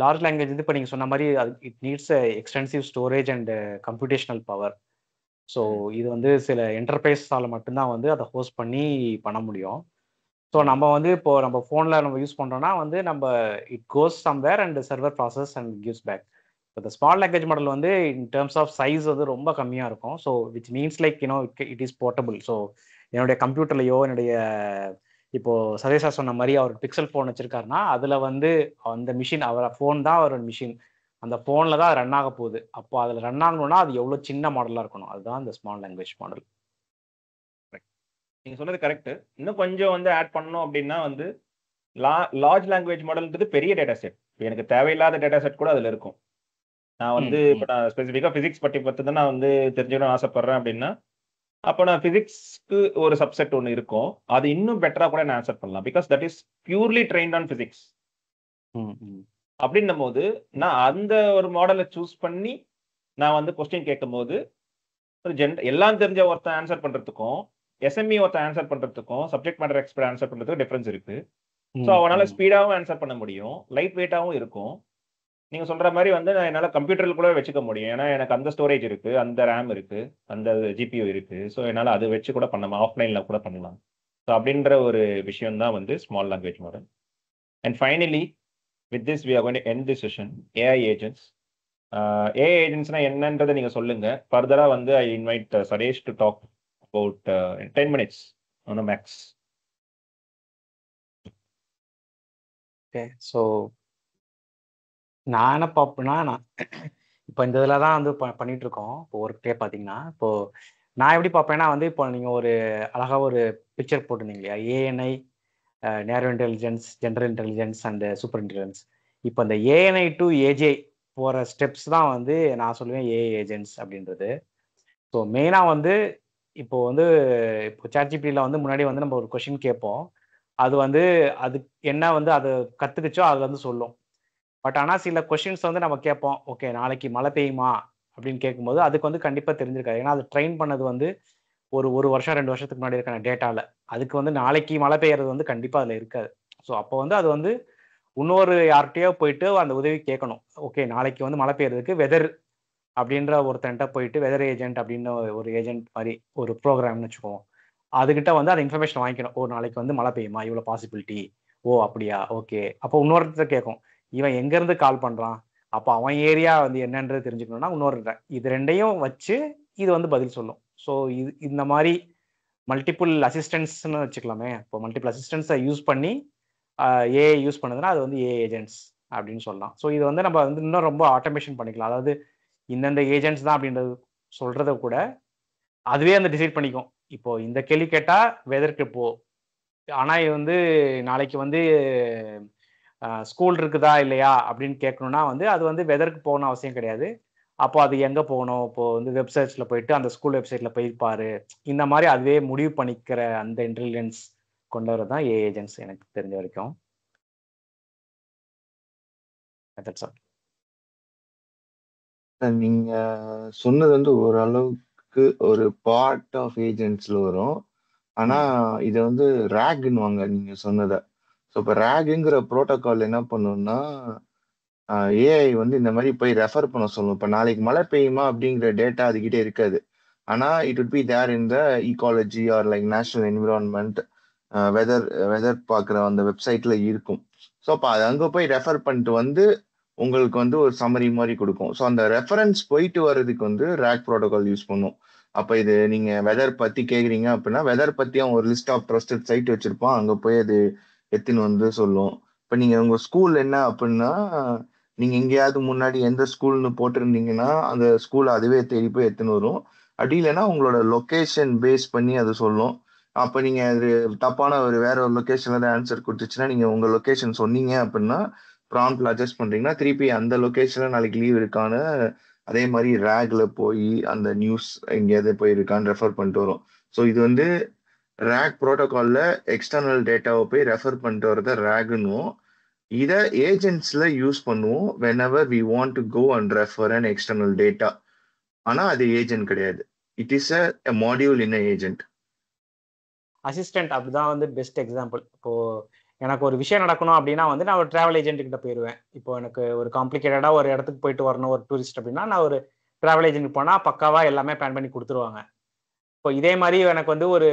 லார்ஜ் லாங்குவேஜ் இது இப்போ நீங்கள் சொன்ன மாதிரி it needs extensive storage and computational power. So இது வந்து சில என்டர்பிரைஸால் மட்டும்தான் வந்து அதை ஹோஸ்ட் பண்ணி பண்ண முடியும். ஸோ நம்ம வந்து இப்போ நம்ம ஃபோனில் நம்ம யூஸ் பண்ணுறோம்னா வந்து நம்ம it goes somewhere and server process and gives back. இந்த ஸ்மால் லாங்குவேஜ் மாடல் வந்து இன் டேர்ம்ஸ் ஆஃப் சைஸ் வந்து ரொம்ப கம்மியாக இருக்கும். So which means like it is portable. So என்னுடைய கம்ப்யூட்டர்லையோ என்னுடைய இப்போ சதேஷா சொன்ன மாதிரி அவர் பிக்சல் ஃபோன் வச்சிருக்காருன்னா அதில் வந்து அந்த மிஷின், அவர் ஃபோன் தான் அவரோட மிஷின், அந்த ஃபோனில் தான் ரன் ஆக போகுது. அப்போ அதில் ரன் ஆகணும்னா அது எவ்வளோ சின்ன மாடலாக இருக்கணும், அதுதான் இந்த ஸ்மால் லாங்குவேஜ் மாடல். நீங்க சொன்னது கரெக்ட். இன்னும் கொஞ்சம் வந்து ஆட் பண்ணணும் அப்படின்னா வந்து லார்ஜ் லாங்குவேஜ் மாடல்ன்றது பெரிய டேட்டா செட். எனக்கு தேவையில்லாத டேட்டா செட் கூட அதில் இருக்கும். நான் வந்து இப்போ நான் ஸ்பெசிஃபிக்காக ஃபிசிக்ஸ் பற்றி தான் நான் வந்து தெரிஞ்சுக்கணும்னு ஆசைப்படுறேன் அப்படின்னா அப்போ நான் ஃபிசிக்ஸ்க்கு ஒரு சப்செட் ஒன்று இருக்கும். அது இன்னும் பெட்டராக கூட நான் ஆன்சர் பண்ணலாம். Because that is purely trained on physics. அப்படின்னும் போது நான் அந்த ஒரு மாடலை சூஸ் பண்ணி நான் வந்து கொஸ்டின் கேட்கும் போது எல்லாம் தெரிஞ்ச ஒருத்தன் ஆன்சர் பண்ணுறதுக்கும் எஸ்எம்இ ஒருத்தன் ஆன்சர் பண்ணுறதுக்கும் சப்ஜெக்ட் மேட்டர் எக்ஸ்பர்ட் ஆன்சர் பண்ணுறதுக்கும் டிஃப்ரென்ஸ் இருக்கு. ஸோ அவனால் ஸ்பீடாகவும் ஆன்சர் பண்ண முடியும், லைட் வெயிட்டாகவும் இருக்கும். நீங்கள் சொல்கிற மாதிரி வந்து நான் என்னால் கம்ப்யூட்டரில் கூட வச்சுக்க முடியும். ஏன்னா எனக்கு அந்த ஸ்டோரேஜ் இருக்குது, அந்த ரேம் இருக்குது, அந்த ஜிபியூ இருக்குது. ஸோ என்னால் அது வச்சு கூட பண்ணலாம், ஆஃப்லைனில் கூட பண்ணலாம். ஸோ அப்படின்ற ஒரு விஷயம் தான் வந்து small language model. And finally with this we are going to end this session. AI agents. AI ஏஜென்ட்ஸ்னா என்னன்றதை நீங்கள் சொல்லுங்கள். ஃபர்தராக வந்து I invite Suresh to talk about 10 minutes on the max. Okay. So நான் என்ன பார்ப்பேன்னா, நான் இப்போ இந்த இதில் தான் வந்து பண்ணிட்டு இருக்கோம். இப்போ ஒர்க்டே பார்த்தீங்கன்னா, இப்போ நான் எப்படி பார்ப்பேன்னா வந்து இப்போ நீங்கள் ஒரு அழகாக ஒரு பிக்சர் போட்டிருந்தீங்க இல்லையா, ஏஎன்ஐ, நேரோ intelligence, general intelligence and super intelligence. இப்போ இந்த ஏஎன்ஐ டு ஏஜே போகிற ஸ்டெப்ஸ் தான் வந்து நான் சொல்லுவேன் ஏஐ ஏஜென்ட்ஸ் அப்படின்றது. ஸோ மெயினாக வந்து இப்போ சாட்ஜிபிடியில் வந்து முன்னாடி வந்து நம்ம ஒரு கொஷின் கேட்போம், அது வந்து அது என்ன வந்து அது கற்றுக்குச்சோ அது வந்து சொல்லும். பட் ஆனால் சில கொஷின்ஸ் வந்து நம்ம கேட்போம், ஓகே நாளைக்கு மழை பெய்யுமா அப்படின்னு கேட்கும்போது அதுக்கு வந்து கண்டிப்பாக தெரிஞ்சிருக்காது. ஏன்னா அது ட்ரெயின் பண்ணது வந்து ஒரு வருஷம் 2 வருஷத்துக்கு முன்னாடி இருக்கான டேட்டாவில். அதுக்கு வந்து நாளைக்கு மழை பெய்யறது வந்து கண்டிப்பாக அதில் இருக்காது. ஸோ அப்போ வந்து அது வந்து இன்னொரு யார்கிட்டயோ போயிட்டு அந்த உதவி கேட்கணும். ஓகே நாளைக்கு வந்து மழை பெய்யறதுக்கு வெதர் அப்படின்ற ஒருத்தன்ட்ட போயிட்டு வெதர் ஏஜென்ட் அப்படின்னு ஒரு ஏஜென்ட் மாதிரி ஒரு ப்ரோக்ராம்னு வச்சுக்கோம், அதுக்கிட்ட வந்து அந்த இன்ஃபர்மேஷன் வாங்கிக்கணும். ஓ நாளைக்கு வந்து மழை பெய்யுமா, இவ்வளோ பாசிபிலிட்டி, ஓ அப்படியா, ஓகே. அப்போ இன்னொருத்தர் கேட்கும், இவன் எங்கேருந்து கால் பண்ணுறான், அப்போ அவன் ஏரியா வந்து என்னன்றது தெரிஞ்சுக்கணும்னா இன்னொரு இது ரெண்டையும் வச்சு இது வந்து பதில் சொல்லும். ஸோ இந்த மாதிரி மல்டிபிள் அசிஸ்டன்ஸ்னு வச்சுக்கலாமே. இப்போ மல்டிபிள் அசிஸ்டன்ஸை யூஸ் பண்ணி ஏஐ யூஸ் பண்ணுதுன்னா அது வந்து ஏஐ ஏஜென்ட்ஸ் அப்படின்னு சொல்லலாம். ஸோ இது வந்து நம்ம வந்து இன்னும் ரொம்ப ஆட்டோமேஷன் பண்ணிக்கலாம். அதாவது இந்தந்த ஏஜென்ட்ஸ் தான் அப்படின்றது சொல்றத கூட அதுவே அந்த டிசைட் பண்ணிக்கும். இப்போ இந்த கேள்வி கேட்டா வெதருக்கு போ, ஆனா இது வந்து நாளைக்கு வந்து ஸ்கூல் இருக்குதா இல்லையா அப்படின்னு கேட்கணும்னா வந்து அது வந்து வெதருக்கு போகணும் அவசியம் கிடையாது. அப்போ அது எங்க போகணும், இப்போ வந்து வெப்சைட்ஸ்ல போயிட்டு அந்த ஸ்கூல் வெப்சைட்ல போயிருப்பாரு. இந்த மாதிரி அதுவே முடிவு பண்ணிக்கிற அந்த இன்டெலிஜென்ஸ் கொண்டவர் தான் ஏஐ ஏஜென்ட்ஸ் எனக்கு தெரிஞ்ச வரைக்கும். நீங்க சொன்னது வந்து ஓரளவுக்கு ஒரு பார்ட் ஆஃப் ஏஜென்ட்ஸ்ல வரும். ஆனா இதை வந்து ரேக்னுவாங்க நீங்க சொன்னதை. ஸோ இப்போ ரேகுங்கிற ப்ரோட்டோகால் என்ன பண்ணுன்னா ஏஐ வந்து இந்த மாதிரி போய் ரெஃபர் பண்ண சொல்லும். இப்போ நாளைக்கு மழை பெய்யுமா அப்படிங்கிற டேட்டா அதுகிட்டே இருக்காது. ஆனால் it would be there in the ecology or like national environment weather பார்க்குற அந்த வெப்சைட்ல இருக்கும். ஸோ அப்போ அது அங்கே போய் ரெஃபர் பண்ணிட்டு வந்து உங்களுக்கு வந்து ஒரு சம்மரி மாதிரி கொடுக்கும். ஸோ அந்த ரெஃபரன்ஸ் போயிட்டு வர்றதுக்கு வந்து ரேக் ப்ரோட்டோகால் யூஸ் பண்ணும். அப்போ இது நீங்க வெதர் பத்தி கேக்குறீங்க அப்படின்னா வெதர் பத்தி அவன் ஒரு லிஸ்ட் ஆஃப் ட்ரஸ்டட் சைட் வச்சிருப்பான், அங்க போய் அது எத்தின்னு வந்து சொல்லும். இப்போ நீங்க உங்க ஸ்கூல் என்ன அப்படின்னா நீங்க எங்கேயாவது முன்னாடி எந்த ஸ்கூல்னு போட்டிருந்தீங்கன்னா அந்த ஸ்கூல் அதுவே தேடி போய் எத்துன்னு வரும். அப்படி இல்லைன்னா உங்களோட லொக்கேஷன் பேஸ் பண்ணி அது சொல்லும். அப்ப நீங்க அது தப்பான ஒரு வேற ஒரு லொகேஷன்ல தான் ஆன்சர் கொடுத்துச்சுன்னா நீங்க உங்க லொகேஷன் சொன்னீங்க அப்படின்னா ப்ராம்ப்ட்ல அட்ஜஸ்ட் பண்றீங்கன்னா திருப்பி அந்த லொகேஷன்ல நாளைக்கு லீவ் இருக்கான்னு அதே மாதிரி ரேக்ல போய் அந்த நியூஸ் எங்கேயாவது போய் இருக்கான்னு ரெஃபர் பண்ணிட்டு வரும். ஸோ இது வந்து ரேக் ப்ரோட்டோகால்ல எக்ஸ்டர்னல் டேட்டாவை போய் ரெஃபர் பண்ணிட்டு வரத ரேக்னும், இதை ஏஜென்ட்ஸ்ல யூஸ் பண்ணுவோம் whenever we want to go and refer an external data. ஆனா அது ஏஜென்ட் கிடையாது. It is a module in a agent. Assistant அப்படிதான் வந்து பெஸ்ட் எக்ஸாம்பிள். இப்போ எனக்கு ஒரு விஷயம் நடக்கணும் அப்படின்னா வந்து நான் ஒரு டிராவல் ஏஜென்ட் கிட்ட போயிடுவேன். இப்போ எனக்கு ஒரு காம்ப்ளிகேட்டடா ஒரு இடத்துக்கு போயிட்டு வரணும் ஒரு டூரிஸ்ட் அப்படின்னா நான் ஒரு டிராவல் ஏஜென்ட் போனா பக்காவா எல்லாமே பிளான் பண்ணி கொடுத்துருவாங்க. இப்போ இதே மாதிரி எனக்கு வந்து ஒரு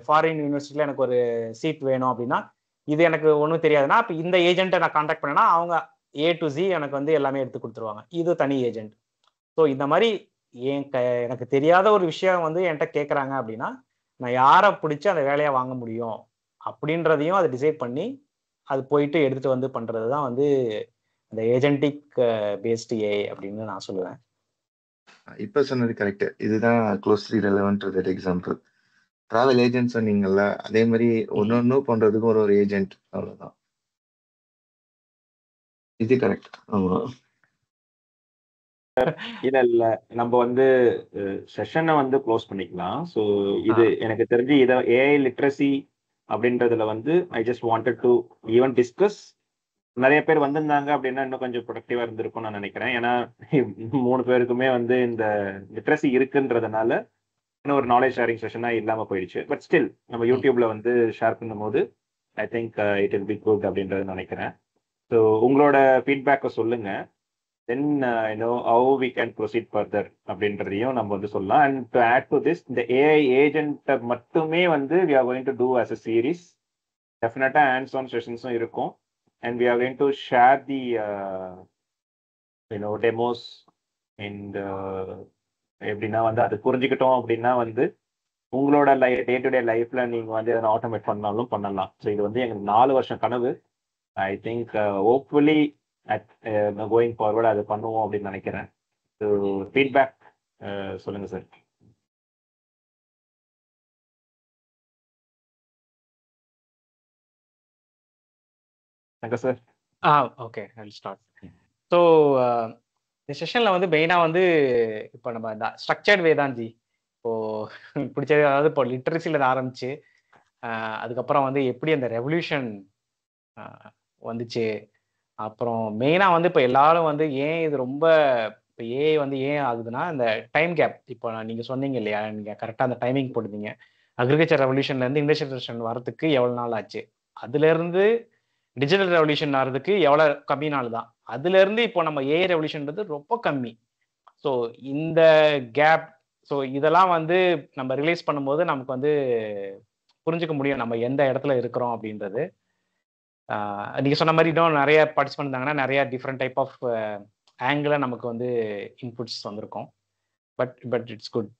ஃபாரின் யூனிவர்சிட்டியில எனக்கு ஒரு சீட் வேணும் அப்படின்னா இது எனக்கு ஒன்றும் தெரியாதுன்னா இப்போ இந்த ஏஜென்ட்டை நான் கான்டாக்ட் பண்ணேன்னா அவங்க A to Z எனக்கு வந்து எல்லாமே எடுத்து கொடுத்துருவாங்க. இது தனி ஏஜென்ட். ஸோ இந்த மாதிரி எனக்கு தெரியாத ஒரு விஷயம் வந்து என்கிட்ட கேட்குறாங்க அப்படின்னா நான் யாரை பிடிச்சி அந்த வேலையை வாங்க முடியும் அப்படின்றதையும் அதை டிசைட் பண்ணி அது போயிட்டு எடுத்துட்டு வந்து பண்றது தான் வந்து இந்த ஏஜென்டிக் பேஸ்டு ஏஐ அப்படின்னு நான் சொல்லுவேன். இப்ப சொன்னது கரெக்ட். இதுதான் closely relevant to that example. Travel agent சொன்னீங்கல்ல, அதே மாதிரி ஒன்னொன்னு பண்றதுக்கும் ஒரு ஏஜென்ட், அவ்வளவுதான். இது கரெக்ட். ஆமா. இல்ல நம்ம வந்து செஷனை வந்து க்ளோஸ் பண்ணிக்கலாம். ஸோ இது எனக்கு தெரிஞ்சு இதை ஏஐ லிட்ரஸி அப்படின்றதுல வந்து ஐ just wanted to even discuss. நிறைய பேர் வந்திருந்தாங்க அப்படின்னா இன்னும் கொஞ்சம் ப்ரொடக்டிவா இருந்திருக்கும் நான் நினைக்கிறேன். ஏன்னா 3 பேருக்குமே வந்து இந்த லிட்ரஸி இருக்குன்றதுனால இன்னும் ஒரு நாலேஜ் ஷேரிங் செஷனா இல்லாம போயிடுச்சு. பட் ஸ்டில் நம்ம யூடியூப்ல வந்து ஷேர் பண்ணும்போது I think it will be good அப்படின்றது நினைக்கிறேன். ஸோ உங்களோட ஃபீட்பேக்கை சொல்லுங்க. then how we can proceed further அப்படின்றதையும் நம்ம வந்து சொல்லலாம். and to add to this, இந்த AI agent மட்டுமே வந்து we are going to do as a series. definitely hands on sessions இருக்கும். and we are going to share the demos and எப்படின்னா வந்து அது புரிஞ்சுக்கிட்டோம் அப்படின்னா வந்து உங்களோட டே டு டே லைஃப்ல நீங்க வந்து எதனா ஆட்டோமேட் பண்ணாலும் பண்ணலாம். ஸோ இது வந்து எங்களுக்கு 4 வருஷம் கனவு. I think hopefully going forward அது பண்ணுவோம் அப்படின்னு நினைக்கிறேன். ஸோ ஃபீட்பேக் சொல்லுங்க sir. Sir. Okay, I start. So இந்த செஷன்ல வந்து மெயினாக வந்து இப்போ நம்ம இந்த ஸ்ட்ரக்சர்ட் வே தான் ஜி. இப்போ பிடிச்சது அதாவது இப்போ லிட்ரஸியில் ஆரம்பிச்சு அதுக்கப்புறம் வந்து எப்படி அந்த ரெவல்யூஷன் வந்துச்சு. அப்புறம் மெயினாக வந்து இப்போ எல்லாரும் வந்து ஏன் இது ரொம்ப இப்போ ஏஐ வந்து ஏன் ஆகுதுன்னா இந்த டைம் கேப். இப்போ நீங்கள் சொன்னீங்க இல்லையா, நீங்கள் கரெக்டாக அந்த டைமிங் போட்டுருந்தீங்க. அக்ரிகல்ச்சர் ரெவல்யூஷன்லேருந்து இண்டஸ்ட்ரியல் ரெவல்யூஷன் வரதுக்கு எவ்வளோ நாள் ஆச்சு, அதுலேருந்து டிஜிட்டல் ரெவல்யூஷன் வர்றதுக்கு எவ்வளோ கம்மி நாள் தான், அதுலேருந்து இப்போ நம்ம ஏஐ ரெவல்யூஷன்றது ரொம்ப கம்மி. ஸோ இந்த கேப், ஸோ இதெல்லாம் வந்து நம்ம ரிலீஸ் பண்ணும்போது நமக்கு வந்து புரிஞ்சுக்க முடியும் நம்ம எந்த இடத்துல இருக்கிறோம் அப்படின்றது. நீங்கள் சொன்ன மாதிரி இன்னும் நிறைய பார்ட்டிசிபென்ட் இருந்தாங்கன்னா நிறைய டிஃப்ரெண்ட் டைப் ஆஃப் ஆங்கிளில் நமக்கு வந்து இன்புட்ஸ் வந்திருக்கும். But it's good.